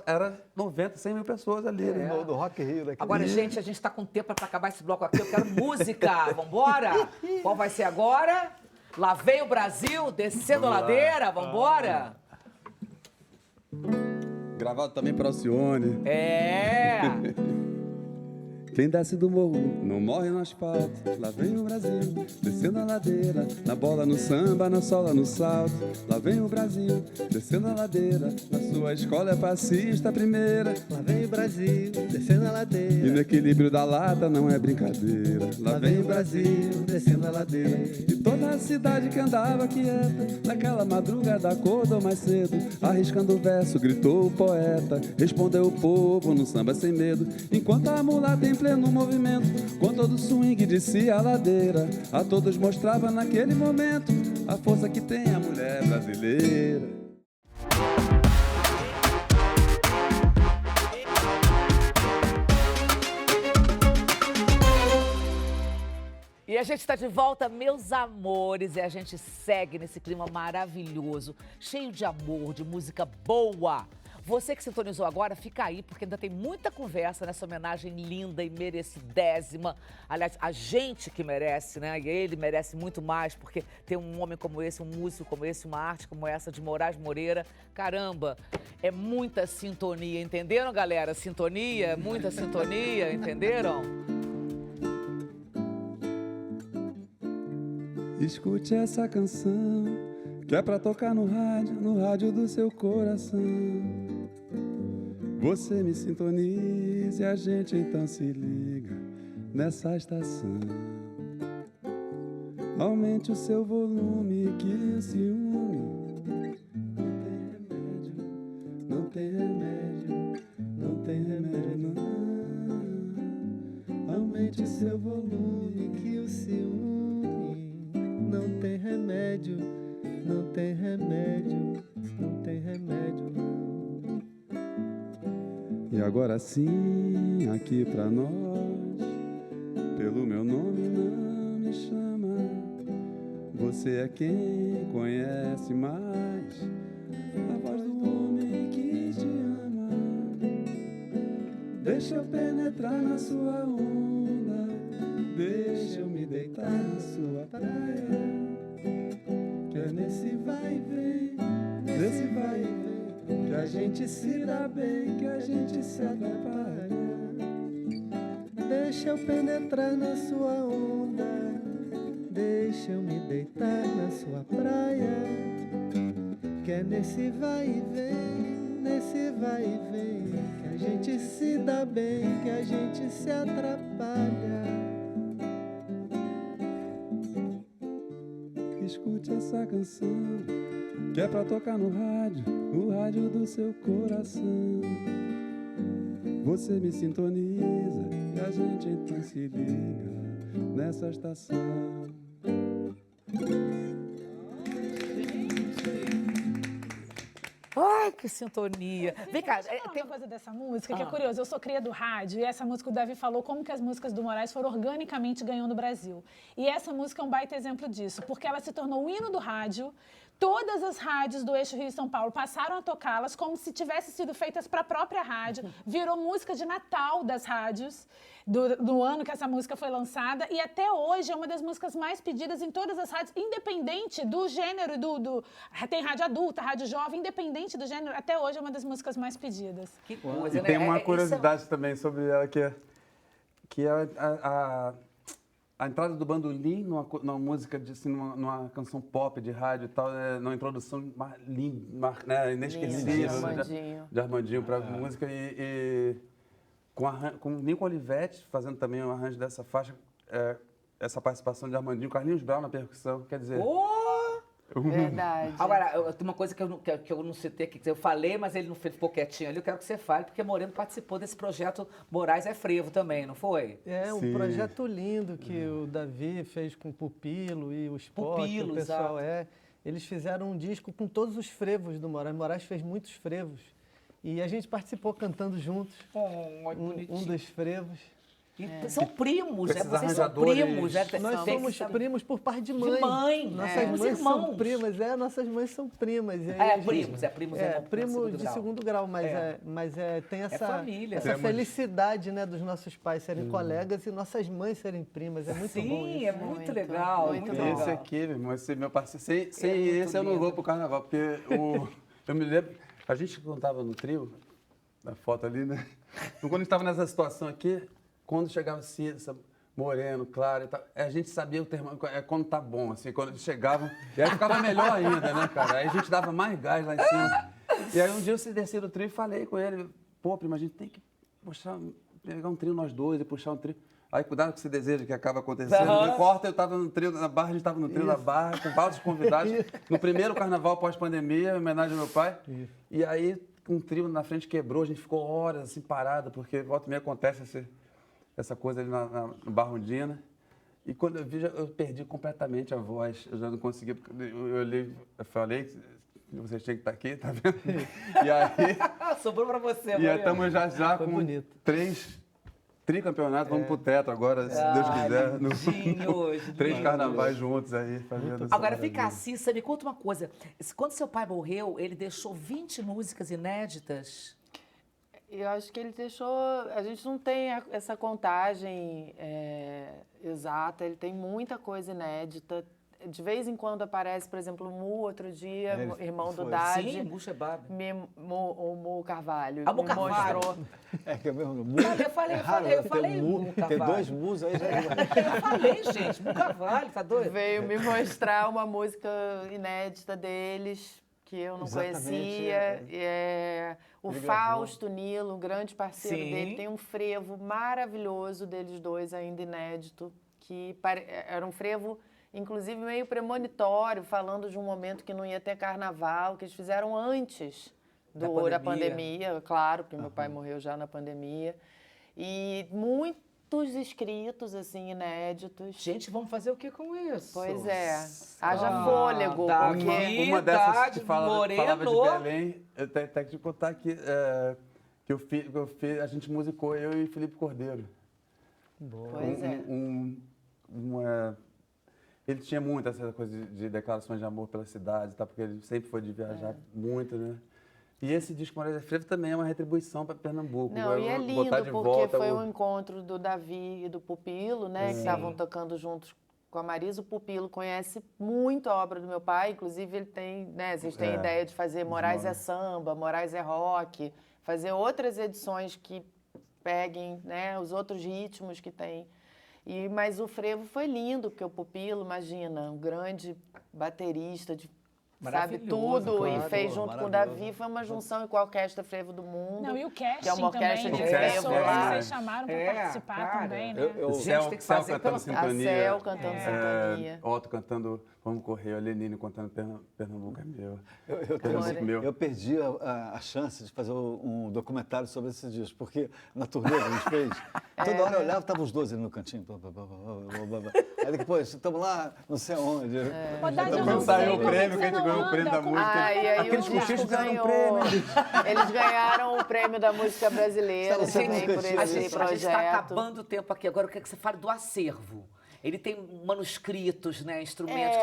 era 90, 100 mil pessoas ali. Do Rock in Rio. Agora, gente, a gente está com tempo para acabar esse bloco aqui. Eu quero música. Vambora? Qual vai ser agora? Lá vem o Brasil, descendo a ladeira. Vambora? Gravado também para Alcione. Quem desce do morro não morre no asfalto. Lá vem o Brasil, descendo a ladeira. Na bola, no samba, na sola, no salto. Lá vem o Brasil, descendo a ladeira. Na sua escola é passista a primeira. Lá vem o Brasil, descendo a ladeira. E no equilíbrio da lata não é brincadeira. Lá vem o Brasil, descendo a ladeira. E toda a cidade que andava quieta, naquela madrugada acordou mais cedo. Arriscando o verso, gritou o poeta. Respondeu o povo no samba sem medo. Enquanto a mulata em pleno movimento, com todo o swing descia a ladeira, a todos mostrava naquele momento a força que tem a mulher brasileira. E a gente está de volta, meus amores, e a gente segue nesse clima maravilhoso, cheio de amor, de música boa. Você que sintonizou agora, fica aí, porque ainda tem muita conversa nessa homenagem linda e merecidésima. Aliás, a gente que merece, né? E ele merece muito mais, porque tem um homem como esse, um músico como esse, uma arte como essa de Moraes Moreira. Caramba, é muita sintonia, entenderam, galera? Sintonia, muita sintonia, entenderam? Escute essa canção, que é pra tocar no rádio do seu coração. Você me sintoniza e a gente então se liga nessa estação. Aumente o seu volume que o ciúme não tem remédio, não tem remédio, não. Aumente o seu volume que o ciúme não tem remédio, não tem remédio, não tem remédio, não. E agora sim, aqui pra nós, pelo meu nome não me chama. Você é quem conhece mais a voz do homem que te ama. Deixa eu penetrar na sua onda, deixa eu me deitar na sua praia. Que é nesse vai e vem, nesse vai e vem, que a gente se dá bem, que a gente se atrapalha. Deixa eu penetrar na sua onda, deixa eu me deitar na sua praia. Que é nesse vai e vem, nesse vai e vem, que a gente se dá bem, que a gente se atrapalha. Escute essa canção, que é pra tocar no rádio, o rádio do seu coração. Você me sintoniza e a gente então se liga nessa estação. Ai, que sintonia. Vem cá, tem uma coisa dessa música que é curioso. Eu sou cria do rádio e essa música o Davi falou como que as músicas do Moraes foram organicamente ganhando o Brasil. E essa música é um baita exemplo disso, porque ela se tornou o hino do rádio. Todas as rádios do eixo Rio e São Paulo passaram a tocá-las como se tivessem sido feitas para a própria rádio. Virou música de Natal das rádios, do ano que essa música foi lançada. E até hoje é uma das músicas mais pedidas em todas as rádios, independente do gênero, tem rádio adulta, rádio jovem, independente do gênero, até hoje é uma das músicas mais pedidas. Que coisa, e né? tem uma curiosidade também sobre ela, que é a entrada do bandolim numa música, assim, numa canção pop de rádio e tal, numa introdução linda, né, inesquecível de Armandinho para a música. E com o Nico Olivetti fazendo também o arranjo dessa faixa, essa participação de Armandinho, Carlinhos Brown na percussão, quer dizer... Verdade. Agora, tem uma coisa que eu não citei aqui, que eu falei, mas ele não ficou quietinho ali, eu quero que você fale, porque Moreno participou desse projeto Moraes é Frevo também, não foi? É um projeto lindo que o Davi fez com o Pupilo e o Spock, o pessoal eles fizeram um disco com todos os frevos do Moraes. Moraes fez muitos frevos e a gente participou cantando juntos um dos frevos. São primos, vocês são primos. Nós somos primos por parte de mãe. De mãe. Nossas mães são primas. Nossas mães são primas. E aí primo de segundo grau, mas tem essa família. Essa felicidade, né, dos nossos pais serem colegas e nossas mães serem primas. É muito bom isso. Sim, é muito legal. Muito legal. Esse aqui, meu irmão, esse meu parceiro, sem esse eu não vou pro carnaval, porque eu me lembro, a gente quando estava no trio, na foto ali, né, quando a gente estava nessa situação aqui, quando chegava assim, Moreno, claro e tal, a gente sabia o termo, quando tá bom, assim, quando eles chegavam, e aí ficava melhor ainda, né, cara? Aí a gente dava mais gás lá em cima. E aí um dia eu desci do trio e falei com ele, pô, prima, a gente tem que pegar um trio nós dois e puxar um trio. Aí cuidado com esse desejo que acaba acontecendo. Não importa, eu tava no trio na Barra, a gente tava no trio da Barra, com vários convidados, no primeiro carnaval pós-pandemia, em homenagem ao meu pai. E aí um trio na frente quebrou, a gente ficou horas assim parado, porque volta e meia acontece essa coisa ali no Barra Undina. E quando eu vi, eu perdi completamente a voz. Eu já não conseguia, eu falei, vocês tinham que estar aqui, tá vendo? E aí... Sobrou pra você, E estamos já com 3 tricampeonatos, vamos pro teto agora, se Deus quiser. 3 carnavais juntos aí. Agora, vem cá, Cissa, me conta uma coisa. Quando seu pai morreu, ele deixou 20 músicas inéditas? Eu acho que ele deixou... A gente não tem essa contagem exata, ele tem muita coisa inédita. De vez em quando aparece, por exemplo, o Mu, outro dia, irmão do Dade. Sim, Mu Shebab. O Mu Carvalho. Mu Carvalho. Mostrou. Que é mesmo Mu. Eu falei Mu Carvalho. Tem 2 Mus aí já. Eu falei, gente, Mu Carvalho, tá doido? Veio me mostrar uma música inédita deles, que eu não conhecia. O Fausto Nilo, um grande parceiro dele, tem um frevo maravilhoso deles dois, ainda inédito, que era um frevo, inclusive, meio premonitório, falando de um momento que não ia ter carnaval, que eles fizeram antes da pandemia, claro, porque meu pai morreu já na pandemia. E muitos escritos, assim, inéditos. Gente, vamos fazer o que com isso? Pois é. Haja fôlego. Porque uma dessas que falava de Belém, eu tenho que te contar que a gente musicou, eu e Felipe Cordeiro. Pois Ele tinha muito essa coisa de declarações de amor pela cidade, tá? Porque ele sempre foi de viajar muito, né? E esse disco Moraes é Frevo também é uma retribuição para Pernambuco. Não, e é lindo porque foi um encontro do Davi e do Pupilo, né? Que estavam tocando juntos com a Marisa. O Pupilo conhece muito a obra do meu pai, inclusive ele tem, né? Vocês têm ideia de fazer Moraes é Samba, Moraes é Rock, fazer outras edições que peguem, né, os outros ritmos que tem. Mas o frevo foi lindo, porque o Pupilo, imagina, um grande baterista, sabe tudo, e fez junto com o Davi, foi uma junção com a Orquestra Frevo do Mundo. Não, e o casting que é uma orquestra também, de frevo lá. Vocês chamaram para participar também, né? O Céu cantando Sintonia. A Céu cantando Sintonia. Otto cantando Vamos Correr, a Lenine cantando Pernambuco é meu. Eu perdi a chance de fazer um documentário sobre esse disco, porque na turnê que a gente fez, toda hora eu olhava, estavam os dois ali no cantinho. Aí depois, estamos lá, não sei onde. Quando saiu o prêmio, que a gente ganhou o prêmio da música. Aqueles cochichos ganharam o prêmio. Eles ganharam o prêmio da música brasileira também por esse projeto. A gente está acabando o tempo aqui. Agora eu quero que você fale do acervo. Ele tem manuscritos, né, instrumentos.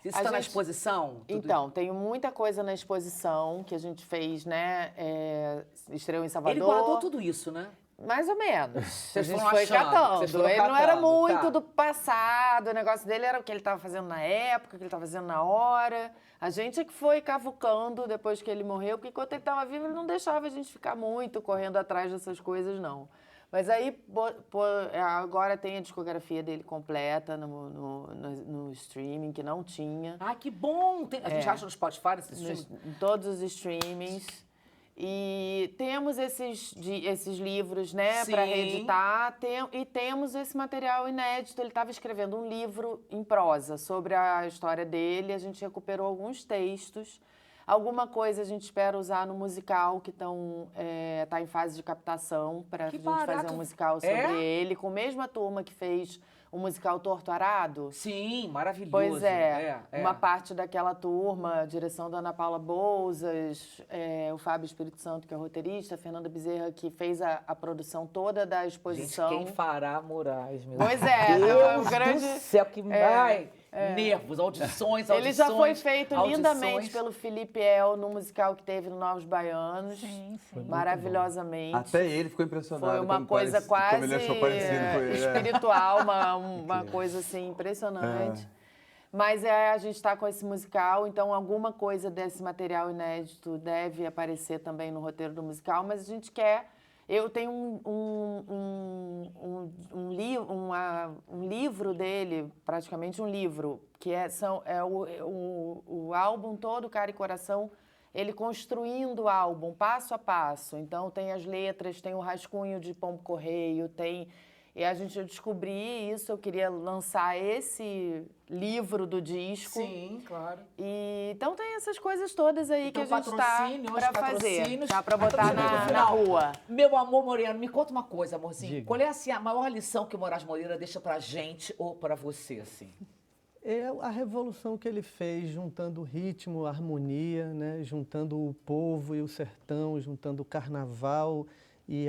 Isso está na exposição? Então, tem muita coisa na exposição que a gente fez, né? Estreou em Salvador. Ele guardou tudo isso, né? Mais ou menos. A gente foi catando. Ele não era muito do passado, o negócio dele era o que ele estava fazendo na época, o que ele estava fazendo na hora. A gente é que foi cavucando depois que ele morreu, porque enquanto ele estava vivo, ele não deixava a gente ficar muito correndo atrás dessas coisas, não. Mas aí, agora tem a discografia dele completa no streaming, que não tinha. Ah, que bom! A gente acha no Spotify esses streaming? Em todos os streamings. E temos esses livros, né, para reeditar. E temos esse material inédito. Ele estava escrevendo um livro em prosa sobre a história dele. A gente recuperou alguns textos. Alguma coisa a gente espera usar no musical, que tá em fase de captação, para a gente fazer um musical sobre ele, com a mesma turma que fez o musical Torto Arado. Sim, maravilhoso. Pois uma parte daquela turma, direção da Ana Paula Bouzas, o Fábio Espírito Santo, que é roteirista, a Fernanda Bezerra, que fez a produção toda da exposição. Gente, quem fará Moraes, meu Deus? Pois Deus do céu, que vai... Nervos, audições. Ele já foi feito lindamente pelo Felipe El no musical que teve no Novos Baianos. Sim. Maravilhosamente. Até ele ficou impressionado. Foi uma coisa quase como ele achou parecido, espiritual, uma coisa assim impressionante. Mas a gente está com esse musical, então alguma coisa desse material inédito deve aparecer também no roteiro do musical, mas a gente quer... Eu tenho um livro dele, praticamente um livro, que é o álbum todo, Cara e Coração, ele construindo o álbum, passo a passo. Então, tem as letras, tem o rascunho de Pombo Correio, E a gente descobri isso, eu queria lançar esse livro do disco. Sim, claro. Então tem essas coisas todas aí então, que a gente tá para fazer. Tá para botar na rua. Meu amor Moreno, me conta uma coisa, amorzinho. Diga. Qual é assim, a maior lição que o Moraes Moreira deixa pra gente ou pra você, assim? É a revolução que ele fez, juntando ritmo, harmonia, né? Juntando o povo e o sertão, juntando o carnaval e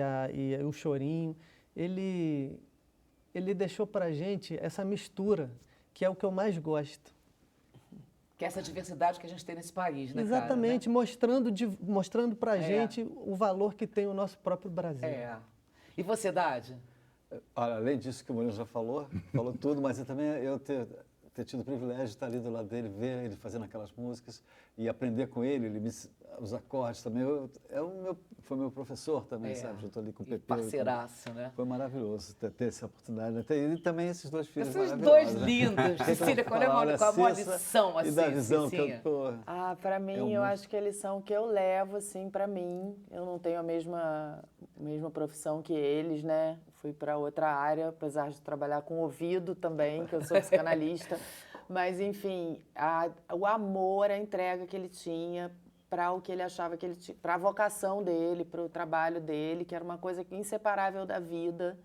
o chorinho. Ele deixou pra gente essa mistura, que é o que eu mais gosto. Que é essa diversidade que a gente tem nesse país, né, exatamente, cara, né? mostrando pra gente o valor que tem o nosso próprio Brasil. E você, Dade? Além disso que o Murilo já falou tudo, mas eu ter tido o privilégio de estar ali do lado dele, ver ele fazendo aquelas músicas e aprender com ele, os acordes também. Foi meu professor também, sabe? Eu estou ali com o Pepe. Parceiraço, né? Foi maravilhoso ter essa oportunidade. E também esses dois filhos esses maravilhosos. Dois lindos. Cecília, qual é a lição, assim, e da visão que eu tô... Para mim, eu acho que a lição que eu levo, assim, para mim, eu não tenho a mesma profissão que eles, né? Fui para outra área, apesar de trabalhar com ouvido também, que eu sou psicanalista. Mas, enfim, o amor, a entrega que ele tinha para o que ele achava que ele tinha, para a vocação dele, para o trabalho dele, que era uma coisa inseparável da vida.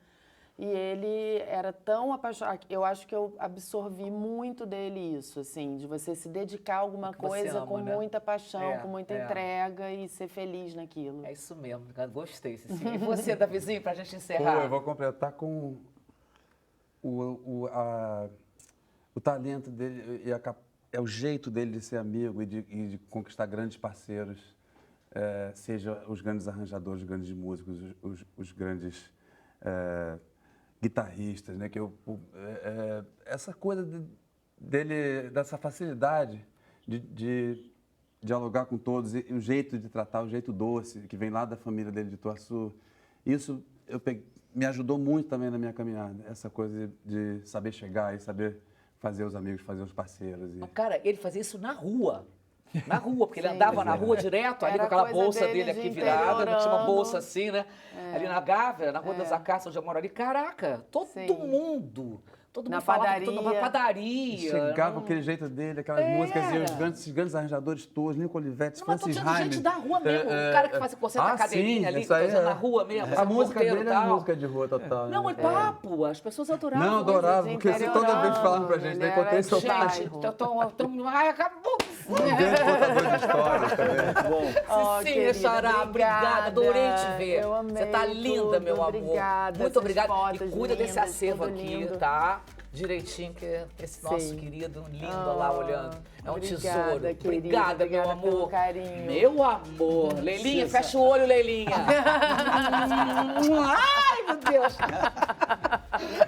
E ele era tão apaixonado. Eu acho que eu absorvi muito dele isso, assim, de você se dedicar a alguma coisa com muita paixão, com muita entrega e ser feliz naquilo. É isso mesmo, gostei, Cecília. E você, Davizinho, para a gente encerrar? Eu vou completar com o talento dele e o jeito dele de ser amigo e de conquistar grandes parceiros, seja os grandes arranjadores, os grandes músicos, os grandes guitarristas, né? Essa coisa dele, dessa facilidade de dialogar com todos, e o jeito de tratar, o jeito doce, que vem lá da família dele de Ituaçu, isso me ajudou muito também na minha caminhada, essa coisa de saber chegar e saber fazer os amigos, fazer os parceiros. Cara, ele fazia isso na rua. Na rua, porque ele andava na rua direto, ali com aquela bolsa dele aqui virada, não tinha uma bolsa assim, né? Ali na Gávea, na Rua das Acácias, onde eu moro ali. Caraca, todo mundo na falava, padaria. Na padaria. Chegava com aquele jeito dele, aquelas músicas, e os grandes arranjadores todos, Nico Olivetti, Francis Raime. Mas gente da rua mesmo, o cara que faz concerto na cadeirinha ali, fazendo na rua mesmo. A música dele é música de rua total. Não, é papo, as pessoas adoravam. Não, adoravam, porque toda vez falavam pra gente, né? Contei seu pai. Gente, ai, acabou. Um grande contador de histórias também. Bom. Cecília Xará, obrigada, adorei te ver. Eu amei. Você tá linda, meu amor. Obrigada. Muito obrigada. E cuida desse acervo aqui, tá? Direitinho, que esse nosso querido lindo lá olhando. É um tesouro. Obrigada, meu amor. Pelo carinho. Meu amor. Leilinha, fecha o olho, Leilinha. Ai, meu Deus.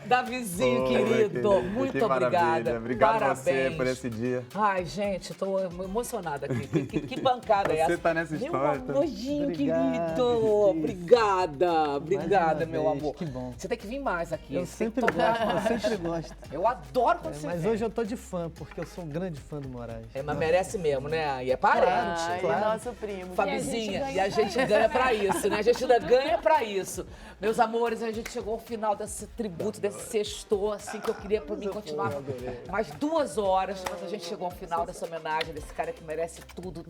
Davizinho, querido, muito que obrigada. Maravilha. Obrigado Parabéns. você por esse dia. Ai, gente, tô emocionada aqui. Que bancada é essa? Você tá nessa história. Meu amorzinho, Obrigado, querido. Obrigada, meu vez, amor. que bom. Você tem que vir mais aqui. Eu Você sempre tem que gosto, eu sempre gosto. Eu adoro quando você Mas vem. hoje eu tô de fã, porque eu sou um grande fã do Moraes. Mas merece mesmo, né? E é parente. Ai, claro. nosso primo. Fabizinha, e a gente ganha pra isso, né? A gente ainda ganha pra isso. Meus amores, a gente chegou ao final desse tributo, desse sextor, assim, que eu queria por mim continuar mais 2 horas, mas a gente chegou ao final dessa homenagem desse cara que merece tudo.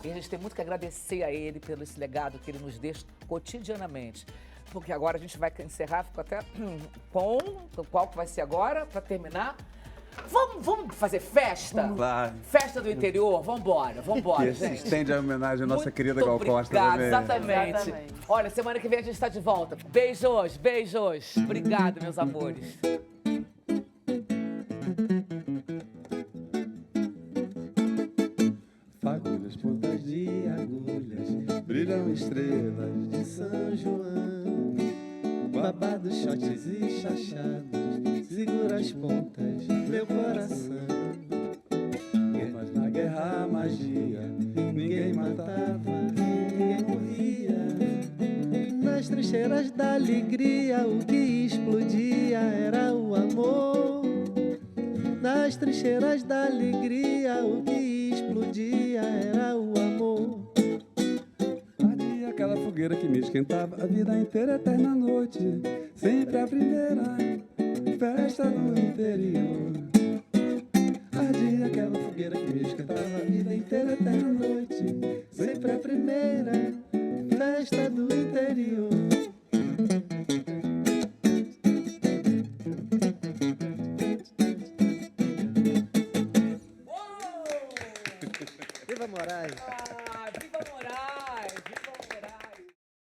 E a gente tem muito que agradecer a ele pelo esse legado que ele nos deixa cotidianamente. Porque agora a gente vai encerrar, ficou até com qual que vai ser agora, pra terminar. Vamos fazer festa? Claro. Festa do interior? Vambora, Que se gente. estende a homenagem à nossa Muito querida Gal Costa obrigada, também. exatamente. Olha, semana que vem a gente está de volta. Beijos. Obrigada, meus amores. Fagulhas, pontas de agulhas, brilham estrelas de São João. Babados, shots e chachados, segura as pontas, meu coração. Mas na guerra, magia, ninguém matava, ninguém morria. Nas trincheiras da alegria, o que explodia era o amor. Nas trincheiras da alegria, o que explodia era o amor. Ardia aquela fogueira que me esquentava a vida inteira, eterna noite. Sempre a primeira festa do interior. Ardia aquela fogueira que me esquentava a vida inteira, eterna noite. Sempre a primeira festa do interior. Viva Moraes!